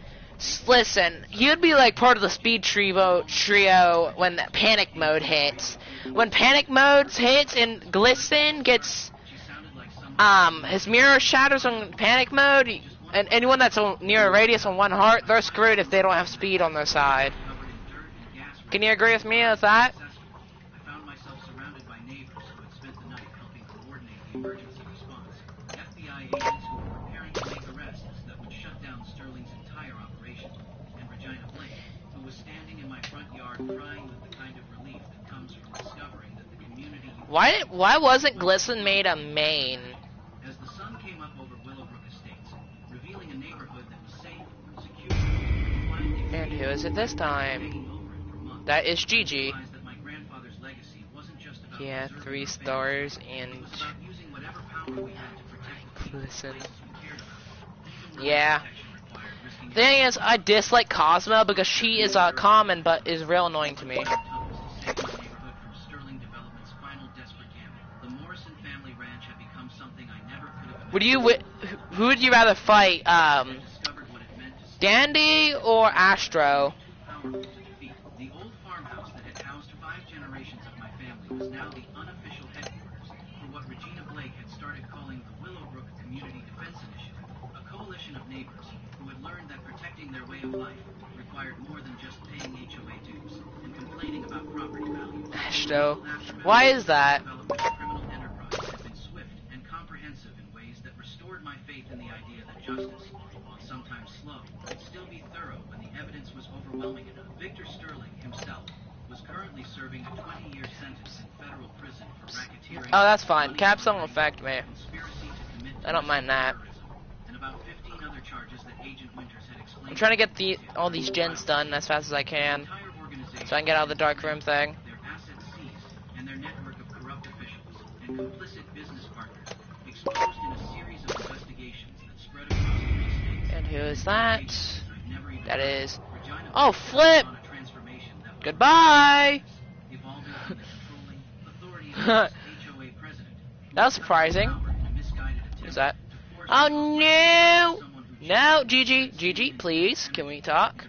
Listen, you'd be like part of the speed trio when panic mode hits. When panic mode hits and Glisten gets... his mirror shatters on panic mode... And anyone that's near a radius on one heart, they're screwed if they don't have speed on their side. Can you agree with me with that? I found myself surrounded by neighbors who had spent the night helping coordinate the emergency response. FBI agents who were preparing to make arrests that would shut down Sterling's entire operation. And Regina Blake, who was standing in my front yard crying with the kind of relief that comes from discovering that the community... Why wasn't Glisten made a main? As the sun came up over Willowbrook Estates, revealing a neighborhood that was safe, secure, and who is it this time? That is Gigi. Yeah, 3 stars and... Listen. Yeah. Thing is, I dislike Cosmo because she is common but is real annoying to me. Who would you rather fight, Dandy or Astro? The old farmhouse that had housed 5 generations of my family was now the unofficial headquarters for what Regina Blake had started calling the Willowbrook Community Defense Initiative, a coalition of neighbors who had learned that protecting their way of life required more than just paying HOA dues and complaining about property value. Astro, why is that? Criminal enterprise had been swift and comprehensive in ways that restored my faith in the idea that justice, while sometimes slow, could still be thorough when the evidence was overwhelming enough. Victor Sterling himself was currently serving a 20-year sentence in federal prison for racketeering. Oh, that's fine. Caps don't affect me. I don't mind that. And about 15 other charges that Agent Winters had explained. I'm trying to get all these gens done as fast as I can, so I can get out of the dark room thing. Their assets seized and their network of corrupt officials and complicit business partners engrossed in a series of investigations that spread across 3 states. And who is that? I've never even That heard of. is. Regina Oh, Blake Flip! on a transformation that was Goodbye! evolving from the controlling, authority-obsessed HOA president. That was surprising. Who's that? Oh no! No, Gigi, Gigi, please, can we talk?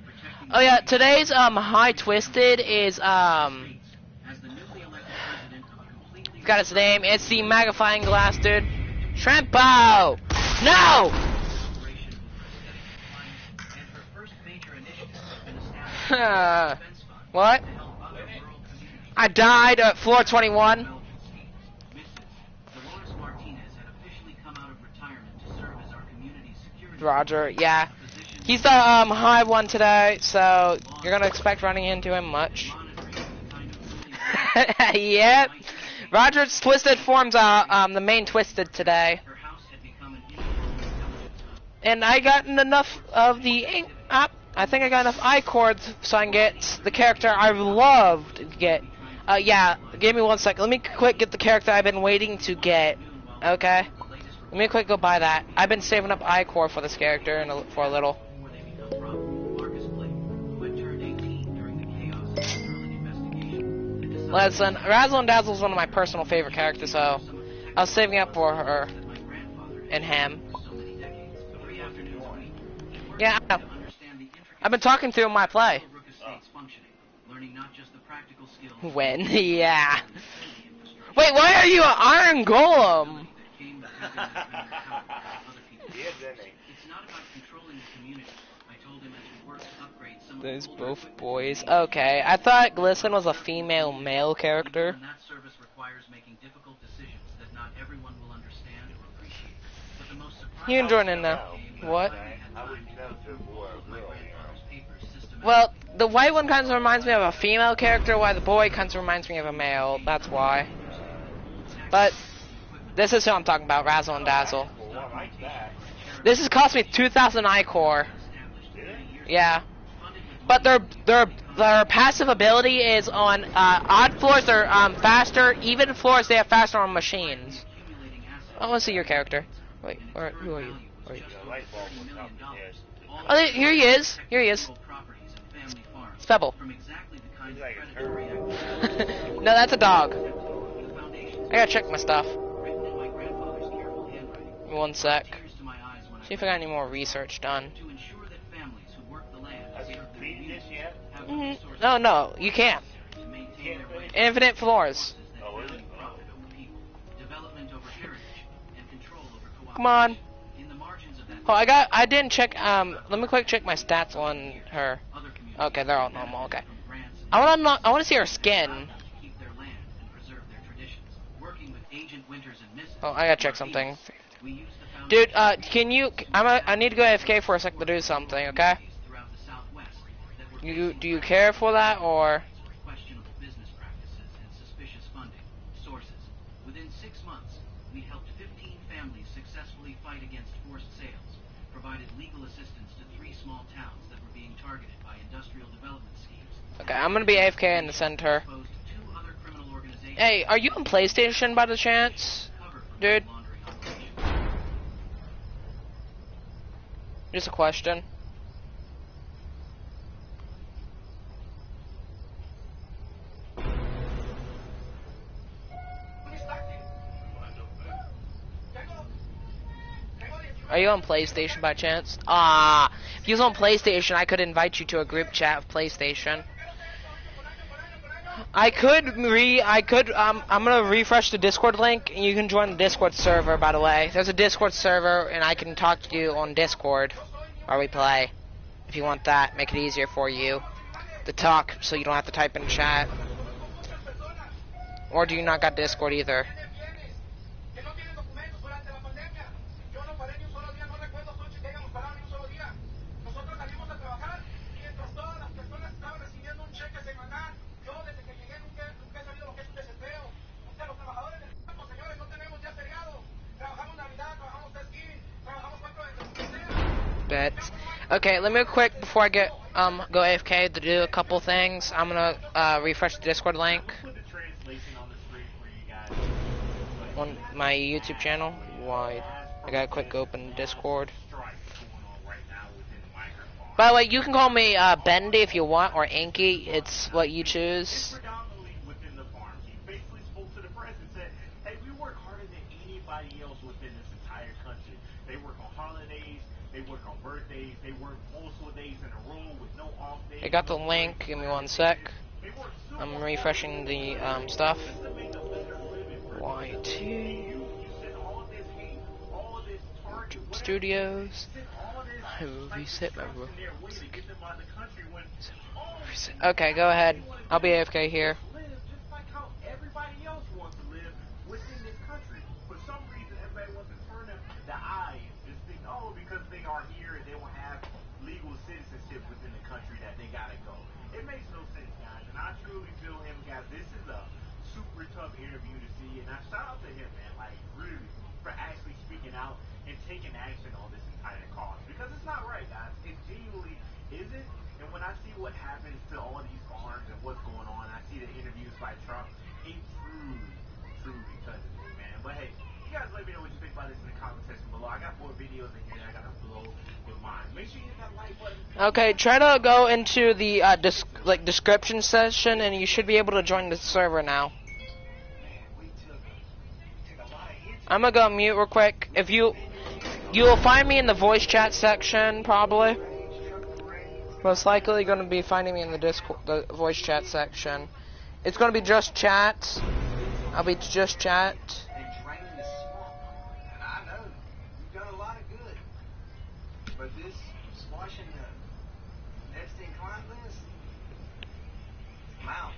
Oh yeah, today's High Twisted is got its name. It's the magnifying glass dude. Shrimpo! No! What? I died at floor 21. Roger, yeah. He's the high one today, so you're gonna expect running into him much. Yep. Roger's twisted forms are the main twisted today. And I gotten enough of the ink up. I think I got enough I chords so I can get the character I love to get. Yeah, give me 1 second. Let me quick get the character I've been waiting to get. Okay? Let me quick go buy that. I've been saving up I-Core for this character for a little. Listen, Razzle and Dazzle is one of my personal favorite characters, so I was saving up for her and him. Yeah, I know. I've been talking through my play. When? Yeah. Wait, why are you an Iron Golem? There's both boys. Okay, I thought Glisten was a female male character. You can join in now. What? Well, the white one kind of reminds me of a female character, while the boy kind of reminds me of a male. That's why. But this is who I'm talking about, Razzle and Dazzle. This has cost me 2,000 I-Core. Yeah. But their passive ability is on odd floors. They're faster. Even floors, they have faster on machines. I want to see your character. Wait, who are you? Where are you? Oh, here he is. Here he is. It's Pebble. No, that's a dog. I gotta check my stuff. 1 sec. See if I got any more research done. No, you can't. Infinite floors. Come on. Oh, I didn't check, let me quick check my stats on her. Okay, they're all normal, okay. I wanna see her skin. Oh, I gotta check something. Dude, can you, I need to go AFK for a second to do something, okay? Do you care for that, or? Within 6 months, we helped 15 families successfully fight against forced sales, provided legal assistance to 3 small towns that were being targeted by industrial development schemes. Okay, I'm gonna be AFK in the center. Hey, are you on PlayStation by the chance, dude? Just a question. Are you on PlayStation by chance? If you was on PlayStation, I could invite you to a group chat of PlayStation. I'm gonna refresh the Discord link, and you can join the Discord server, by the way. There's a Discord server, and I can talk to you on Discord while we play. If you want that, make it easier for you to talk, so you don't have to type in chat. Or do you not got Discord either? Bet. Okay, let me quick before I get go AFK to do a couple things. I'm gonna refresh the Discord link. on my YouTube channel. Why? I gotta quick open Discord. By the way, you can call me Bendy if you want, or Inky. It's what you choose. Predominantly within the farms. He basically spoke to the press and said, hey, we work harder than anybody else within this entire country. They work on holidays, they work on birthdays, they work multiple days in a row with no off days. I got the link. Give me one sec. I'm refreshing the stuff. YT Studios. I will reset my room. Okay, go ahead. I'll be AFK here. Just like how everybody else wants to live within this country. For some reason, everybody wants to turn the eye and just think, oh, because they are here and they will have legal citizenship within the country that they gotta go. It makes no sense, guys. And I truly feel him, guys. This is a super tough interview to see, and I shout out to him, man. Like really, for actually speaking out and taking action on this entire cause, because it's not right, guys. It genuinely isn't. And when I see what happens to all these farms and what's going on, I see the interviews by Trump. It truly touches me, man. But hey, you guys let me know what you think about this in the comment section below. I got more videos in here that I gotta blow your mind. Make sure you hit that like button. Okay, try to go into the description section, and you should be able to join the server now. I'm gonna go mute real quick. If you'll find me in the voice chat section, probably. Most likely gonna be finding me in the Discord, the voice chat section. It's gonna be just chat. I'll be just chat. And drain the swamp. And I know you've done a lot of good, but this squashing the Epstein client list, wow.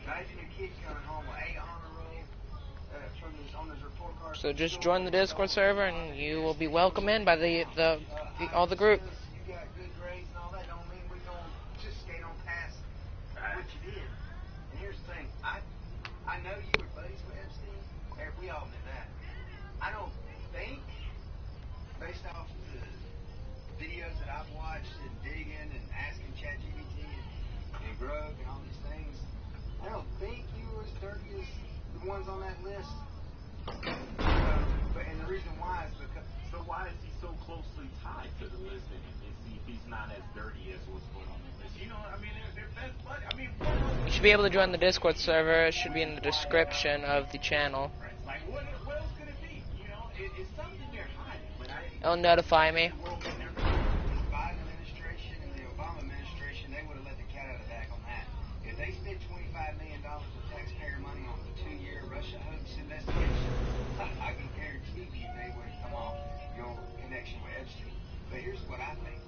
Imagine your kid coming home with 8 honor roll from his on his report card. So just join the Discord server, and you will be welcomed in by all the group. You got good grades and all that. Don't mean we're going to just skate on past what you did. And here's the thing. I know you were buddies with Epstein. We all knew that. I don't think, based off the videos that I've watched and digging and asking ChatGPT and Grug and all these things, I don't think you were as dirty as the ones on that list. And the reason why is because. So why is he so closely tied to the list and see if he's not as dirty as what's going on in this? You know, I mean, they're best buddies. I mean, You should be able to join the Discord server. It should be in the description of the channel. like what else could it be? You know, it's something they're hiding. But It'll notify me. The Biden administration and the Obama administration, they would have let the cat out of the bag on that. If they spent $25 million of taxpayer money on the 2-year Russia hoax investigation, I can guarantee you they would have come off your connection with Epstein. But here's what I think.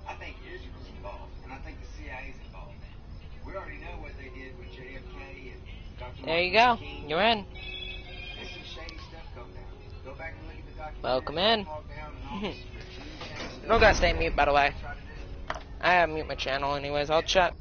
I think Israel's involved, and I think the CIA's involved. We already know what they did with JFK and Dr. There you Martin go. Luther King. You're in. There's some shady stuff going down. Go back and look at the documentary. Welcome in. Hog down and all this regime change stuff. Don't gotta stay mute, by the way. Try to do. I have mute my channel anyways. I'll chat.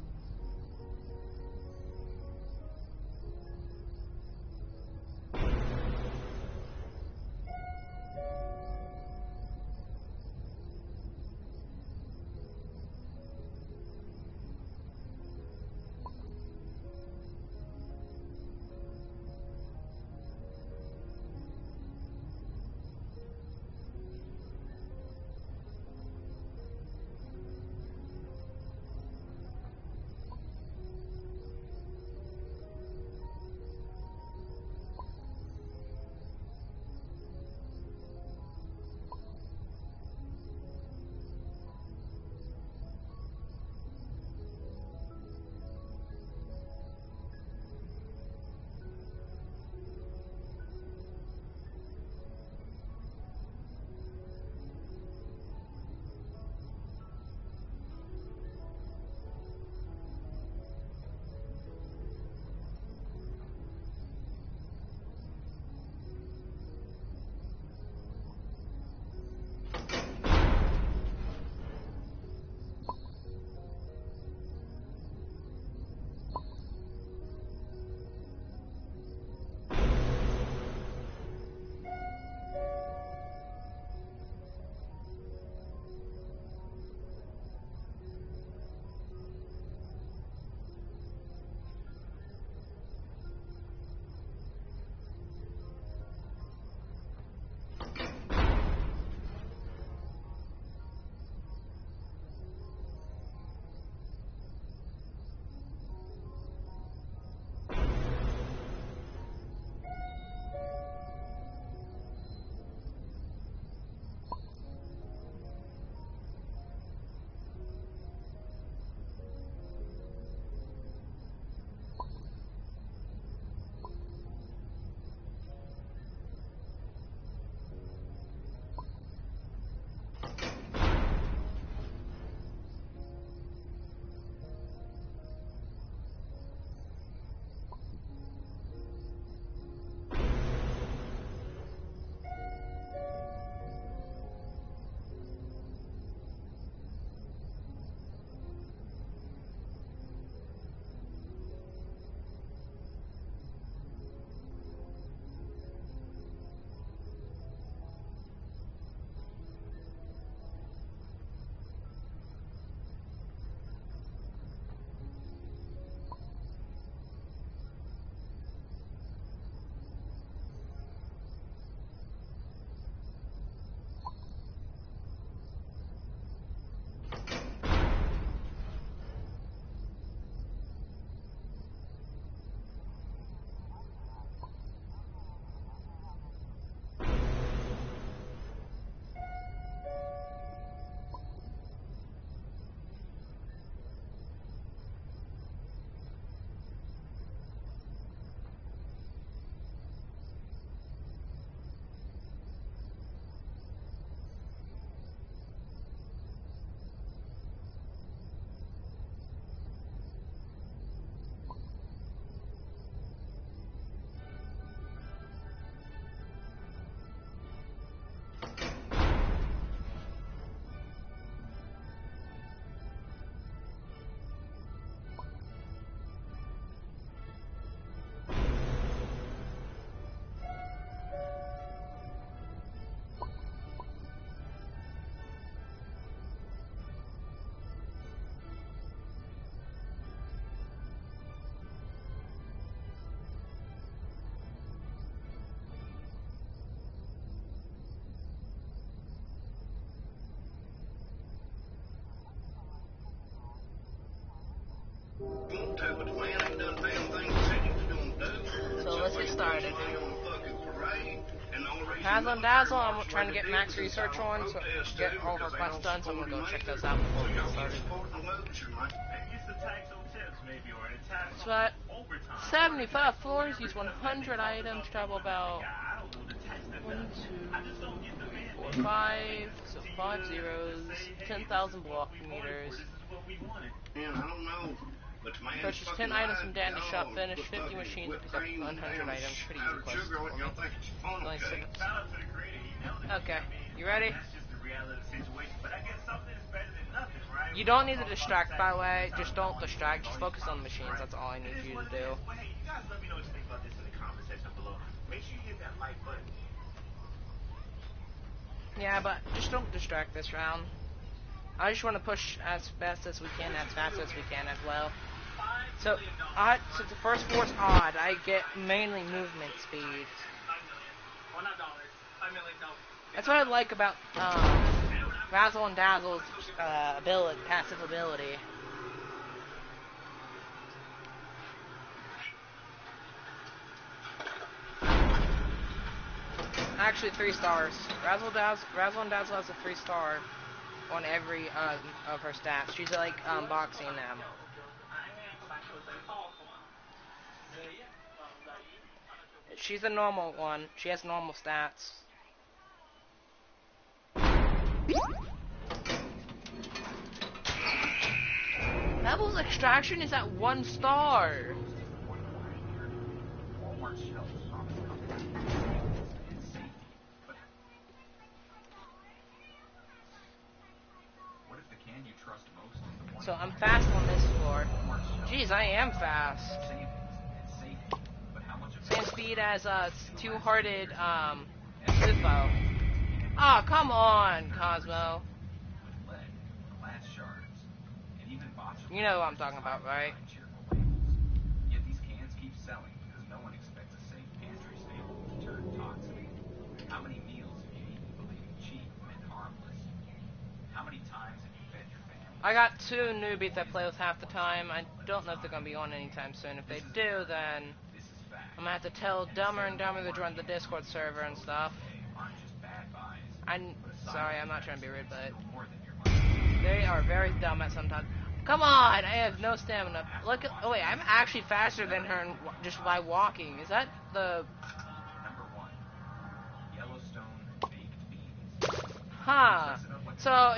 Won't to, but the man ain't done damn thing he said he was gonna do. So let's get started. Ain't on the fucking parade. And the only reason Razzle and military Dazzle, I'm officers trying to like get they max did was research entitled on, to so protest get too, all because they requests don't done, so I'm support gonna go him check either. those out before So we get y'all keep started. supporting the militia, man. Maybe it's the tax on tips, maybe, or a tax That's on what. overtime. 75 floors, use 100 items, travel about I don't know the tax that 1, does. I just don't get the 2, 3, 4, 5, so 5 zeros, 10,000 block meters. This is what we wanted. And I don't know, but the man Purchase fucking 10 items from lied, Dandy Shop, y'all, finish put 50 fucking machines, and whipped pick up cream and 100 damn items. Pretty easy powdered quest sugar on it, for me. y'all think it's funnel Only cake. six. Shout out to the creator, he nailed it. Okay, I mean, you ready? that's just the reality of the situation. But I guess something is better than nothing, right? You don't need to distract, by the way. Just don't distract. Just focus on the machines. That's all I need you to do. Well, hey, you guys let me know what you think about this in the comment section below. Make sure you hit that like button. Yeah, but just don't distract this round. I just want to push as fast as we can, as fast as we can as well. So, since the first floor's odd, I get mainly movement speed. 5 million. Well, not dollars. 5 million, no. That's what I like about Razzle and Dazzle's passive ability. Actually, 3 stars. Razzle and Dazzle has a 3-star on every of her stats. She's like boxing them. She's a normal one. She has normal stats. Devil's Extraction is at 1 star. So I'm fast on this floor. Jeez, I am fast. Same speed as two-hearted Lupo. Oh, come on, Cosmo. You know what I'm talking about, right? Yet these cans keep selling because no one expects a safe pantry staple to turn toxic. How many meals have you eaten believing cheap meant harmless? How many times have you fed your family? I got 2 newbies that play with half the time. I don't know if they're gonna be on anytime soon. If they do, then I'm gonna have to tell Dumber and Dumber to join the Discord server and stuff. Sorry, I'm not trying to be rude, but they are very dumb at sometimes. Come on, I have no stamina. Look, oh wait, I'm actually faster than her just by walking. Is that the? Number 1, Yellowstone baked beans. Huh. So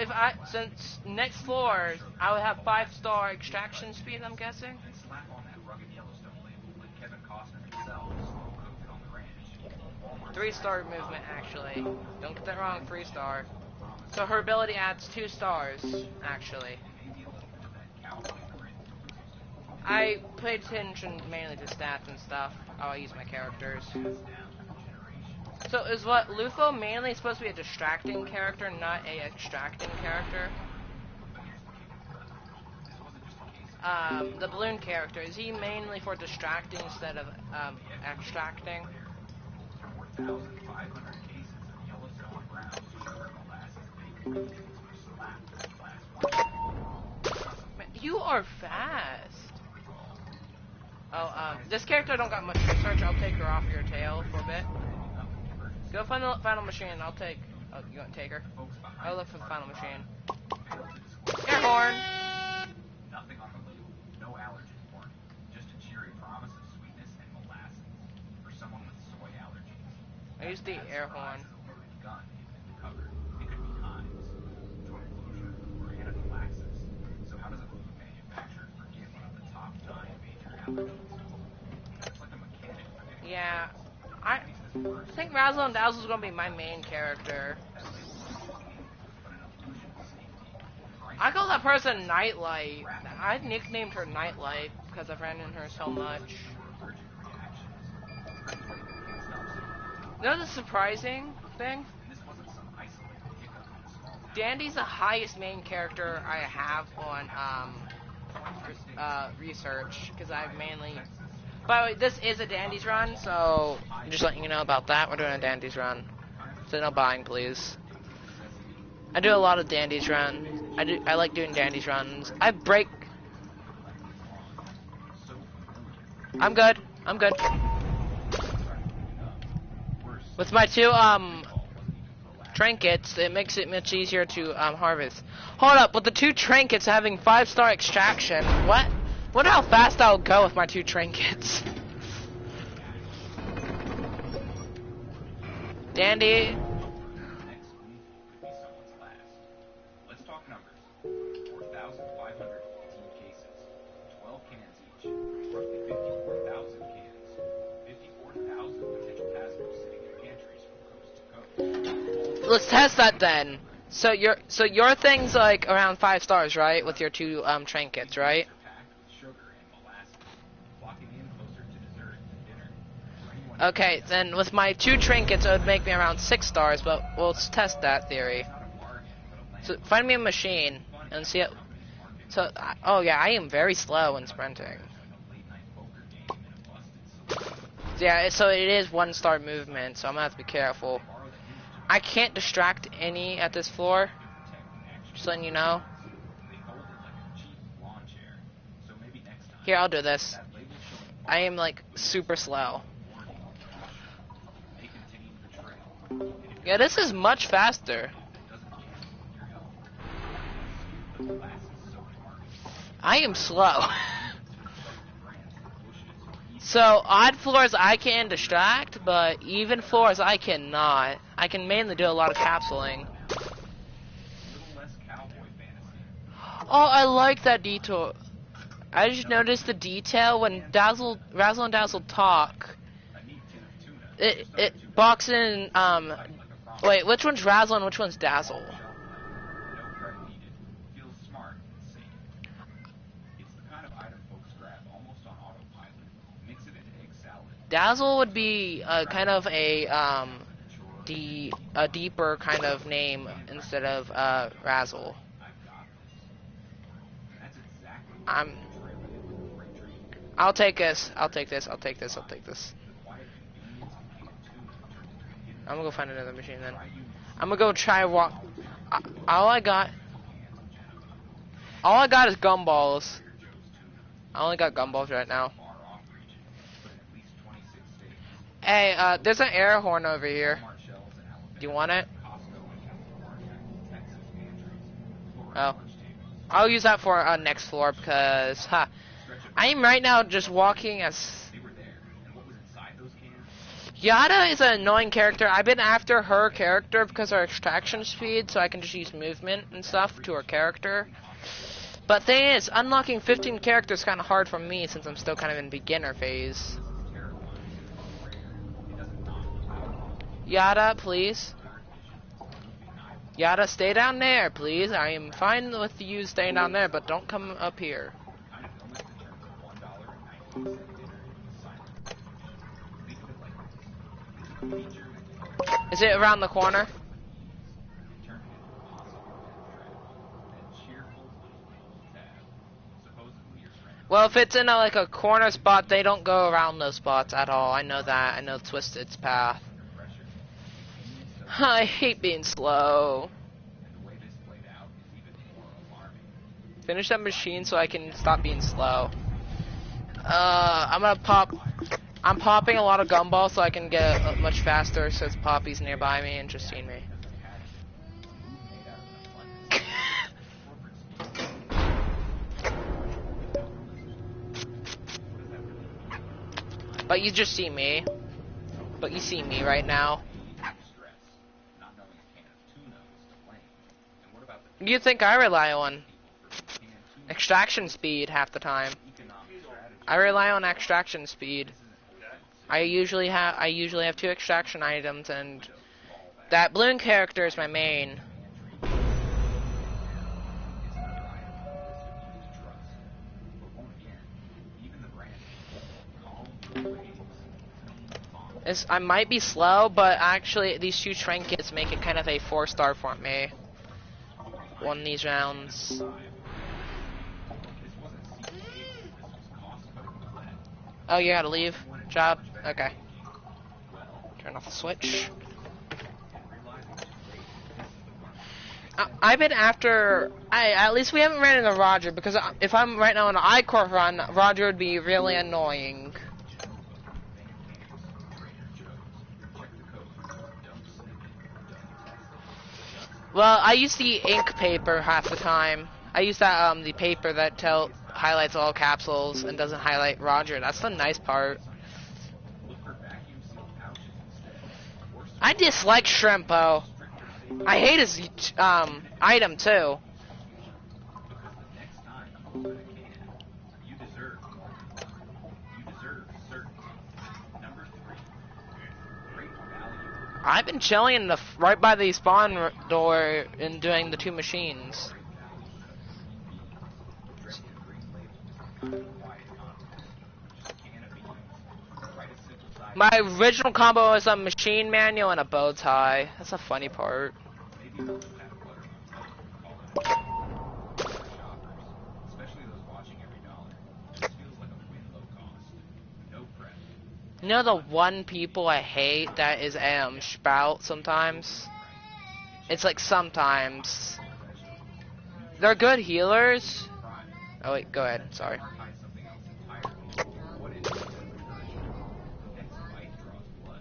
since next floor, I would have 5-star extraction speed, I'm guessing. And slap on that rugged Yellowstone label like Kevin Costner himself, slow cooked on the ranch. 3-star movement, actually. Don't get that wrong, 3-star. So her ability adds 2 stars, actually. I pay attention mainly to stats and stuff. I'll use my characters. So is what Lufo mainly supposed to be a distracting character, not a extracting character? The balloon character, is he mainly for distracting instead of extracting? Man, you are fast. Oh, this character don't got much research. I'll take her off your tail for a bit. Go find the final machine. I'll take. Oh, you want to take her? I'll look for the final machine. Air horn. Nothing on the label. No allergen warning. Just a cheery promise of sweetness and molasses for someone with soy allergies. I used the air horn. Gun in the cupboard. It could be hives, joint closure, or anaphylaxis. So how does a food manufacturer forget one of the top 9 major allergies? It's like a mechanic predicting. Yeah, I think Razzle and Dazzle is gonna be my main character. I call that person Nightlight. I nicknamed her Nightlight because I've ran into her so much. You know the surprising thing? Dandy's the highest main character I have on research because I've mainly. By the way, this is a Dandy's run, so I'm just letting you know about that. We're doing a Dandy's run, so no buying, please. I do a lot of Dandy's runs. I like doing Dandy's runs. I break. I'm good. I'm good. With my two trinkets, it makes it much easier to harvest. Hold up, with the two trinkets having 5-star extraction, what? Wonder how fast I'll go with my two trinkets. Dandy. Next week could be someone's last. Let's talk numbers. 4,515 cases, 12 cans each, roughly 54,000 cans, 54,000 potential passengers sitting in pantries from coast to coast. Let's test that then. So your thing's like around 5 stars, right? With your two trinkets, right? Packed with sugar and molasses, flocking in closer to dessert and dinner. For anyone Okay, then with my two trinkets, it would make me around 6 stars, but we'll test that theory. not a bargain, but a land So find me a machine and see it. So, oh yeah, I am very slow in sprinting. like a late-night poker game in a busted saloon. Yeah, so it is 1-star movement, so I'm gonna have to be careful. Borrow the image I can't distract any at this floor, to protect the actual. just letting you know. They hold it like a cheap lawn chair. So maybe next time. Here, I'll do this. That label showing I am like super slow. warning may contain betrayal. And if Yeah, this is much faster. it doesn't gamble with your health, the glass is so dark. I am slow. Brands and bushes or easy So, odd floors I can distract, but even floors I cannot. I can mainly do a lot of capsuling. little less cowboy fantasy. Oh, I like that detail. I just noticed the detail when Razzle and Dazzle talk. A neat tin of tuna. It box in, wait, which one's Razzle and which one's Dazzle? No prep needed. Feels smart and safe. It's the kind of item folks grab almost on autopilot. Mix it into egg salad. Dazzle would be kind of a deeper kind of name instead of Razzle. I've got this. That's exactly what I'm. the trailer with the freight train. I'll take this. I'll take this. I'll take this. I'll take this. The quiet convenience of canned tuna turned into a hidden I'm gonna go find another machine then. fry unit. I'm gonna go try walk. All I got is gumballs. I only got gumballs right now. Far off region, but in at least 26 states. Hey, there's an air horn over here. Walmart shelves in Alabama, Do you want it? Costco and California, Texas pantries, Florida Oh. lunch tables. I'll use that for next floor because, I am right now just walking as. They were there, and what was inside those cans? Yada is an annoying character. I've been after her character because of her extraction speed, so I can just use movement and stuff to her character. But thing is, unlocking 15 characters is kind of hard for me since I'm still kind of in beginner phase. Yada, please. Yada, stay down there, please. I am fine with you staying down there, but don't come up here. Kind of illness in terms of $1.90 dinner in the silent. Think of it like this. It's a feature Is it around the corner? turn it into a possible and cheerful little tab. Supposedly your friend. Well, if it's in like a corner spot, they don't go around those spots at all. I know that. I know Twisted's path. I hate being slow. And the way this played out is even more alarming. Finish that machine so I can stop being slow. I'm popping a lot of gumballs so I can get much faster since Poppy's nearby me and just seen me. But you just see me. But you see me right now. Not knowing a can of tuna was to blame. And what about the You think I rely on people for canned tuna extraction speed half the time? economic strategy? I rely on extraction speed. I usually have 2 extraction items, and that balloon character is my main. I might be slow, but actually these 2 trinkets make it kind of a 4-star for me. Won these rounds. Oh, you gotta leave? Job? Okay. Turn off the switch. I've been after. At least we haven't ran into Roger because if I'm right now on an I-Corp run, Roger would be really annoying. Well, I use the ink paper half the time. I use that the paper that highlights all capsules and doesn't highlight Roger. That's the nice part. Look for vacuum sealed pouches instead. Or I dislike Shrimpo. stricter safety I hate his item too. because the next time you open a can, you deserve more than luck. You deserve certainty. Number 3. Great value. I've been chilling in right by the spawn door and doing the 2 machines. Dressed in green label. Quiet confidence. Just a can of beans. Write a simple side. My original combo was a machine manual and a bow tie. That's a funny part. Maybe those who have butter on toast call it a for shoppers, especially those watching every dollar. This feels like a win low cost. No prep. You know the one people I hate that is Sprout sometimes? It's like sometimes. They're good healers. Oh wait, go ahead, sorry. Find something else entirely. What is it that encouragement? The next bite draws blood.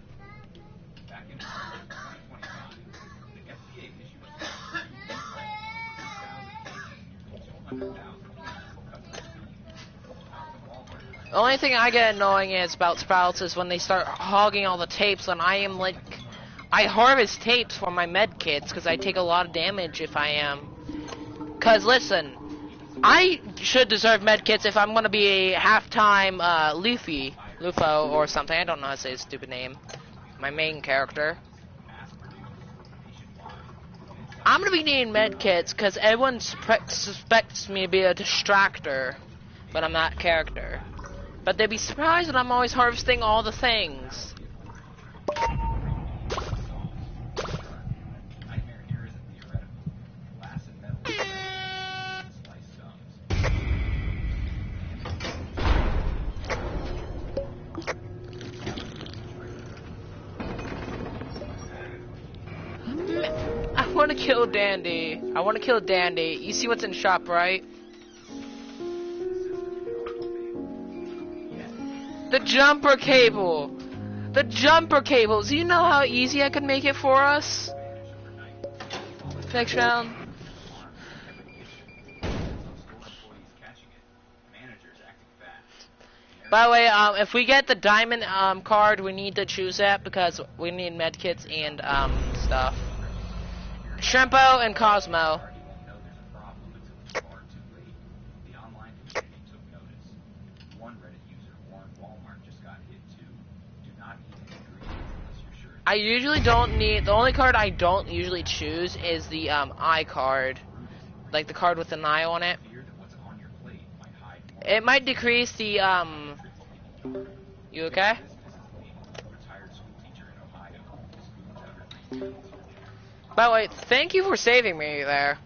Back in 2025, the FDA issued a new rule 2,000 Walmart. The only thing I get annoying is about Sprouts is when they start hogging all the tapes and I am like, I harvest tapes for my med kits because I take a lot of damage if I am. Cause listen, I should deserve med kits if I'm gonna be a half-time Lufo or something. I don't know how to say his stupid name. My main character. I'm gonna be needing med kits because everyone suspects me to be a distractor, but I'm not character. But they'd be surprised that I'm always harvesting all the things. Nightmare here isn't theoretical. Glass and metal slice stones. I want to kill Dandy. I want to kill Dandy. You see what's in shop, right? The jumper cable. The jumper cables. Do you know how easy I could make it for us? Next round. By the way, if we get the diamond card, we need to choose that because we need medkits and stuff. Shrimpo and Cosmo. I usually don't need, the only card I don't usually choose is the eye card. Like the card with an eye on it. It might decrease the you okay? By the way, thank you for saving me there.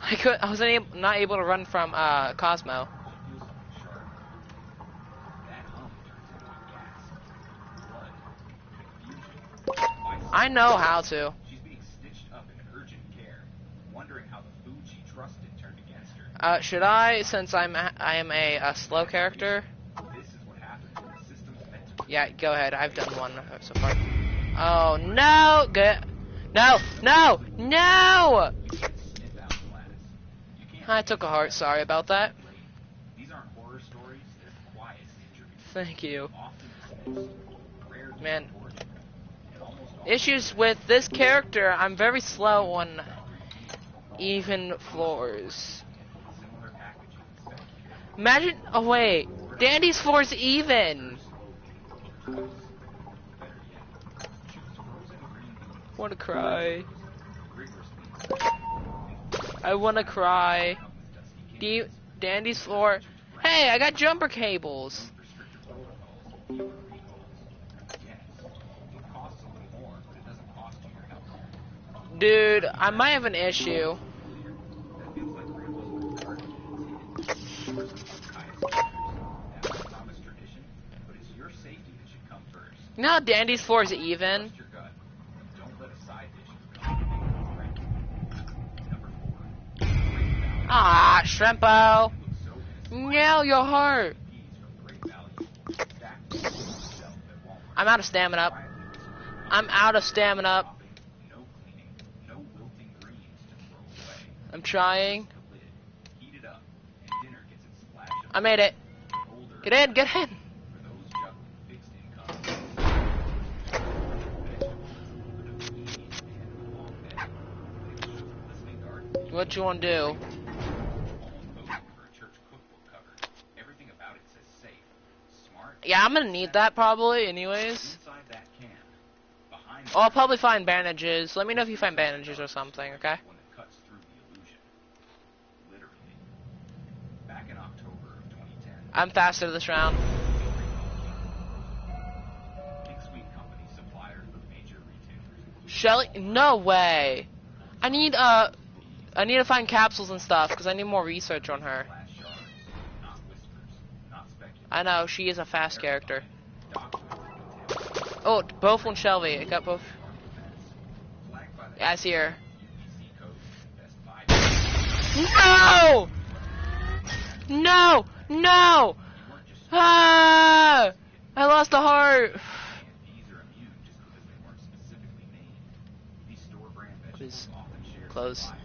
I was not able to run from Cosmo. I know how to. She's being stitched up in urgent care, wondering how the food she trusted turned against her. Should I, since I am a slow character? This is what happens when the system's meant to. Yeah, go ahead. I've done one so far. Oh no! Good. No! No! No! Sniff out glass. You can't. I took a heart. Sorry about that. These aren't horror stories. They're quiet injuries. Thank you. Often dismissed, rare to Man. reported, and almost always Issues with this character, I'm very slow on even floors. similar packaging instead of Imagine, oh wait, Dandy's floor is even. better yet. Choose frozen green beans. Wanna cry. Rigorously I wanna cry. come with dusty cans. Dandy's floor. Hey, I got jumper cables. Restrictive protocols, fewer recalls. Yes, it costs a little more, but it doesn't cost you your health. Dude, I might have an issue. That feels like grandma's garden as a kid. That's a Thomas tradition, but it's your safety that should come first. You know how Dandy's floor is even? Trust your gut, and don't let a side dish become a threat. Number 4. Great value. Ah, Shrimpo. Looks so innocent. No, your heart. Peas from great value. Stacked with yourself at Walmart. I'm out of stamina. I'm out of stamina. I'm trying. The lid, heat it up, and dinner gets its splash of I made it. older. Get in, get in. For those juggling fixed income, vegetables, with a median and a long bed, listening garden, What you want to do? almost posing for a church cookbook cover. Everything about it says safe, smart. Yeah, I'm gonna need that probably, anyways. Inside that can, behind Oh, I'll probably find bandages. Let me know if you find bandages or something, okay? one that cuts through the illusion. Literally. Back in October of 2010, I'm faster this round. Big Sweet Company supplier for major retailers. Shelly, no way. I need to find capsules and stuff because I need more research on her. Glass shards, not whispers, not speculation. I know she is a fast character. Documents and details. Oh, both on Shelby. I got both. Flagged by the Yeah, I see her. UPC code, Best Buy. No! No! No! Ah! I lost the heart. And these are immune just because they weren't specifically named. These store brand vegetables Please. often share Close. suppliers.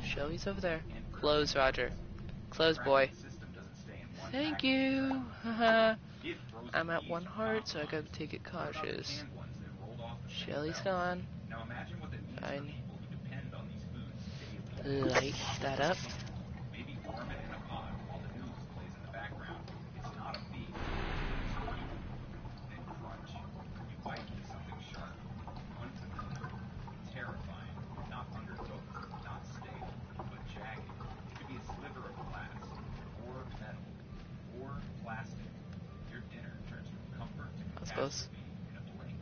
Shelby's over there. Close, Roger. Close, boy. The system doesn't stay in one Thank package. you. Haha. If frozen I'm at peas 1 are heart, so I gotta compromised, take it what about the cautious. canned ones that rolled off the same Shelly's belt? gone. Now imagine what that means for Fine. people who depend on these foods daily. Light that up. Maybe warm it in a pot while the news plays in the background. It's not a feast. It's fuel. Then crunch. You bite into something sharp, unfamiliar, terrifying, not undercooked, not stale, but jagged. It could be a sliver of glass, or metal, or plastic. Your dinner turns from comfort to I suppose. catastrophe in a blink.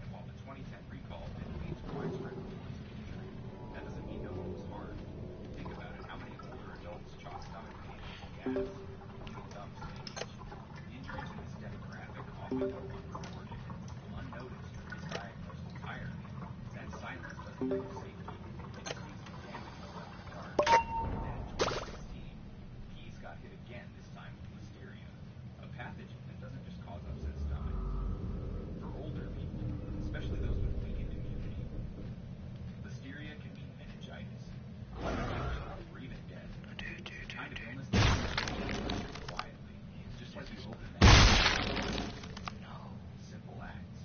And while the 2010 recall didn't lead to widespread reports of injury, that doesn't mean no one was harmed. Think about it. How many older adults chalk stomach pain up to gas? Chewing gum stage. Injuries in this demographic often go unreported, unnoticed, or misdiagnosed entirely. That silence doesn't mean safety. It just means the damage is left in the dark. Then in 2016, Pease got hit again, this time with listeria, a pathogen that doesn't just cause upset stomachs. For older people, especially those with weakened immunity, listeria can mean meningitis, lung infection, or even death. The kind of illness that happens quietly, just like you open that. Simple acts,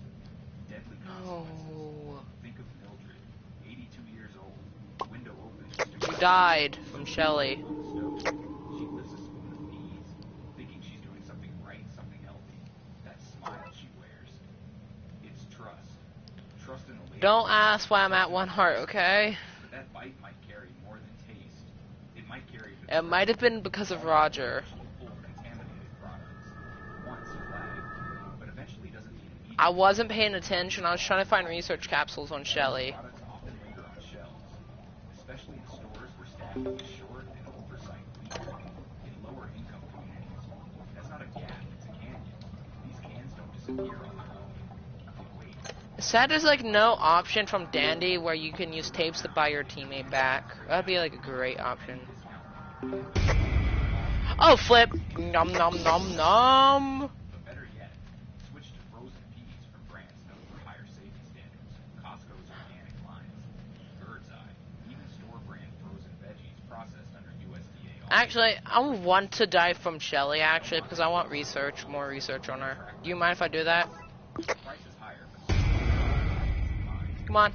deadly No. consequences. Think of Mildred, 82 years old, window open. just to She grab died the from stove Shelly. on the stove. She lifts a spoon of peas, thinking she's doing something right, something healthy. That smile she wears, it's trust. Trust in the lady. Don't ask why I'm at 1 heart, okay? But that bite might carry more than taste. It might carry It might have been because of Roger. full of contaminated products. Once flagged, but eventually doesn't mean immediate. I wasn't paying attention. I was trying to find research capsules on Shelly. Products often linger on shelves, especially in stores where staffing is short and oversight weak. In lower income communities, that's not a gap, it's a canyon. These cans don't disappear on their own. They wait. Sad there's like no option from Dandy where you can use tapes to buy your teammate back. That'd be like a great option. Oh, flip! Nom nom nom nom! But better yet, switch to frozen peas from brands known for higher safety standards. Costco's organic lines, Bird's Eye, even store-brand frozen veggies processed under USDA. Actually, I want to die from Shelly, actually, because I want research, more research on her. Do you mind if I do that? Price is higher, but Come on.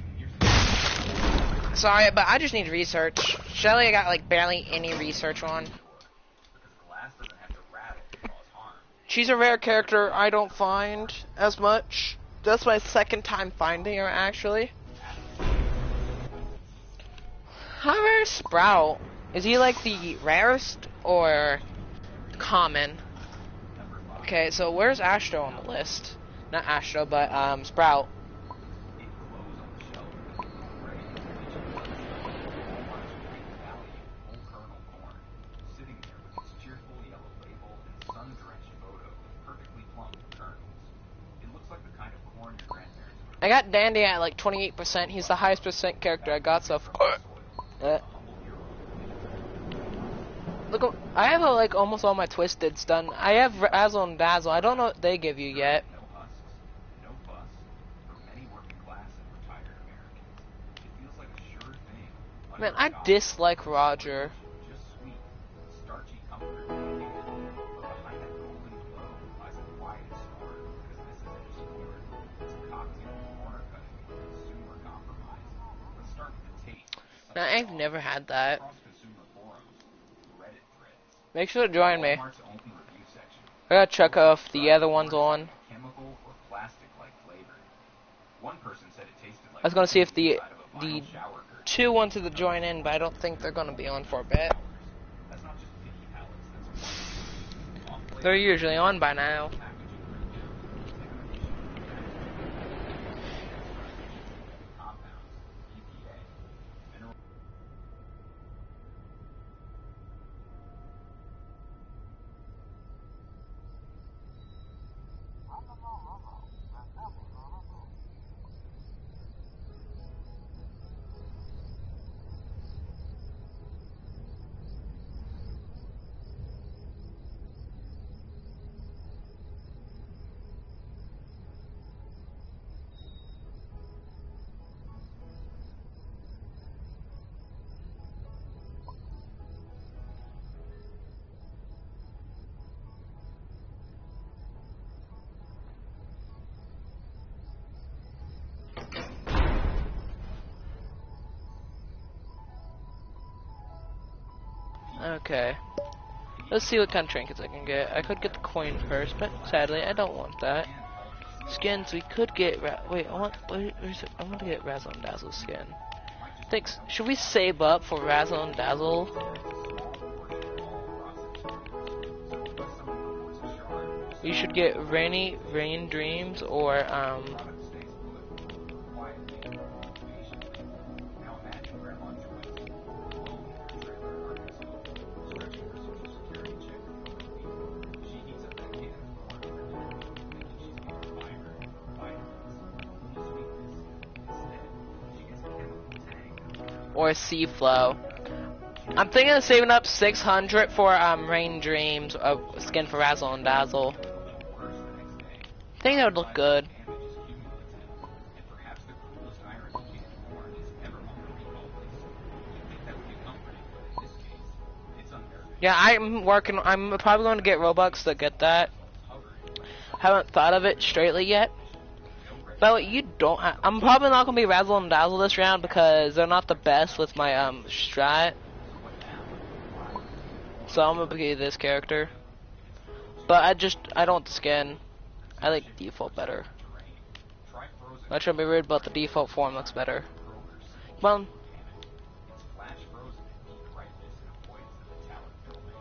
Sorry, but I just need research. Shelly, I got like barely any research on. because glass doesn't have to rattle to cause harm. She's a rare character I don't find as much. That's my second time finding her, actually. How rare is Sprout? Is he like the rarest or common? Okay, so where's Astro on the list? Not Astro, but Sprout. It glows on the shelf, ready to reach into the valley of whole kernel corn, sitting there with its cheerful yellow label and sun-drenched photo of perfectly plumped kernels. It looks like the kind of corn your grandparents would I got Dandy at like 28%. He's the highest percent character I got so far. Look, I have like almost all my twisteds done. I have Razzle and Dazzle. I don't know what they give you yet. no husks, no fuss. For many working class and retired Americans, it feels like a sure thing, Man, I dislike Roger. Just sweet, starchy comfort in a can. But behind that golden glow lies a quiet storm, because this isn't just food. It's a cocktail of corner cutting and consumer compromise. Let's start with the taste. Man, I've never had that. Across consumer forums, Reddit threads, Make sure to join me. Walmart's own review section. I gotta check off the other ones on. Chemical or plastic-like flavor. One person said it tasted like I was gonna see if the inside of a vinyl shower curtain. two wanted to join in, but I don't think they're gonna be on for a bit. That's not just picky palates, that's off-flavor They're usually on by now. packaging breakdown. Compounds, EPA, mineral. Okay. Let's see what kind of trinkets I can get. I could get the coin first, but sadly I don't want that. Skins, we could get. Wait, where's it? I want to get Razzle and Dazzle skin. Thanks. Should we save up for Razzle and Dazzle? We should get Rain Dreams or Sea Flow. I'm thinking of saving up 600 for Rain Dreams, skin for Razzle and Dazzle. I think that would look good. Yeah, I'm probably going to get Robux to get that. Haven't thought of it straightly yet. But you don't I'm probably not going to be Razzle and Dazzle this round because they're not the best with my strat. So I'm going to be this character. But I don't want the skin. I like the default better. Not trying to be rude, but the default form looks better. Come on.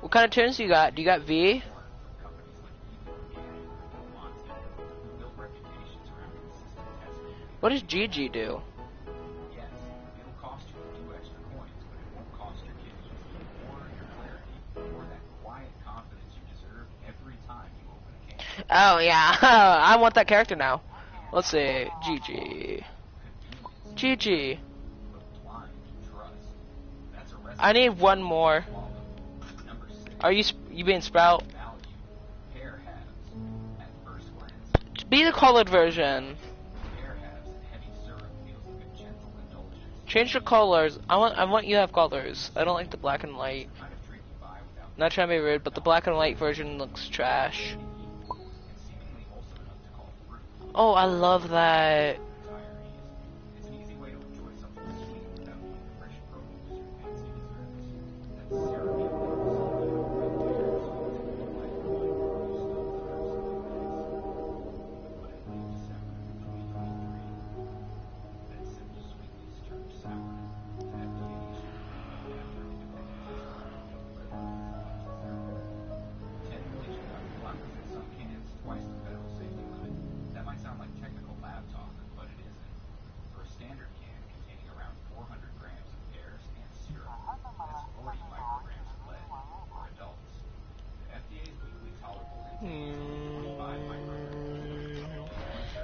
What kind of tunes do you got? Do you got V? What does GG do? Yes, it'll cost you a few extra coins, but it won't cost your kids or your clarity or that quiet confidence you deserve every time you open a can. Oh yeah, I want that character now. Let's see, GG. GG. I need one more. Are you being Sprout? Be the colored version. Change the colors. I want you to have colors. I don't like the black and white. Not trying to be rude, but the black and white version looks trash. Oh, I love that.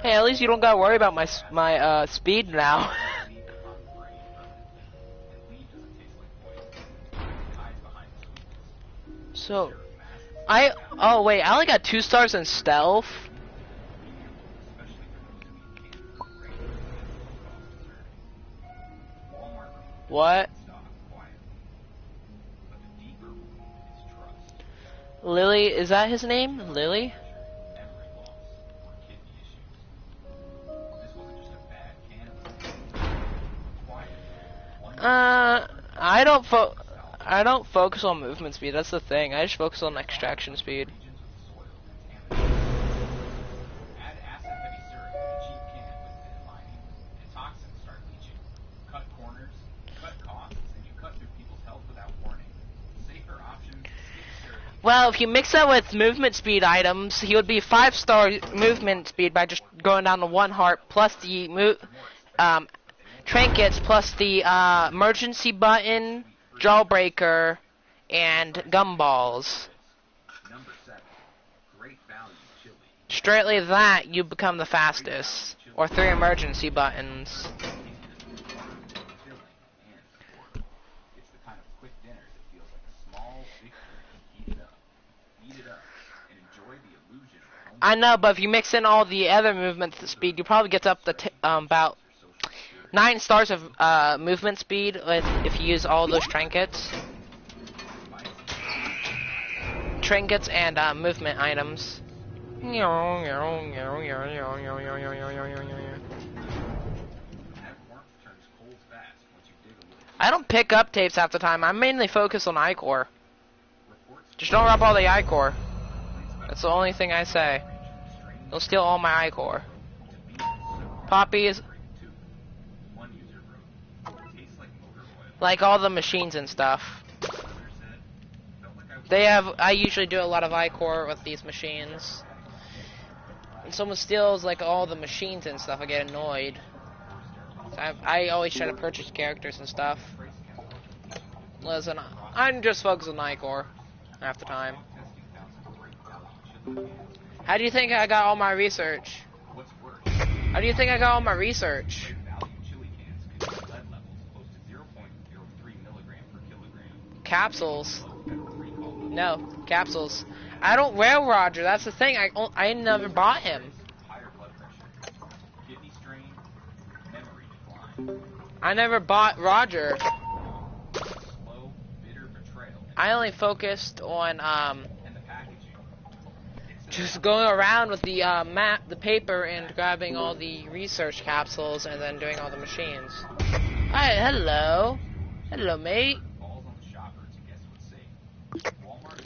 Hey, at least you don't gotta worry about my speed now. So, oh wait, I only got 2 stars in stealth. What? Lily, is that his name? Lily? Memory loss or kidney issues. This wasn't just a bad can, it was quiet. One I don't I don't focus on movement speed. That's the thing. I just focus on extraction speed. regions of soil contaminated. Add acid-heavy syrup in a cheap can with thin lining, and toxins start leaching. Cut corners, cut costs, and you cut through people's health without warning. Safer options, skip syrup. Well, if you mix that with movement speed items, he would be 5-star movement speed by just going down to 1 heart plus the trinkets plus the emergency button, jawbreaker, and gumballs. Number 7, great value chili. Straightly that, you become the fastest. Or 3 emergency buttons. Filling and support. It's the kind of quick dinner that feels like a small victory. Heat it up, and enjoy the illusion of home. I know, but if you mix in all the other movement speed, you probably get up to about 9 stars of movement speed if you use all those trinkets. Trinkets and movement items. That warmth turns cold fast once you dig a little. I don't pick up tapes half the time. I mainly focus on I-core. Reports Just don't rub all the I-core. That's the only thing I say. They'll steal all my I-core. Poppies, one user wrote, tastes like motor oil. like all the machines and stuff. Another said, felt like I I usually do a lot of I-core with these machines. When someone steals like all the machines and stuff, I get annoyed. So I always try to purchase characters and stuff. Listen, I'm just focused on I-core half the time. testing found some great value chili cans. How do you think I got all my research? What's worse, How do you think I got all my research? great value chili cans contain lead levels close to 0.03 milligram per kilogram. Capsules. Federal recall No, capsules. I don't wear Roger. That's the thing. I never bought him. higher blood pressure, kidney strain, memory decline, I never bought Roger. slow, bitter betrayal, I only focused on and the packaging. It's just going around with the the paper and grabbing all the research capsules and then doing all the machines. Hi, hello, hello, mate. falls on the shopper to guess what's safe. Walmart is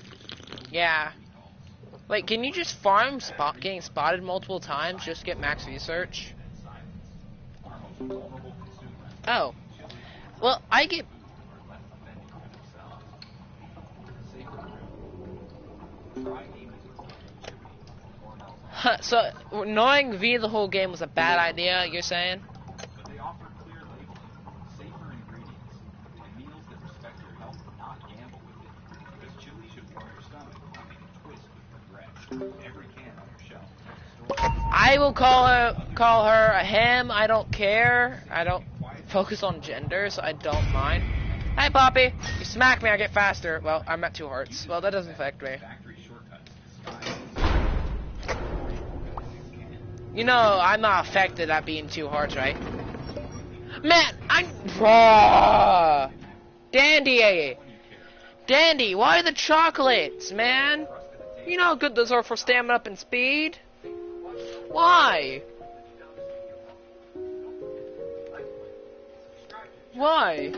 Yeah. Wait, can you just farm getting spotted multiple times just to get max research? silence. Our most vulnerable consumers Oh. Well, I get. are left fending for themselves. Safer route. Try aiming to chili or else on. Huh, so knowing V the whole game was a bad idea. You're saying? But they offer clear labeling, safer ingredients, and meals that respect your health and not gamble with it. Because chili should warm your stomach, not make it twist with regret. Every can on your shelf tells a story. I will call her a him. I don't care. I don't focus on gender, so I don't mind. Hi, Poppy. You smack me, I get faster. Well, I'm at 2 hearts. Well, that doesn't affect me. Factory shortcuts disguised You know, I'm not affected at being 2 hearts, right? Man, I'm raw. Dandy. Dandy, why the chocolates, man? You know how good those are for stamina up and speed? Why? Why?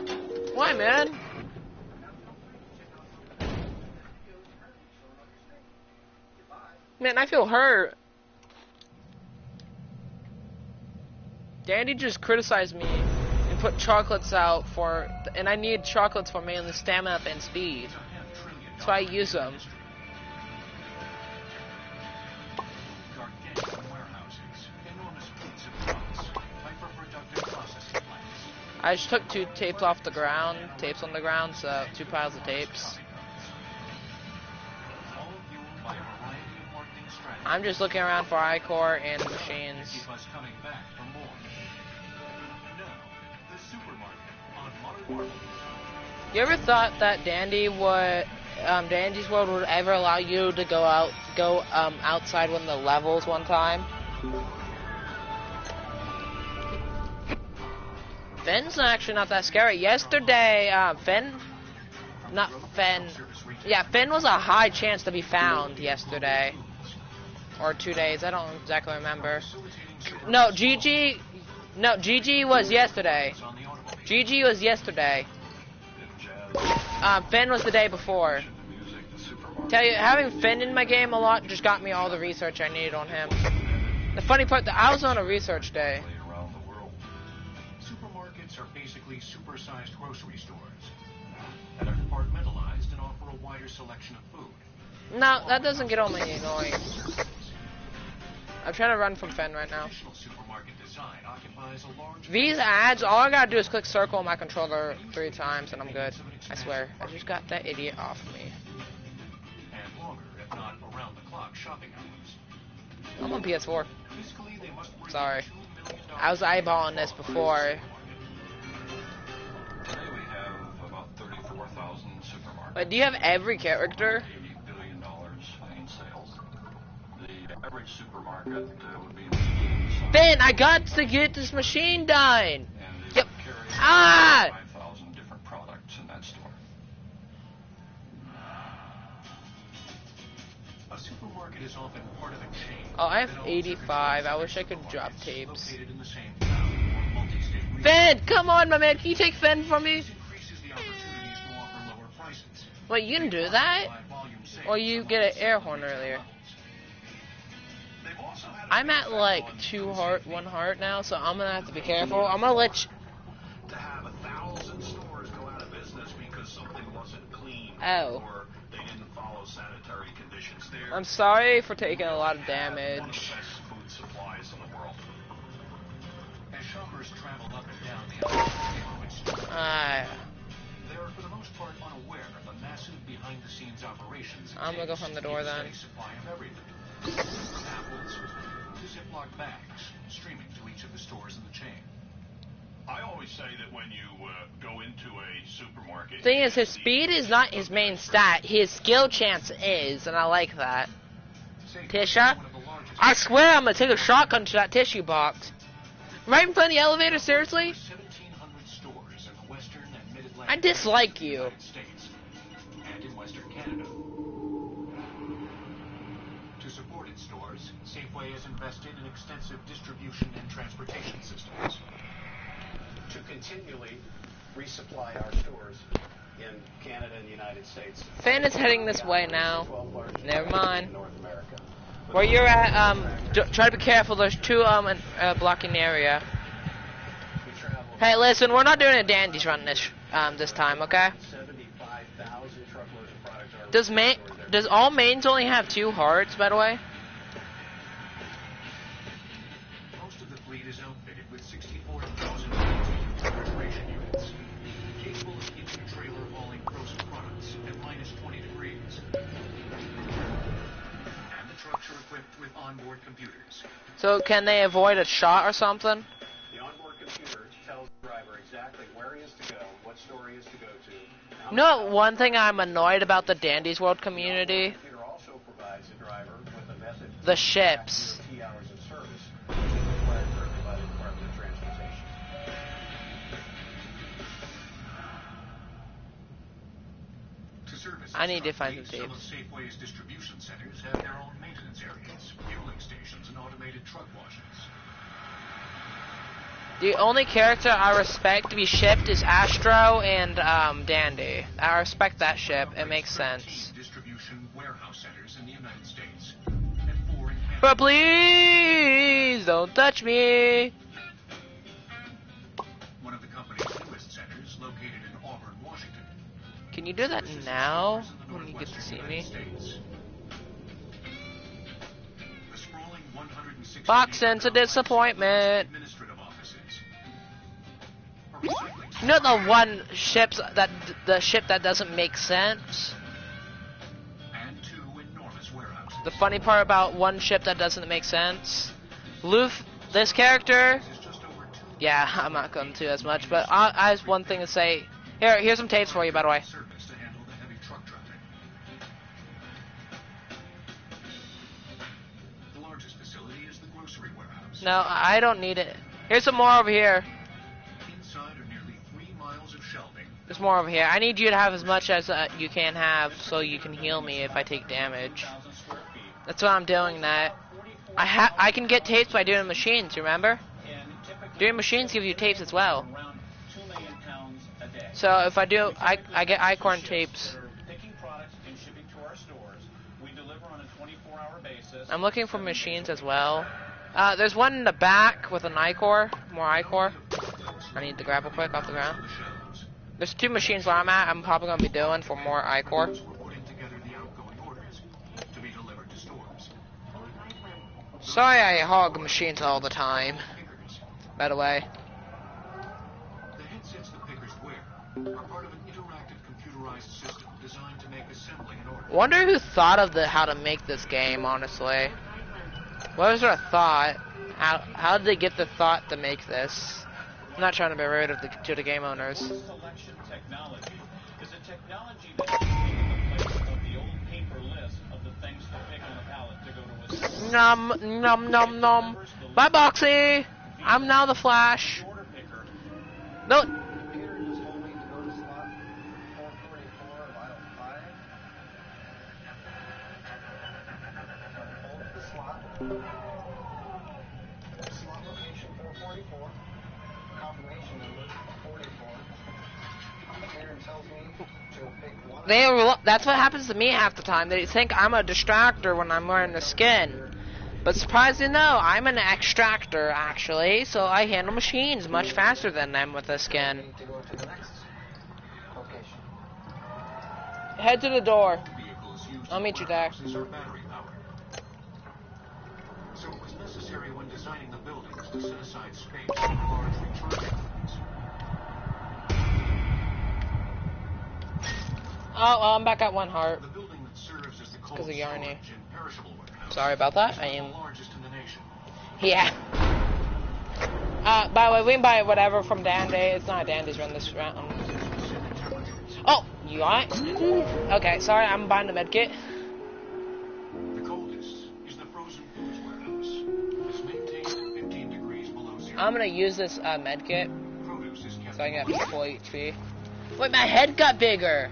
Why, man? Man, I feel hurt. Dandy just criticized me and put chocolates out for, and I need chocolates for mainly stamina up and speed. That's why I use them. Gargantuan warehouses, enormous fleets of trucks, hyper-productive processing plants. I just took 2 tapes off the ground, tapes on the ground, so 2 piles of tapes. All fueled by a variety of marketing strategies. I'm just looking around for I-core and machines. Keep us coming back for more. Now, the supermarket on Modern World. You ever thought that Dandy's World would ever allow you to go outside one of the levels one time? Fenn's actually not that scary. Yesterday, Fenn, Yeah, Finn was a high chance to be found yesterday. Or 2 days, I don't exactly remember. No, GG was yesterday. GG was yesterday. Finn was the day before. Tell you, having Finn in my game a lot just got me all the research I needed on him. The funny part, that I was on a research day. Supermarkets are basically supersized grocery stores that are compartmentalized and offer a wider selection of food. No, that doesn't get on me annoying. I'm trying to run from Finn right now. These ads, all I gotta do is click circle on my controller 3 times and I'm good. I swear. I just got that idiot off me. And longer, if not around the clock, shopping hours. I'm on PS4. Sorry. I was eyeballing this before. Today we have about 34,000 supermarkets. Wait, do you have every character? $80 billion in sales. The average supermarket would be in Finn, I got to get this machine done! and they Yep. carry Ah! 5,000 different products in that store. A supermarket is often part of a chain. Oh, I have 85. I wish I could drop tapes. Located in the same town or multi-state region. Finn, come on, my man. Can you take Finn from me? This increases the opportunities to offer lower prices. Wait, you can do that? By volume sales Or you get an air horn earlier. They've also had I'm at like 1 heart now, so I'm gonna have to be careful. I'm gonna let you. To have 1,000 stores go out of business because something wasn't clean Oh. or they didn't follow sanitary conditions there. I'm sorry for taking a lot of One of the damage. best food supplies in the world. as shoppers travel up and down the neighborhood stores. They're for the most part unaware of the massive behind-the-scenes operations. I'm gonna go from the door then. Supply of everything. Apples to Ziploc bags, streaming to each of the stores in the chain. I always say that when you go into a supermarket, Thing is, his speed is not his main stat. His skill chance is, and I like that. Tisha? I swear I'm gonna take a shotgun to that tissue box. Right in front of the elevator, seriously? 1,700 stores in the western and mid-Atlantic I dislike you. United States and in western Canada. To support its stores, Safeway has invested in extensive distribution and transportation systems. To continually resupply our stores in Canada and the United States. Finn is heading this way now. 12 largest Never markets mind. in North America. Where you're at, try to be careful. There's 2 blocking the area. We travel Hey, listen, we're not doing a dandies run this time, okay? 75,000 truckloads of product are Does all mains only have 2 hearts, by the way? Most of the fleet is outfitted with 64,000 refrigeration units, capable of keeping a trailer hauling frozen products at minus 20 degrees. And the trucks are equipped with onboard computers. So can they avoid a shot or something? The onboard computer tells the driver exactly where he is to go, what store he is to go to. how No, much one thing I'm annoyed about the Dandies World The community, onboard computer also provides the driver with a message the ships. to key hours of service, which is required currently by the Department of Transportation. To service I need to this find fleet, some some of tapes. Safeway's distribution centers have their own maintenance areas, fueling stations, and automated truck washes. The only character I respect to be shipped is Astro and Dandy. I respect that ship. It makes sense. 13 distribution warehouse centers in the United States, and 4 in Canada. But please don't touch me. One of the company's newest centers, located in Auburn, Washington. Can you do that now when you get to see me? The sprawling 160 Boxing's a disappointment. administrative offices. A recycling You know the ship that doesn't make sense? and 2 enormous warehouses. The funny part about one ship that doesn't make sense? This character, Is just over 2 yeah, I'm not going to as much, but I have one thing to say. Here's some tapes for you, by the way. surface to handle the heavy truck traffic. The largest facility is the grocery warehouse. No, I don't need it. Here's some more over here. Inside are nearly 3 miles of shelving. This There's more over here. I need you to have as much as you can have so you can heal me if I take damage. That's why I'm doing that. I can get tapes by doing machines, remember? Doing machines give you tapes as well. So if I do, I get icorn tapes. I'm looking for machines as well. There's one in the back with an ichor, more ichor. I need to grab real quick off the ground. There's 2 machines where I'm at. I'm probably gonna be doing for more ichor. Sorry, I hog machines all the time. By the way. The headsets the pickers wear are part of an interactive computerized system designed to make assembling an order. Wonder who thought of how to make this game, honestly. What was their thought? How did they get the thought to make this? I'm not trying to be rude to the game owners. Selection technology is a technology that has taken the place of the old paper list of the things to pick on the palette to go to assembly. Nom nom nom nom. Bye, Boxy. I'm now the Flash. No. Computer just told me to go to slot 444 of aisle 5. Hold the slot. Slot location 444. Confirmation number 44. Computer tells me to pick one. That's what happens to me half the time. They think I'm a distractor when I'm wearing the skin. But surprisingly, no, I'm an extractor, actually, so I handle machines much faster than them with the skin. To go to the next location. Head to the door. I'll meet you there. So it was necessary when designing the buildings to set aside space for large recharging points. Oh, I'm back at 1 heart. The building that serves as the cold Because of Yarny. storage and perishable warehouse Sorry about that. I is am. the largest in the nation. Yeah. By the way, we can buy whatever from Dandy. It's not Dandy's run this round. Oh, you alright? Okay, sorry, I'm buying the medkit. The coldest is the frozen foods warehouse. It's maintained at 15 degrees below zero. I'm gonna use this medkit Produce is kept so I can get full HP. Wait, my head got bigger.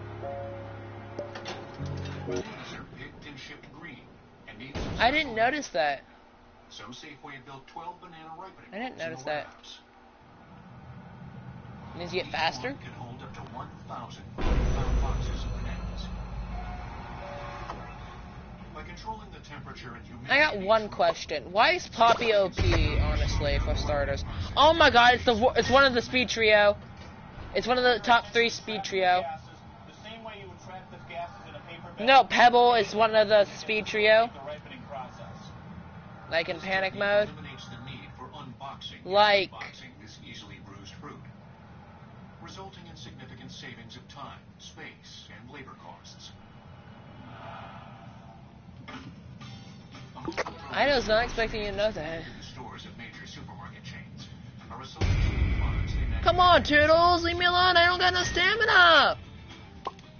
Bananas are picked and shipped green and need I didn't notice that. Some Safeway built 12 banana ripening I didn't booths in notice the that. warehouse. Means you get Each faster? one can hold up to 1,000 pound boxes of bananas. By controlling the temperature and humidity. I got one question. Why is Poppy OP, honestly, for starters? Oh my god, it's one of the speed trio. It's one of the top 3 speed trio. The same way you would trap the gases in a paper bag. No, Pebble is one of the speed trio. The ripening process. Like in This panic technique mode. eliminates the need for unboxing and Like- unboxing this easily bruised fruit, resulting in significant savings of time, space, and labor costs. Among the I was not products expecting you to know that. in the stores of major supermarket chains are a selection of products they Come on, Toodles, leave me alone. I don't got no stamina.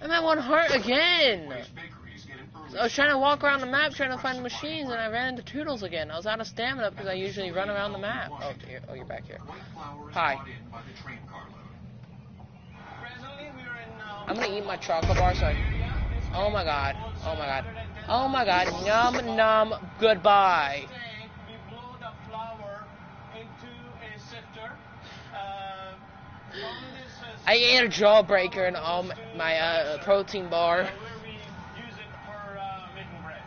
I'm at 1 heart again. manufacturers. Bakeries get an early I was trying to walk around the map trying to find machines, and I ran into Toodles again. I was out of stamina because I usually run around the map. Oh, dear. Oh, you're back here. white flour is Hi. brought in by the train carload. Presently, we are in I'm gonna eat my chocolate bar, so oh my god. Oh my god. Oh my god. Num num. Goodbye. we blow the flour into a sifter. From this I ate a jawbreaker and all my protein bar. where we use it for making bread.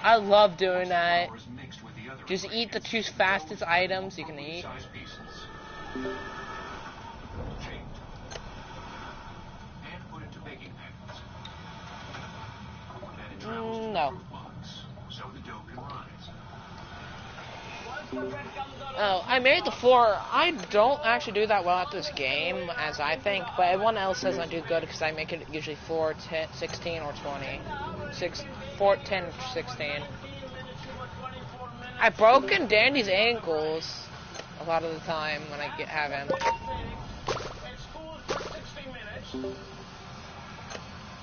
I love doing that. Flour is mixed with the other Just eat the 2 ingredients fastest items you can eat. size pieces. Shaped. And put into baking pans. Then it travels to the No. fruit box, so the dough can rise. Once the bread comes out Oh, I made the floor. I don't actually do that well at this game, as I think, but everyone else says I do good because I make it usually 4, 10, 16, or 20. 4, 10, 16. I've broken Dandy's ankles a lot of the time when I have him. it's cooled for 60 minutes.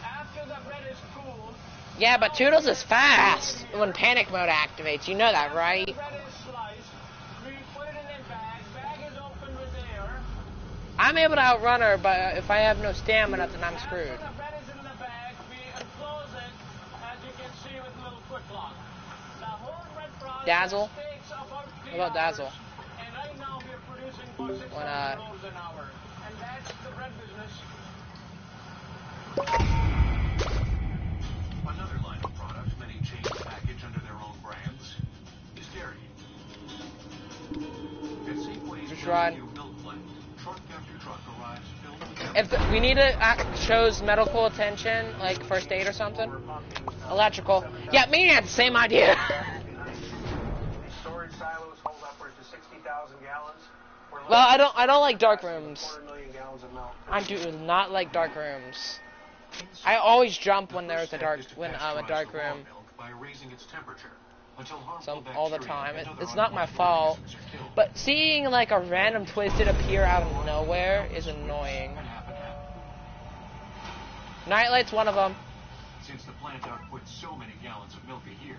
After the bread is cooled, Yeah, but Toodles is fast when panic mode activates. You know that, right? bread is sliced. We put it in a bag. Bag is opened with air. I'm able to outrun her, but if I have no stamina, then I'm screwed. The bed is in the back. We enclose it, as you can see, with a little quick lock. The whole red process Dazzle? takes about 3 What about hours, Dazzle? and right now we are producing about Why 600 not? rolls an hour. And that's the bread business. Another line of products many chains package under their own brands is dairy. At Safeway's Just run. Bellevue milk plant, truck after truck arrives filled with If we need to shows medical attention, like first aid or something. Electrical. Yeah, me had the same idea. These storage silos hold upwards to 60,000 gallons. Well, I don't like dark rooms. 250,000 gallons of milk. I do not like dark rooms. I always jump when there's a dark room. by raising its temperature until All the time. It's not my fault. But seeing like a random twisted appear out of nowhere is annoying. Nightlight's one of them. Since the plant outputs so many gallons of milk a year,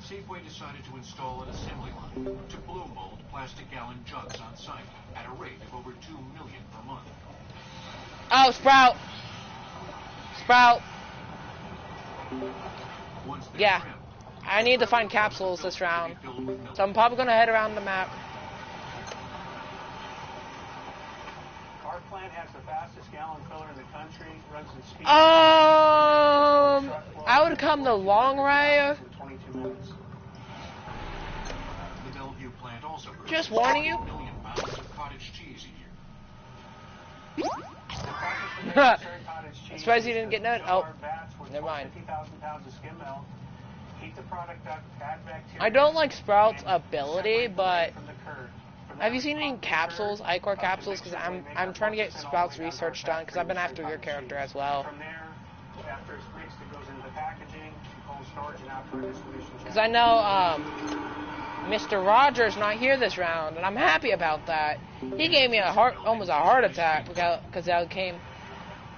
Safeway decided to install an assembly line to blow mold plastic gallon jugs on site at a rate of over 2 million per month. Oh, Sprout! Sprout! Once they're Yeah. trimmed, I need to find capsules this round. So I'm probably gonna head around the map. Our plant has the fastest gallon filler in the country, runs in speed. I would come the long way. 22 minutes. the Bellevue plant also produces Just warning you. 1 million pounds of cottage cheese a year. Surprised you didn't get note. Oh, never mind. 50,000 pounds of skim milk. Heat the product up, add bacteria. I don't like Sprout's ability, but From the curd. have you seen any capsules, iCore capsules? Because I'm trying to get Sprout's research done because I've been after your character as well. From there, after it's mixed, it goes into the packaging, cold storage, and out for a distribution Because channel. I know Mr. Rogers not here this round, and I'm happy about that. He gave me almost a heart attack because that came.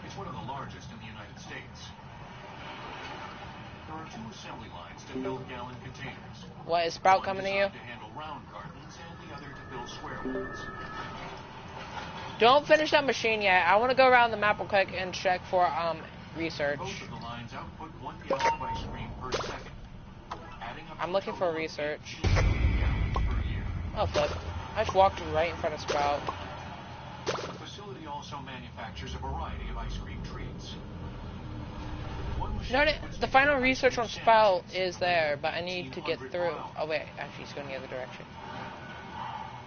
It's one of the largest in the United States. There are 2 assembly lines to build gallon containers. What, is Sprout coming to you? One designed to handle round cartons and the other to build square ones. Don't finish that machine yet. I want to go around the map real quick and check for research. Both of the lines output 1 gallon of ice cream per second. Adding up I'm to looking a for total of research. 2 million gallons per year. Oh, flip. I just walked right in front of Sprout. The facility also manufactures a variety of ice cream treats. One machine No, puts the final together research on ice cream Sprout sandwiches is there, but I need to get 1,500 through. miles. Oh, wait. Actually, he's going the other direction.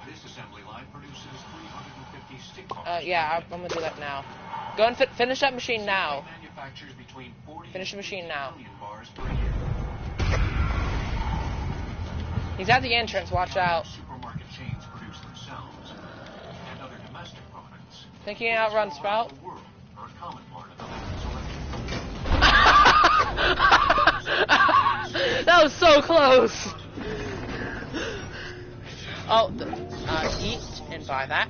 This assembly line produces 350 stick bars. Yeah, I'm going to do that now. Go and finish that machine now. Manufactures between 40 Finish the machine and now. 50 million bars per year. He's at the entrance. Watch out. Supermarket chains produce themselves and other domestic products. Think you can outrun Sprout? The world are a common part of the land selection. That was so close. Oh, eat and buy that.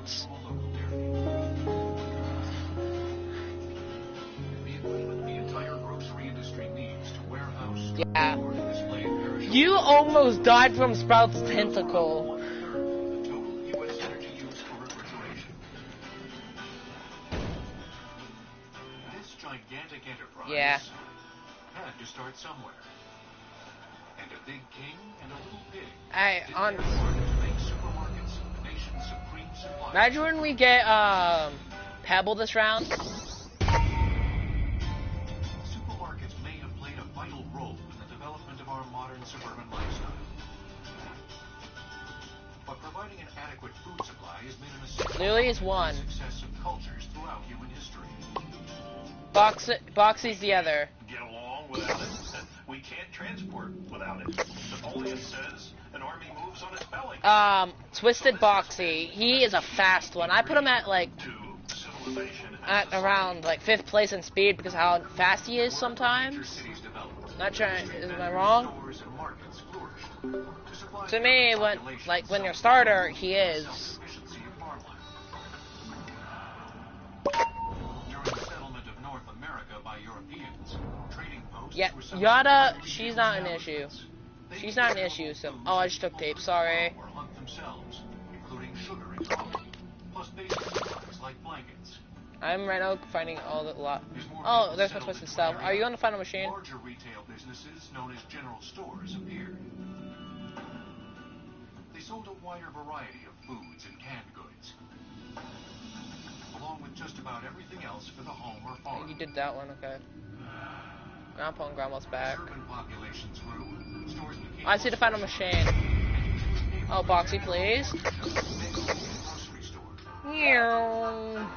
The equipment the entire grocery industry needs to warehouse, Yeah. store, and display perishables. You almost died from Sprout's tentacle. The total U.S. energy used for refrigeration. This gigantic enterprise Yeah. had to start somewhere. And a big king and a little pig Hey, did on. their part to make supermarkets the nation's supreme supplier. Imagine when we get Pebble this round. Supermarkets may have played a vital role in the development of our modern suburban lifestyle. But providing an adequate food supply has been an essential Lily is part one. of the success of cultures throughout human history. Boxy's the other. Get along without it. We can't transport without it. Napoleon says an army moves on its belly. Twisted Boxy. He is a fast one. I put him at like To civilization at around like 5th place in speed because of how fast he is sometimes. Cities developed. Not trying. Am I wrong? Stores and markets flourished. To supply To me, when your starter, he is. self-sufficiency of farmland. During the settlement of North America by Europeans, trading posts Yeah, were some Yada. of the She's not an issue. They She's not an could issue. So, travel oh, I just took tape. Sorry. or hunt themselves, including sugar and coffee, plus most basic supplies like blankets. I'm right now finding all the lot. As more Oh, people there's my settled place to into sell. an Are you area, on the final machine? larger retail businesses known as general stores appeared. They sold a wider variety of foods and canned goods, along with just about everything else for the home or farm. You did that one, okay. Grandpa and Grandma's back. As urban populations grew, stores became I see the final more machine. Oh, Boxy, please. grocery store. Meow.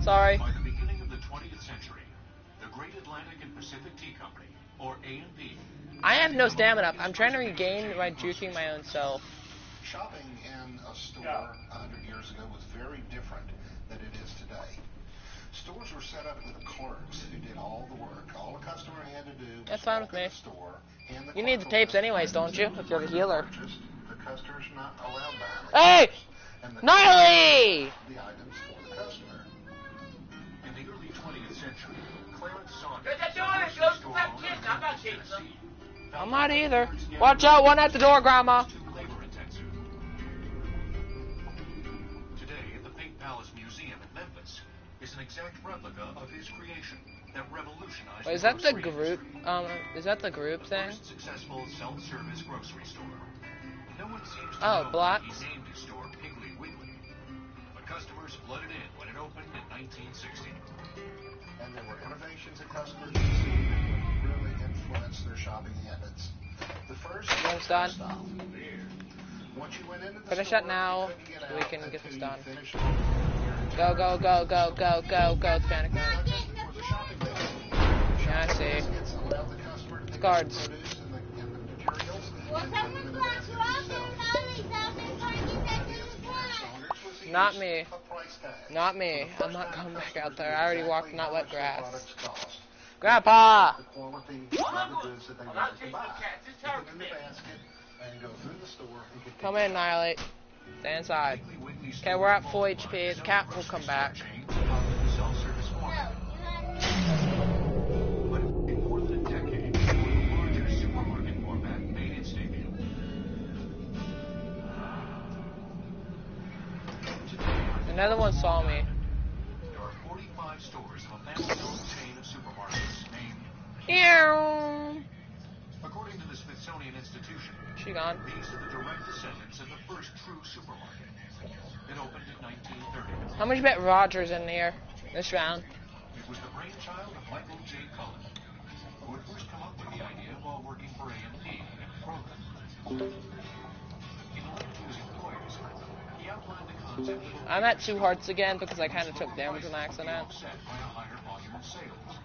Sorry. By the beginning of the 20th century, the Great Atlantic and Pacific Tea Company, or A&P, I have no stamina. I'm trying to regain by juking my own self. Shopping in a store 100 years ago was very different than it is today. Stores were set up with clerks who did all the work. All a customer had to do was That's fine walk with in me. the store, and You need the tapes anyways, don't you? If you're the healer. The customer's not allowed behind the Hey! counters, and the Gnarly! the items for the customer. in the early 20th century, Clarence Saunders, Get that a door, grocery Joe. store Stop owner kidding. in I'm not Memphis, kidding, son. Tennessee, I'm found not that either. clerks gathered Watch out, one at the door, Grandma. too labor-intensive. Today, at the Pink Palace Museum in Memphis, is an exact replica of his creation that revolutionized Wait, is the that the grocery group? industry. Is that the group The thing? first successful self-service grocery store. No one seems to Oh, know blocks? why he named his store Piggly Wiggly, but customers flooded in when it opened in 1960. And there were innovations that customers received that would really influence their shopping habits. The first Almost done. style. Once you went into the Finish store, that now, you couldn't get so we out can get until this you done. finished Go, go, go, go, go, go, go, it's panic mode. was a shopping mall. Yeah, I see. It's allowed the customer to pick up Cards. the produce and the materials and put them in the basket themselves. Not me. Not me. I'm not going back out there. I already walked in that wet grass. Grandpa! The quality of the goods that they wanted to buy. Put them in the basket and go through the store and get Come in, Annihilate. Stay inside. Piggly Wiggly Okay, store we're at in full Baltimore HP. is The another cat will grocery come store back. chain adopted the self-service format. But in more than a decade, the larger supermarket format made its debut. Today, Another one saw me. there are 45 stores of a family-owned chain of supermarkets named, Ew. according to the Smithsonian Institution, She gone. these are the direct descendants of the first true supermarket. It opened in 1930. How much you bet Roger's in here this round? It was the brainchild of Michael J. Cullen, who had first come up with the idea while working for A&P in Brooklyn. In a letter to his employers, he outlined the concept of I'm at 2 hearts again because I kind of took damage in an prices would be accident. offset by a higher volume of sales.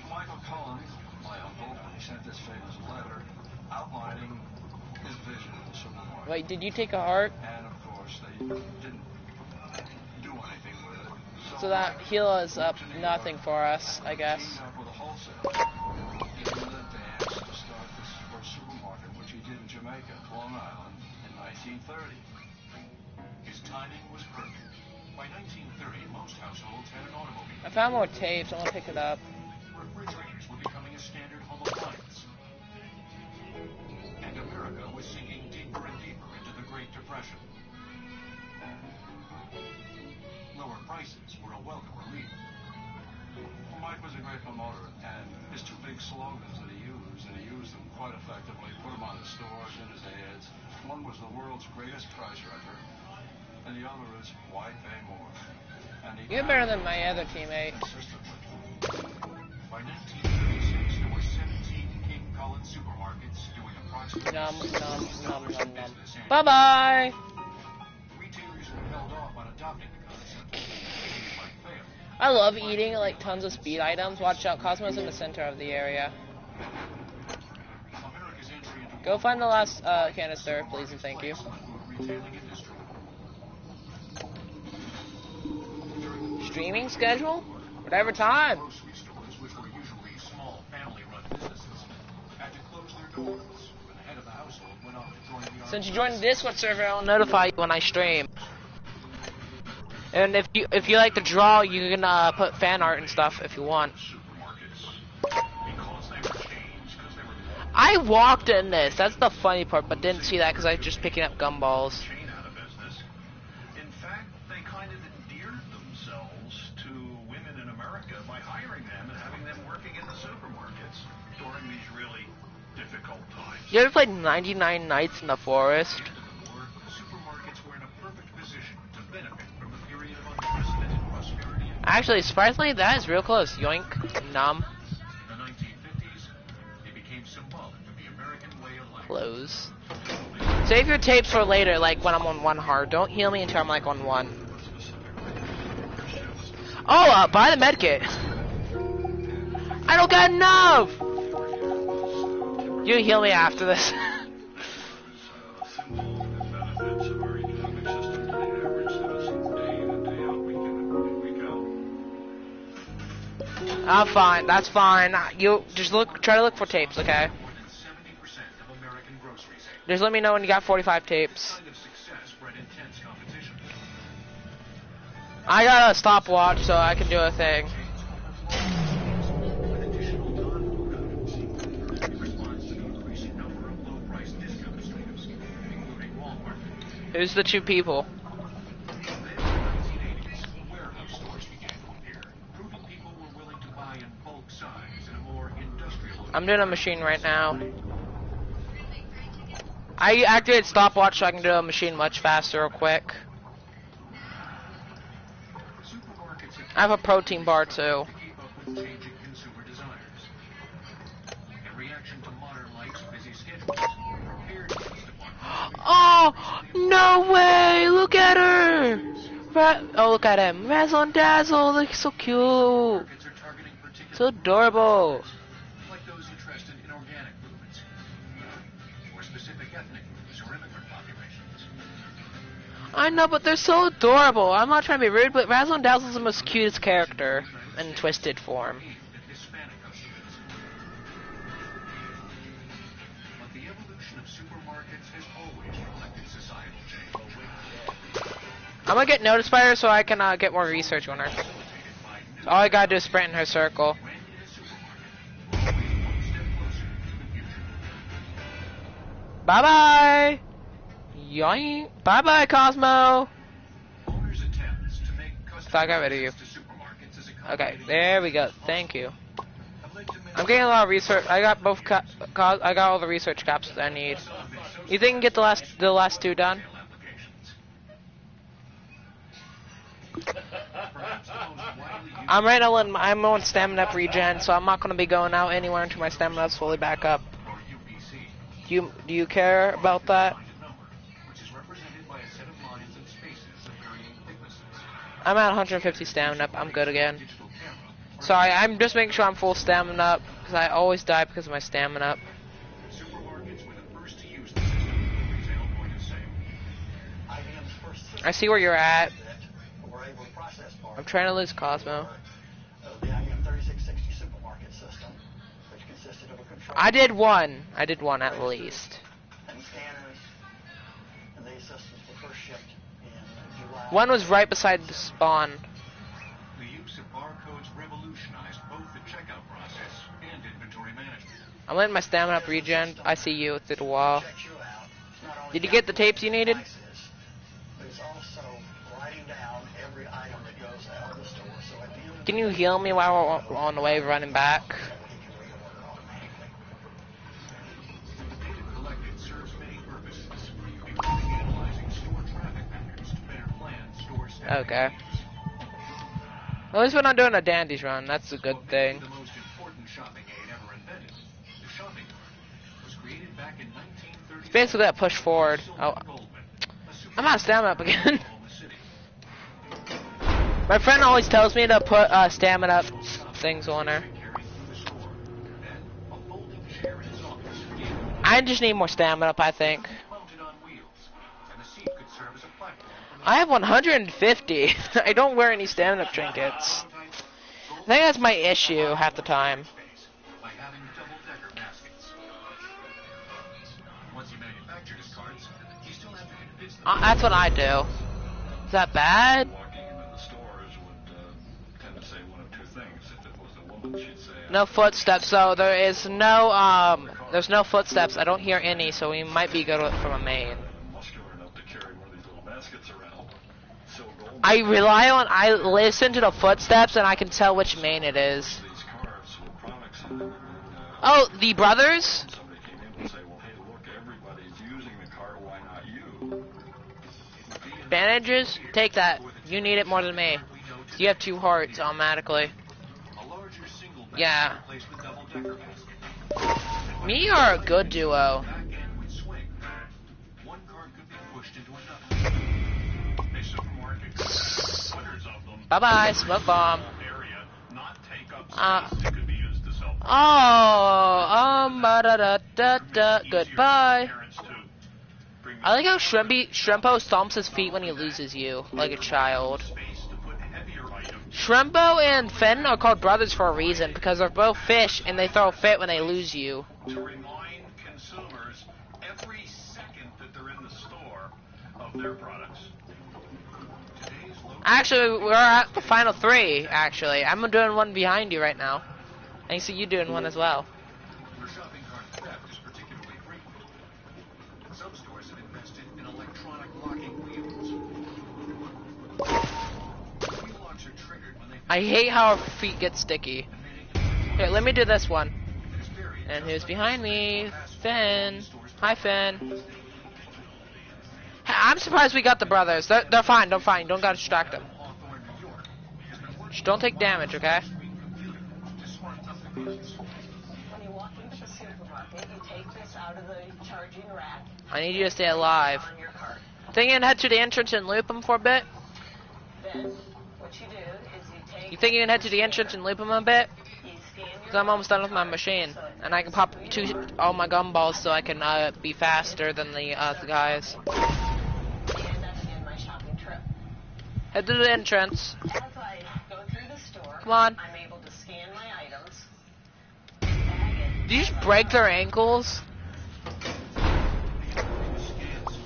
Michael Cullen, my uncle, sent this famous letter outlining his vision of the supermarket. Wait, did you take a heart? And of course, they didn't do anything with it. So that heal is up nothing for us, I guess. Teamed up with a wholesaler, gave him an advance to start this first supermarket, which he did in Jamaica, Long Island, in 1930. His timing was perfect. By 1930, most households had an automobile. I found more tapes. I'm gonna pick it up. Refrigerators were becoming a standard home appliance. And America was sinking deeper and deeper into the Great Depression. Lower prices were a welcome relief. Mike was a great promoter, and his two big slogans that he used them quite effectively, put them on his stores, in his ads. One was the world's greatest price wrecker, and the other is why pay more. And he You're better than my other teammate. consistently. By 1936, there were 17 King Cullen supermarkets doing approximately Nom, $6 nom, billion nom, in nom, nom. business annually. Bye-bye! Retailers were held off on adopting the concept, thinking it might fail. I love eating, like, tons of speed items. Watch out, Cosmo's in the center of the area. America's entry into Go find the last canister, please and thank you. the food retailing industry. Streaming schedule? Whatever time. Grocery stores, which were usually small family-run businesses, had to close their doors when the head of the household went off to join the armed Since you joined the forces. Discord server, I'll notify you when I stream. And if you like to draw, you can put fan art and stuff if you want. Supermarkets, because they were changed, because they were I walked in this. That's the funny part, but didn't see that because I was just picking up gumballs. chain out of business. In You ever played 99 Nights in the Forest? Supermarkets were in a perfect position to benefit from a period of unprecedented prosperity. Actually, surprisingly, that is real close. Yoink. Nom. In the 1950s, it became symbolic of the American way of life. Close. Save your tapes for later, like when I'm on 1 hard. Don't heal me until I'm like on 1. Oh, buy the medkit. I don't got enough! You heal me after this. I'm fine. That's fine. You just try to look for tapes, okay? More than 70% of American grocery sales. Just let me know when you got 45 tapes. Kind of success bred intense competition. I got a stopwatch, so I can do a thing. With additional non-food items, in response to the increasing number of low-price discount stores, including Walmart. Who's the 2 people? Then in the 1980s, warehouse stores began to appear, proving people were willing to buy in bulk size in a more industrial. I'm doing a machine right now. I activated stopwatch so I can do a machine much faster real quick. Supermarkets have I have a protein bar too. to keep up with changing consumer desires. In reaction to modern life's busy schedules, preparedness departments Oh, no way! Look at her! Oh, look at him. Razzle and Dazzle, look so cute. are targeting particular So adorable. like those interested in organic foods, or specific ethnic groups or immigrant populations. I know, but they're so adorable. I'm not trying to be rude, but Razzle and Dazzle's the most cutest character in twisted form. Aimed at Hispanic customers. But the evolution of supermarkets has always reflected societal change. I'm gonna get noticed by her so I can get more research on her. All I gotta do is sprint in her circle. When in a supermarket, always one step closer to the future. Bye bye. Yoink. Bye bye, Cosmo. Owners' attempts to make So I got rid of you. to supermarkets as Okay, there we go. Thank you. have led to many I'm getting a lot of research. I got both. I got all the research capsules I need. You think I can get the last 2 done? applications. Perhaps the most widely used I'm right now. I'm on stamina up regen, so I'm not gonna be going out anywhere until my stamina's fully back up. or UPC, Do you care about that? binded number, which is represented by a set of lines and spaces of varying thicknesses. I'm at 150 stamina up. I'm good again. Digital camera. Sorry, I'm just making sure I'm full stamina up because I always die because of my stamina up. Supermarkets were the first to use the system at the retail point of sale. IBM's first system I see where you're at. that were able to process parts. I'm trying to lose Cosmo. The IBM 3660 supermarket system, which consisted of a control I did one. I did one at least. and scanners, and these systems were first shipped in July. One was right beside the spawn. The use of barcodes revolutionized both the checkout process and inventory management. I'm letting my stamina up regen. I see you through the wall. Checks you out. It's not only Did you get the tapes you needed? devices, but it's also writing down every item that goes out of the store. So at the end of Can you heal me while we're on the way running back? the day, he can reorder automatically. The data collected serves many purposes, including analyzing store traffic patterns to better plan store staffing Okay. needs. At least we're not doing a dandies run. That's a good What may thing. be the most important shopping aid ever invented, the shopping cart, was created back in 1930. It's basically that push forward. Oh, I'm out of stamina up again. My friend always tells me to put stamina up things on her. I just need more stamina up, I think. I have 150. I don't wear any stamina up trinkets. I think that's my issue half the time. That's what I do. Is that bad? Walking into the stores would tend to say one of 2 things. If it was a woman, she'd say, No footsteps, so there is there's no footsteps. I don't hear any, so we might be good from a main. muscular enough to carry one of these little baskets around. So I listen to the footsteps and I can tell which main it is. these cars with products in them, and Oh, the brothers? somebody came in and say, well, hey, Bandages? Take that. You need it more than me. You have 2 hearts automatically. A larger single bag Yeah. replaced with double-decker baskets. Me are a good duo. Back end would swing. One cart could be pushed into another. A supermarket could have hundreds of them. Bye bye, smoke bomb. Area, not take up Uh, space that could be used to sell. Da, goodbye. Parents to bring I like how Shrimpo stomps his feet when he loses you, like a child. space to put heavier items. Shrimpo and Finn are called brothers for a reason, because they're both fish and they throw a fit when they lose you. To remind consumers every second that they're in the store of their products. Today's local Actually, we're at the final 3, actually. I'm doing one behind you right now. I see you doing one as well. where shopping cart theft is particularly frequent. Some stores have invested in electronic locking wheels. Wheel locks are triggered when they I hate how our feet get sticky. Here, let me do this one. There's various And who's behind me? Finn. Hi, Finn. Hey, I'm surprised we got the brothers. They're fine. They're fine. Don't gotta distract them. Hawthorne, New York, has been working Just don't take damage, okay? to smart up the business. When you walk into the supermarket, you take this out of the charging rack I need you to stay alive. on your cart. Think you can head to the entrance and loop them for a bit? Then what you do is you take. You think you can head to the entrance and loop them a bit? You scan your. Because I'm almost done with my machine. And I can pop all my gumballs so I can be faster than the guys. And that's the end of my shopping trip. Head to the entrance. As I go through the store, Come on. I'm able to scan my items. Bag it. Did you just break their ankles?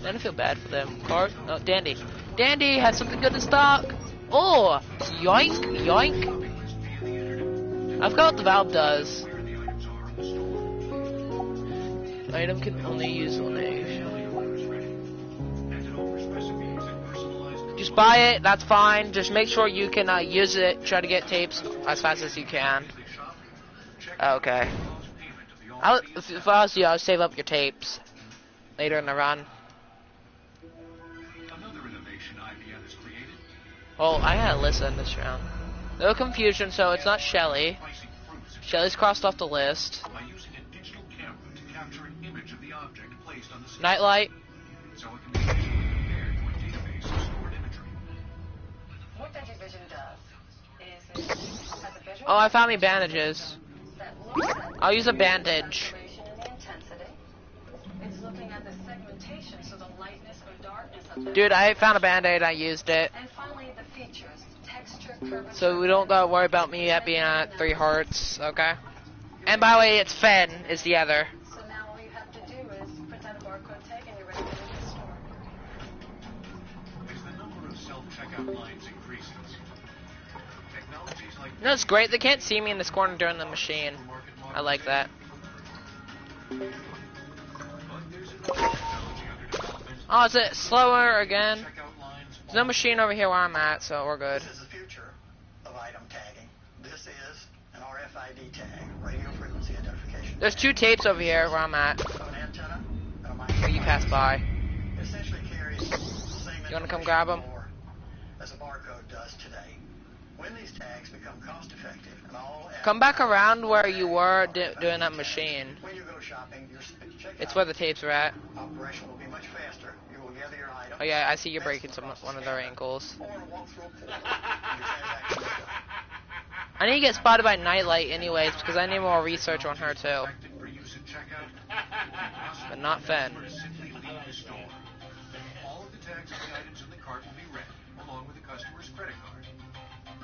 I don't feel bad for them. Cart? No, Dandy. Dandy has something good in stock. Oh, yoink, yoink. I forgot what the valve does. Item can only use one age. Just buy it, that's fine. Just make sure you can use it. Try to get tapes as fast as you can. Okay. If I was you, I'll save up your tapes later in the run. Another innovation IBM has created, Oh, I gotta listen this round. No confusion, so it's not Shelly. pricing fruits Shelly's crossed off the list. by using a digital camera to capture an image of the object placed on the screen, Nightlight. so it can be visually compared to a database of stored imagery. What Digivision does is it has a visual Oh, I found me bandages. that looks at I'll use a bandage. saturation and the intensity. It's looking at the segmentation, so the lightness or darkness of the. Dude, I found a band-aid, I used it. And finally, the features, texture, curvature. So we don't gotta worry about me being at 3 hearts, okay? And by the way, it's Fen is the other. So now all you have to do is present a barcode tag and you're ready to leave the store. As the number of self-checkout lines increases, technologies like No, it's great. They can't see me in this corner during the machine. I like that. but there's another technology under development. Oh, is it slower again? Checkout lines There's no machine over here where I'm at, so we're good. This is the future of item tagging. This is an RFID tag, radio frequency identification. There's 2 tapes over here where I'm at. So an antenna and a Where you pass by. It essentially carries the same You wanna come information grab 'em? more as a barcode does today. When these tags become cost effective and all Come back around where you were doing that machine. when you go shopping, your checkout It's where the tapes are at. operation will be much faster. You will gather your items. Oh yeah, I see you're breaking one of their ankles. Or walk through a pool. and your transaction is done. I need to get spotted by Nightlight anyways, because I need more research on her too. selected for use at checkout, But not Fen. to simply leave the store. All of the tags of the items in the cart will be read, along with the customer's credit card,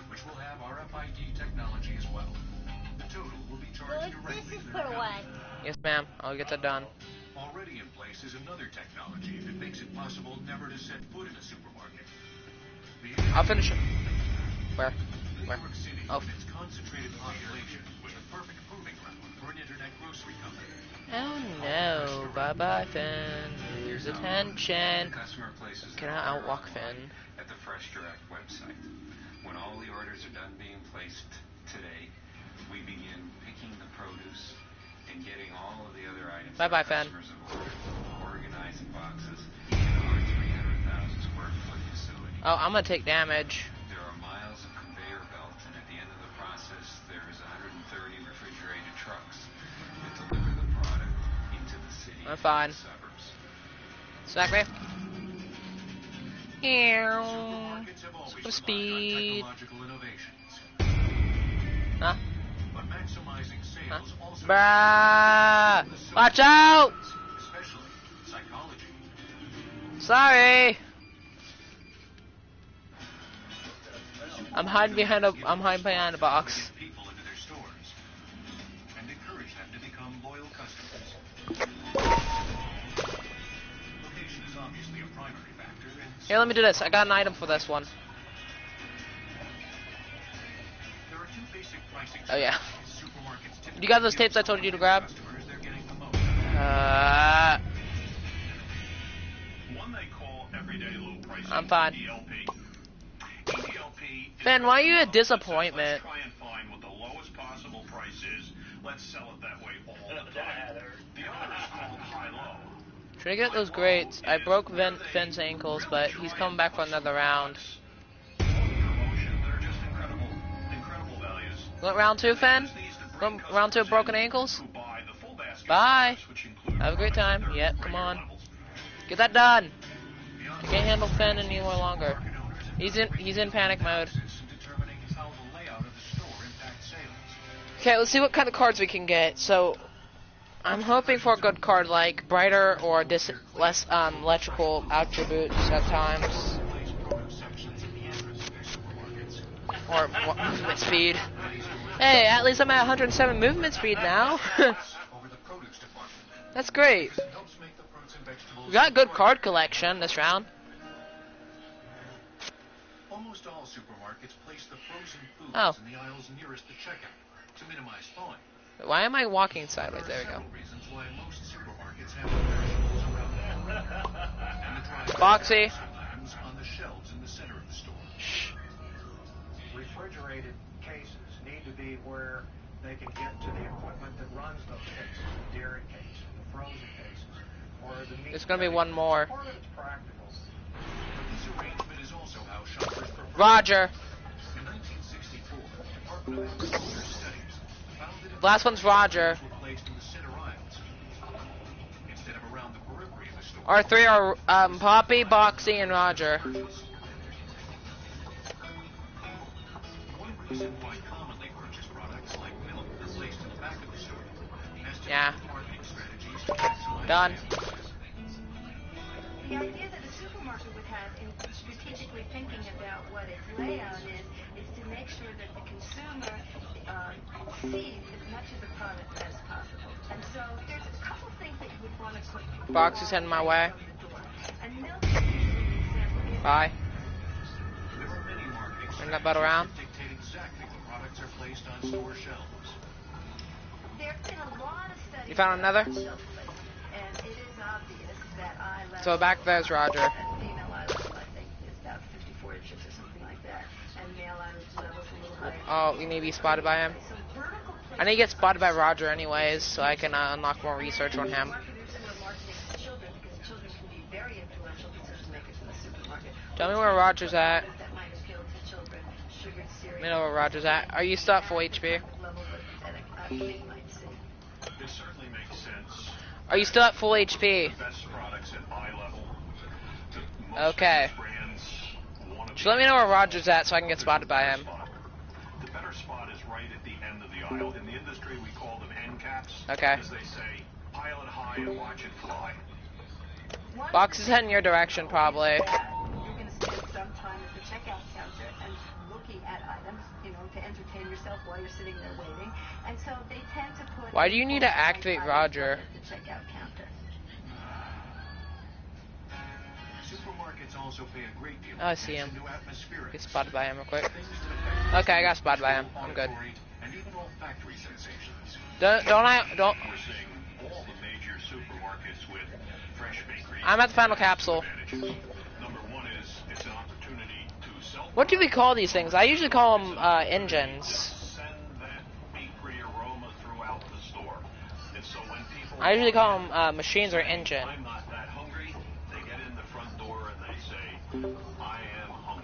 which will have RFID technology as well. The total will be charged directly to their account. Yes, ma'am. I'll get that done. Already in place is another technology that makes it possible never to set foot in a supermarket. I'll finish it. Where? New Where? York City, Oh. with its concentrated population, was the perfect proving ground for an internet grocery company. Oh no. Bye bye, Finn. Lose attention. Customer places Can their I order outwalk online Finn? at the Fresh Direct website. When all the orders are done being placed today, we begin picking the produce and getting all of the other items Bye bye, that our Finn. customers have ordered, organized in boxes in our 300,000 square foot Oh, I'm gonna take damage. There are miles of conveyor belts, and at the end of the process, there is 130 refrigerated trucks that deliver the product into the city I'm fine. and the suburbs. Smack me. Supermarkets have always Super relied on speed. technological innovations. Huh? But maximizing sales also Bruh! the social Watch out! benefits, especially psychology. Sorry. I'm hiding behind a box. Get people into their stores and encourage them to become loyal customers. Location is obviously a primary factor. Here, let me do this. I got an item for this one. There are two basic pricing Oh yeah. supermarkets typically You got those give tapes I told you to grab? customers they're getting the most. One they call everyday low pricing. I'm fine. ELP. Ben, why are you a disappointment? Let's try and find what the lowest possible price is. Let's sell it that way all the time. The other is called high-low. Should I get those grades? I broke Finn's ankles, but he's coming back for another round. Promotions are just incredible values. What, round 2, Finn? Round 2 of broken ankles? Who buy the full basket Bye. products, which include Have a great products at time. their Yep, come regular on. levels. Get that done. Beyond Can't handle Finn any more longer. market owners have He's in panic mode. analysis in determining how the layout of the store impacts sales. Okay, let's see what kind of cards we can get. So, I'm hoping for a good card like brighter or less electrical attributes at times. Place product sections at the entrance of their supermarkets. Or movement speed. Hey, at least I'm at 107 movement speed now. Over the produce department. That's great. Because it helps make the fruits and vegetables We got good card collection this round. Almost all supermarkets place the frozen foods Oh. in the aisles nearest the checkout to minimize thawing. Why am I walking sideways? There we There are go. several reasons why most supermarkets have the perishables around the corner and the dry Boxy. sometimes on the shelves in the center of the store. Refrigerated cases need to be where they can get to the equipment that runs those cases, the dairy cases, the frozen cases, or the meat. There's gonna be one more. Part of it's practical. But this arrangement is also how shoppers prefer. Roger. In 1964, Department of Agriculture studies found that if Last one's Roger. were placed in the center aisles instead of around the periphery of the store. Our 3 are Poppy, Boxy, and Roger. One reason why commonly purchased products like milk are placed in the back of the store has to Yeah. do with marketing strategies to maximize Done. sales. The idea that a supermarket would have in strategically thinking about what its layout is to make sure that the consumer sees as much of the product as possible. And so there's a couple things that you would want to put Box is heading my way. from the door. And milk is usually an example. Bye. There are many marketing Bring that butt around. strategies that dictate exactly what products are placed on store shelves. There have been a lot of studies. You found another? about shelf placement, and it is obvious that eye level. So back there's Roger. Female eye level, I think, is about 54 inches or something like that, and male eye level is a little higher. Oh, we may be spotted by him. So vertical I need to get spotted by Roger anyways, so I can unlock more research on him. marketers who are marketing to children, because children can be very influential decision makers in the supermarket. Tell me where Roger's at. That might appeal to children. Sugared cereal. Let me know where Roger's at. Are you still at full HP? Level that a kid might see. It certainly makes sense. Are you still at full HP? The best products at eye level. The most Okay. famous brands want to Just let me know where Roger's at so I can get spotted by him. The better spot is right at the end of the aisle. In the industry, we call them end caps. Okay. As they say, pile it high and watch it fly. Box is heading your direction, probably. You're going to spend some time at the checkout counter and looking at items, to entertain yourself while you're sitting there waiting. And so they tend to put. Why do you need to activate Roger? At the checkout counter. Supermarkets also pay a great deal Oh, I see him. attention to atmospherics. Get spotted by him real quick. Things that affect Okay, I got spotted by him. I'm good. auditory and even olfactory sensations. Don't We're seeing all the major supermarkets with fresh bakery. I'm at the final capsule. advantages. Number one is it's an opportunity to sell. What do we call these things? I usually call them engines. Send that bakery aroma throughout the store. And so when people I usually call them machines or engine. I'm not that hungry, they get in the front door and they say, I am hungry.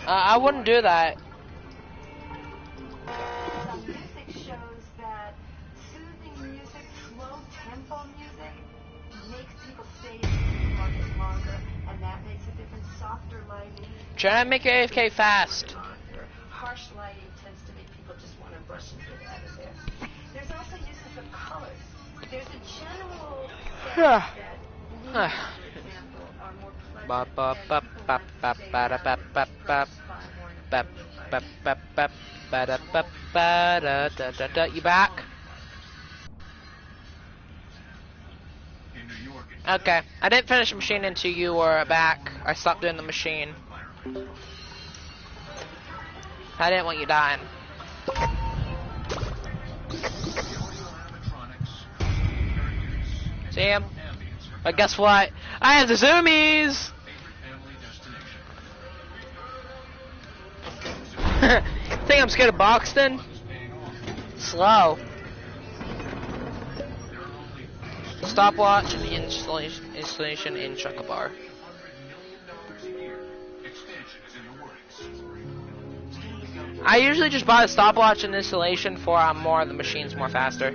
I wouldn't do that. Some music shows that soothing music, slow tempo music, makes people stay in the supermarket longer, and that makes a difference. Softer lighting. Try to make your AFK fast. Harsh lighting tends to make people just want to brush and get out of there. There's also uses of colors. There's a general sense that blues, for example, are more pleasant, and people want to stay out and express far more in a friendly light. You back? In New York, Okay. I didn't finish the machine until you were back. I stopped doing the machine. I didn't want you dying. See him? But guess what? I have the zoomies! Think I'm scared of Boxton? Slow. Stopwatch and the installation in Chocobar. I usually just buy the stopwatch and installation for more of the machines more faster.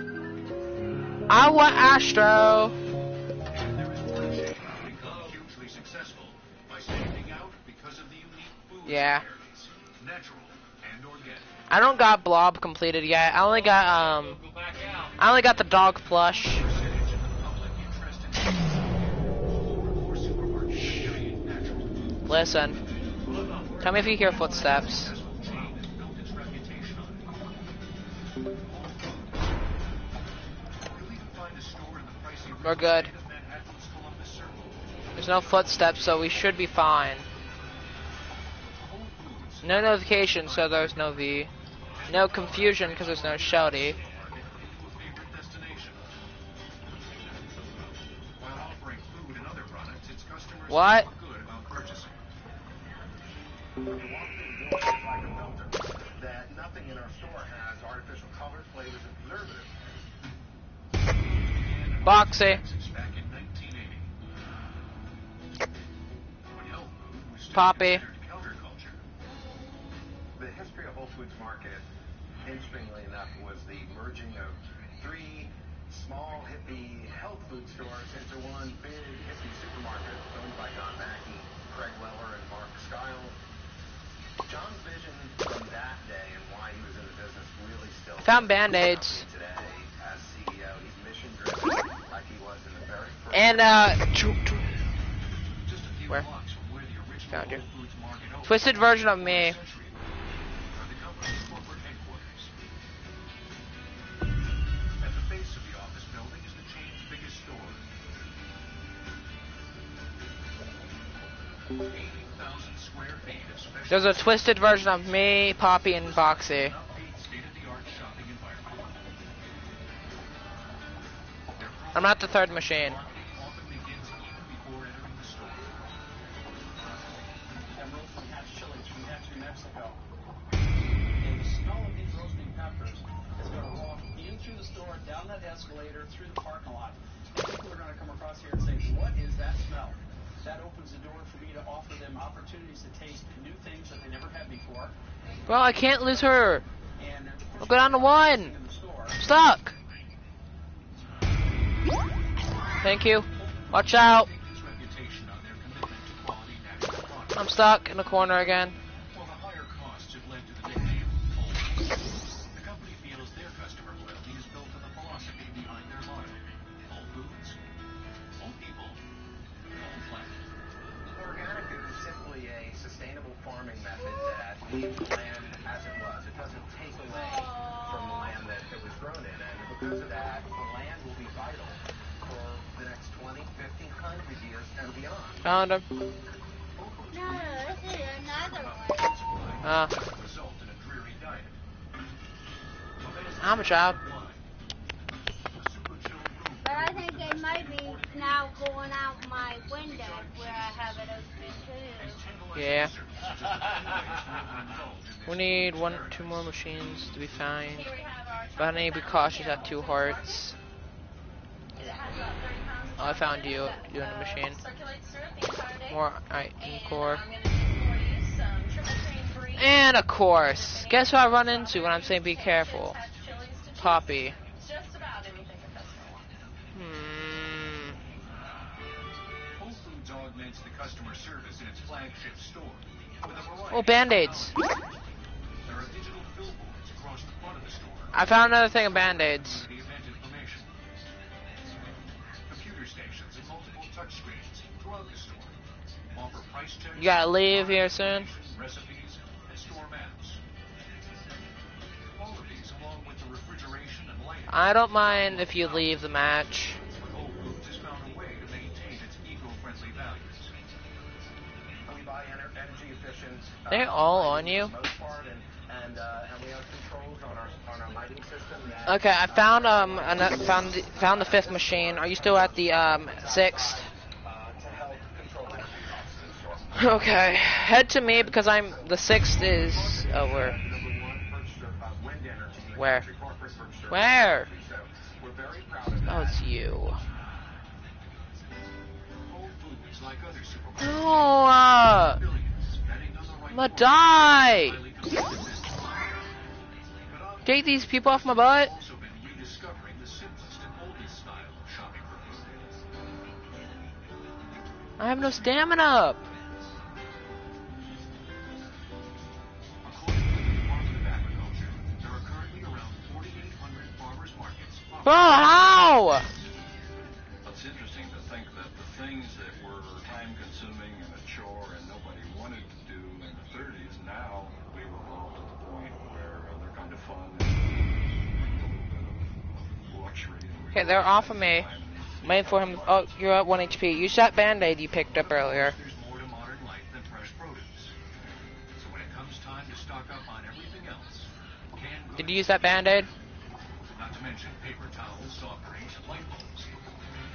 I want Astro. Yeah. I don't got Blob completed yet. I only got the dog plush. Listen. Tell me if you hear footsteps. We're good. There's no footsteps, so we should be fine. No notification, so there's no V. No confusion, because there's no Shelty. What? That nothing in our store has artificial colors, flavors, and preservatives. Boxy. Poppy. The history of Whole Foods Market, interestingly enough, was the merging of three small hippie health food stores into one big hippie supermarket owned by Don Mackey, Craig Weller, and Mark Skyle. John's vision from that day and why he was in the business really still Found Band-Aids. today as CEO. He's mission driven like he was in the very first. And where? Found you. Twisted version of me. There's a twisted version of me, Poppy, and Boxy. I'm at the third machine. Down that escalator, through the parking lot. And people are going to come across here and say, what is that smell? That opens the door for me to offer them opportunities to taste new things that they never had before. Bro, I can't lose her. I'll go down to one. Stuck. Thank you. Watch out. I'm stuck in the corner again. Leave the land as it was. It doesn't take away from the land that it was grown in. And because of that, the land will be vital for the next 20, 50, 100 years and beyond. Found him. No, this is another one. I'm a child. But I think it might be now going out my window where I have it open too. Yeah. We need two more machines to be fine. But I need to be cautious at 2 hearts. Oh, I found you doing the machine. More item core. I'm going to do for you some triple cream And of course, guess who I run into when I'm saying be careful? Poppy. Just about anything a customer wants. Whole Foods augments the customer service in its flagship store with a variety. Oh, Band-Aids. There are digital billboards across the front of the store. I found another thing of Band-Aids. The event information. Computer stations and multiple touch screens throughout the store offer price checks. You gotta leave here soon. Recipes and store maps. All of these, along with the refrigeration and lighting. I don't mind if you leave the match. Whole Foods has found a way to maintain its eco-friendly values. We buy energy efficient. They're all on you. For the most part, and we have controls on our lighting system. Okay, I found found the 5th machine. Are you still at the 6th? To help control energy costs in the store. Okay, head to me because I'm the 6th is where? Number one purchaser of wind energy. Where? Corporate purchaser. Where? So we're very proud of that. Oh, it's you. Whole Foods, like other supermarkets, No, billions betting on the right I'm gonna die. Take these people off my butt. also been rediscovering the simplest and oldest style of shopping for food. I have no stamina. According to the Department of Agriculture, there are currently around 4,800 farmers markets. Oh, how? It's interesting to think that the things that were time-consuming and a chore and nobody wanted to do in the 30s, now we've evolved to the point where they're kind of fun and a little bit of luxury. Okay, they're off of me. Wait for him. Oh, you're at 1 HP. Use that Band-Aid you picked up earlier. There's more to modern life than fresh produce. So when it comes time to stock up on everything else, canned goods, Did you use that Band-Aid? not to mention paper towels, soft drinks, light bulbs.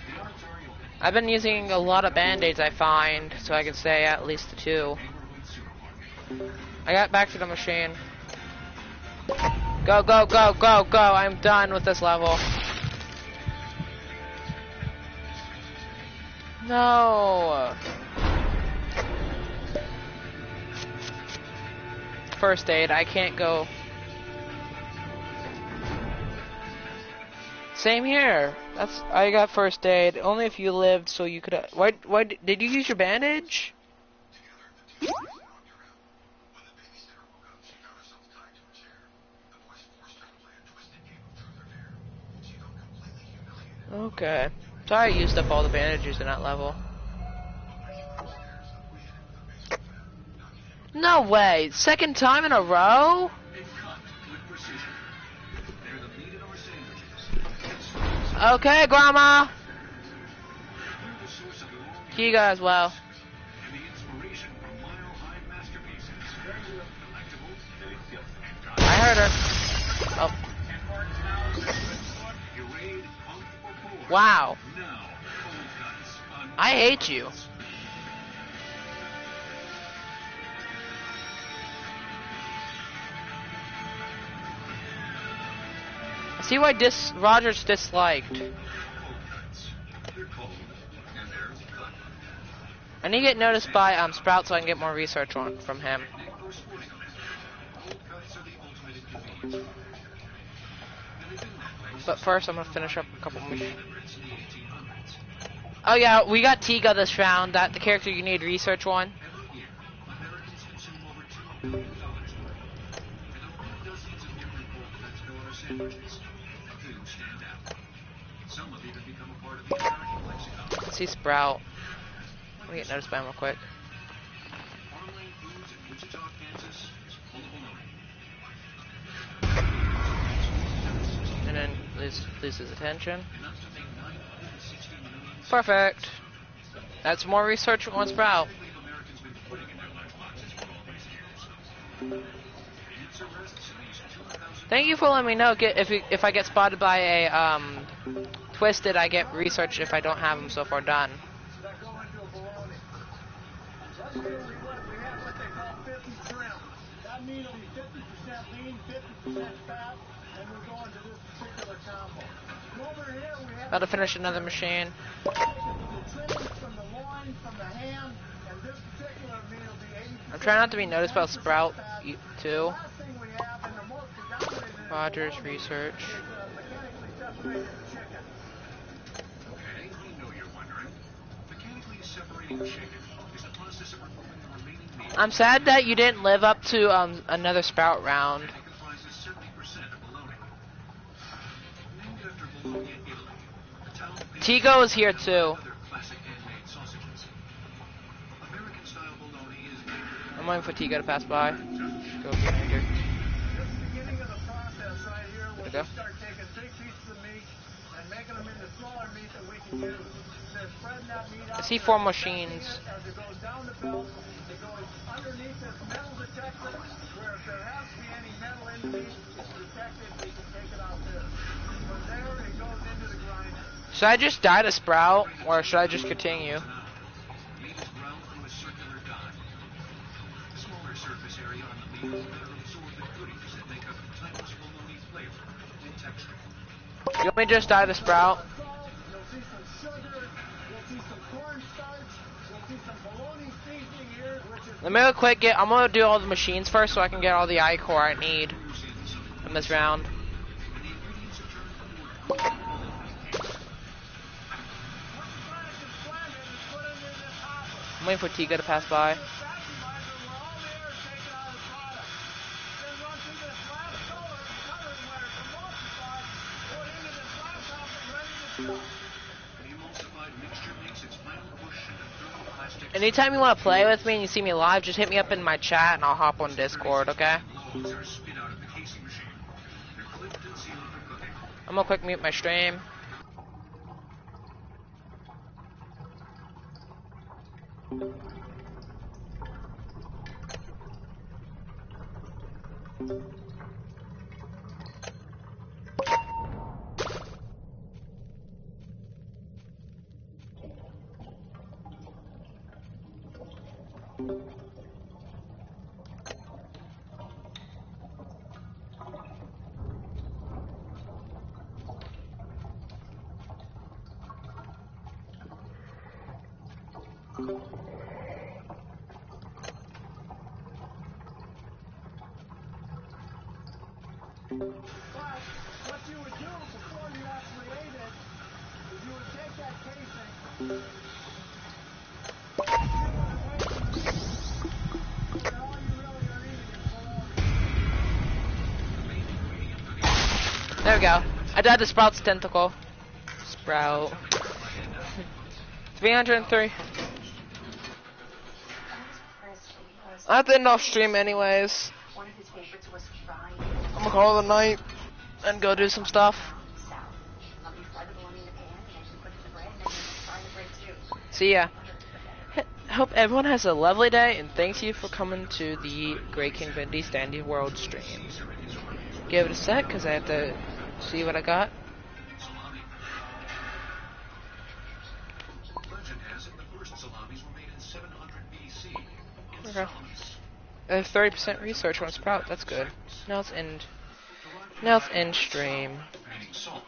The odds are you'll hit I've been using a lot of Band-Aids I find, so I can say at least 2. the neighborhood supermarket. I got back to the machine. Go, go, go, go, go. I'm done with this level. No. First aid, I can't go. Same here. I got first aid only if you lived, so you could. Why did you use your bandage? Okay. Sorry I used up all the bandages in that level. No way! 2nd time in a row? Okay, Grandma! You guys, well. I heard her. Oh. Wow. I hate you. I see why Roger's disliked. I need to get noticed by Sprout so I can get more research from him. But first, I'm gonna finish up a couple missions. Oh yeah, we got Tiga this round. That the character you need research on. Let's see Sprout. Let me get noticed by him real quick. And then lose his attention. Perfect. That's more research on Sprout. Thank you for letting me know. If I get spotted by a Twisted, I get research if I don't have them so far done. We have what they call 50 trim. That meat will be 50% lean, 50% fat, and we're going to this particular combo. Over here we have About to finish another machine. the trimmings from the loin, from the ham, and This particular meat will be 80% I'm trying not to be lean, noticed about 20% Sprout fat. too. The last thing we have, and the most predominant in Rogers bologna, research. is mechanically separated chicken. Okay, I know you're wondering. Mechanically separating chicken is the process of removing the remaining meat. I'm sad that you didn't live up to another Sprout round. It comprises 70% of bologna. Named after Bologna, Italy, the town Tigo is here too. other classic handmade sausages. American-style bologna is made I'm waiting for Tigo to pass by. Go behind her. This is the beginning of the process right here where we There you go. start taking big pieces of meat and making them into smaller meat that we can use. They're spreading that meat out. I see they're 4 protecting machines. it as it goes down the belt. It goes underneath this metal detector where if there has to be any metal in the meat, it's detected. We can take it out there. From there, it goes into the grinder. Should I just die to Sprout, or should I just continue? meat is ground through a circular die. The smaller surface area on the meat will better absorb the goodies that make up timeless bologna flavor and texture. You want me to just die to Sprout? Salt, you'll see some sugar, you'll see some cornstarch, you'll see some bologna seasoning here, which is Let me real quick I'm gonna do all the machines first so I can get all the I-core I need in this round. I'm waiting for Tiga to pass by. Anytime you want to play with me and you see me live, just hit me up in my chat and I'll hop on Discord, okay? I'm gonna quick mute my stream. But what you would do before you actually ate it is you would take that casing, peel it away from the meat, so that all you really are eating is bologna. There we go. I died to Sprout's tentacle. Sprout. 303. I have to end off stream anyways. One of his favorites was fried. I'm gonna call it a night and go do some stuff. You fry the bologna in the pan, and then you put it in the bread, and then you fry the bread too. See ya. Hope everyone has a lovely day, and thank you for coming to the Great King Bendy Standing World stream. Give it a sec, because I have to see what I got. Legend has it the first salamis were made in 700 BC in Okay. Salamis. 30% research on Sprout, that's good. Now it's end stream. Meaning salt.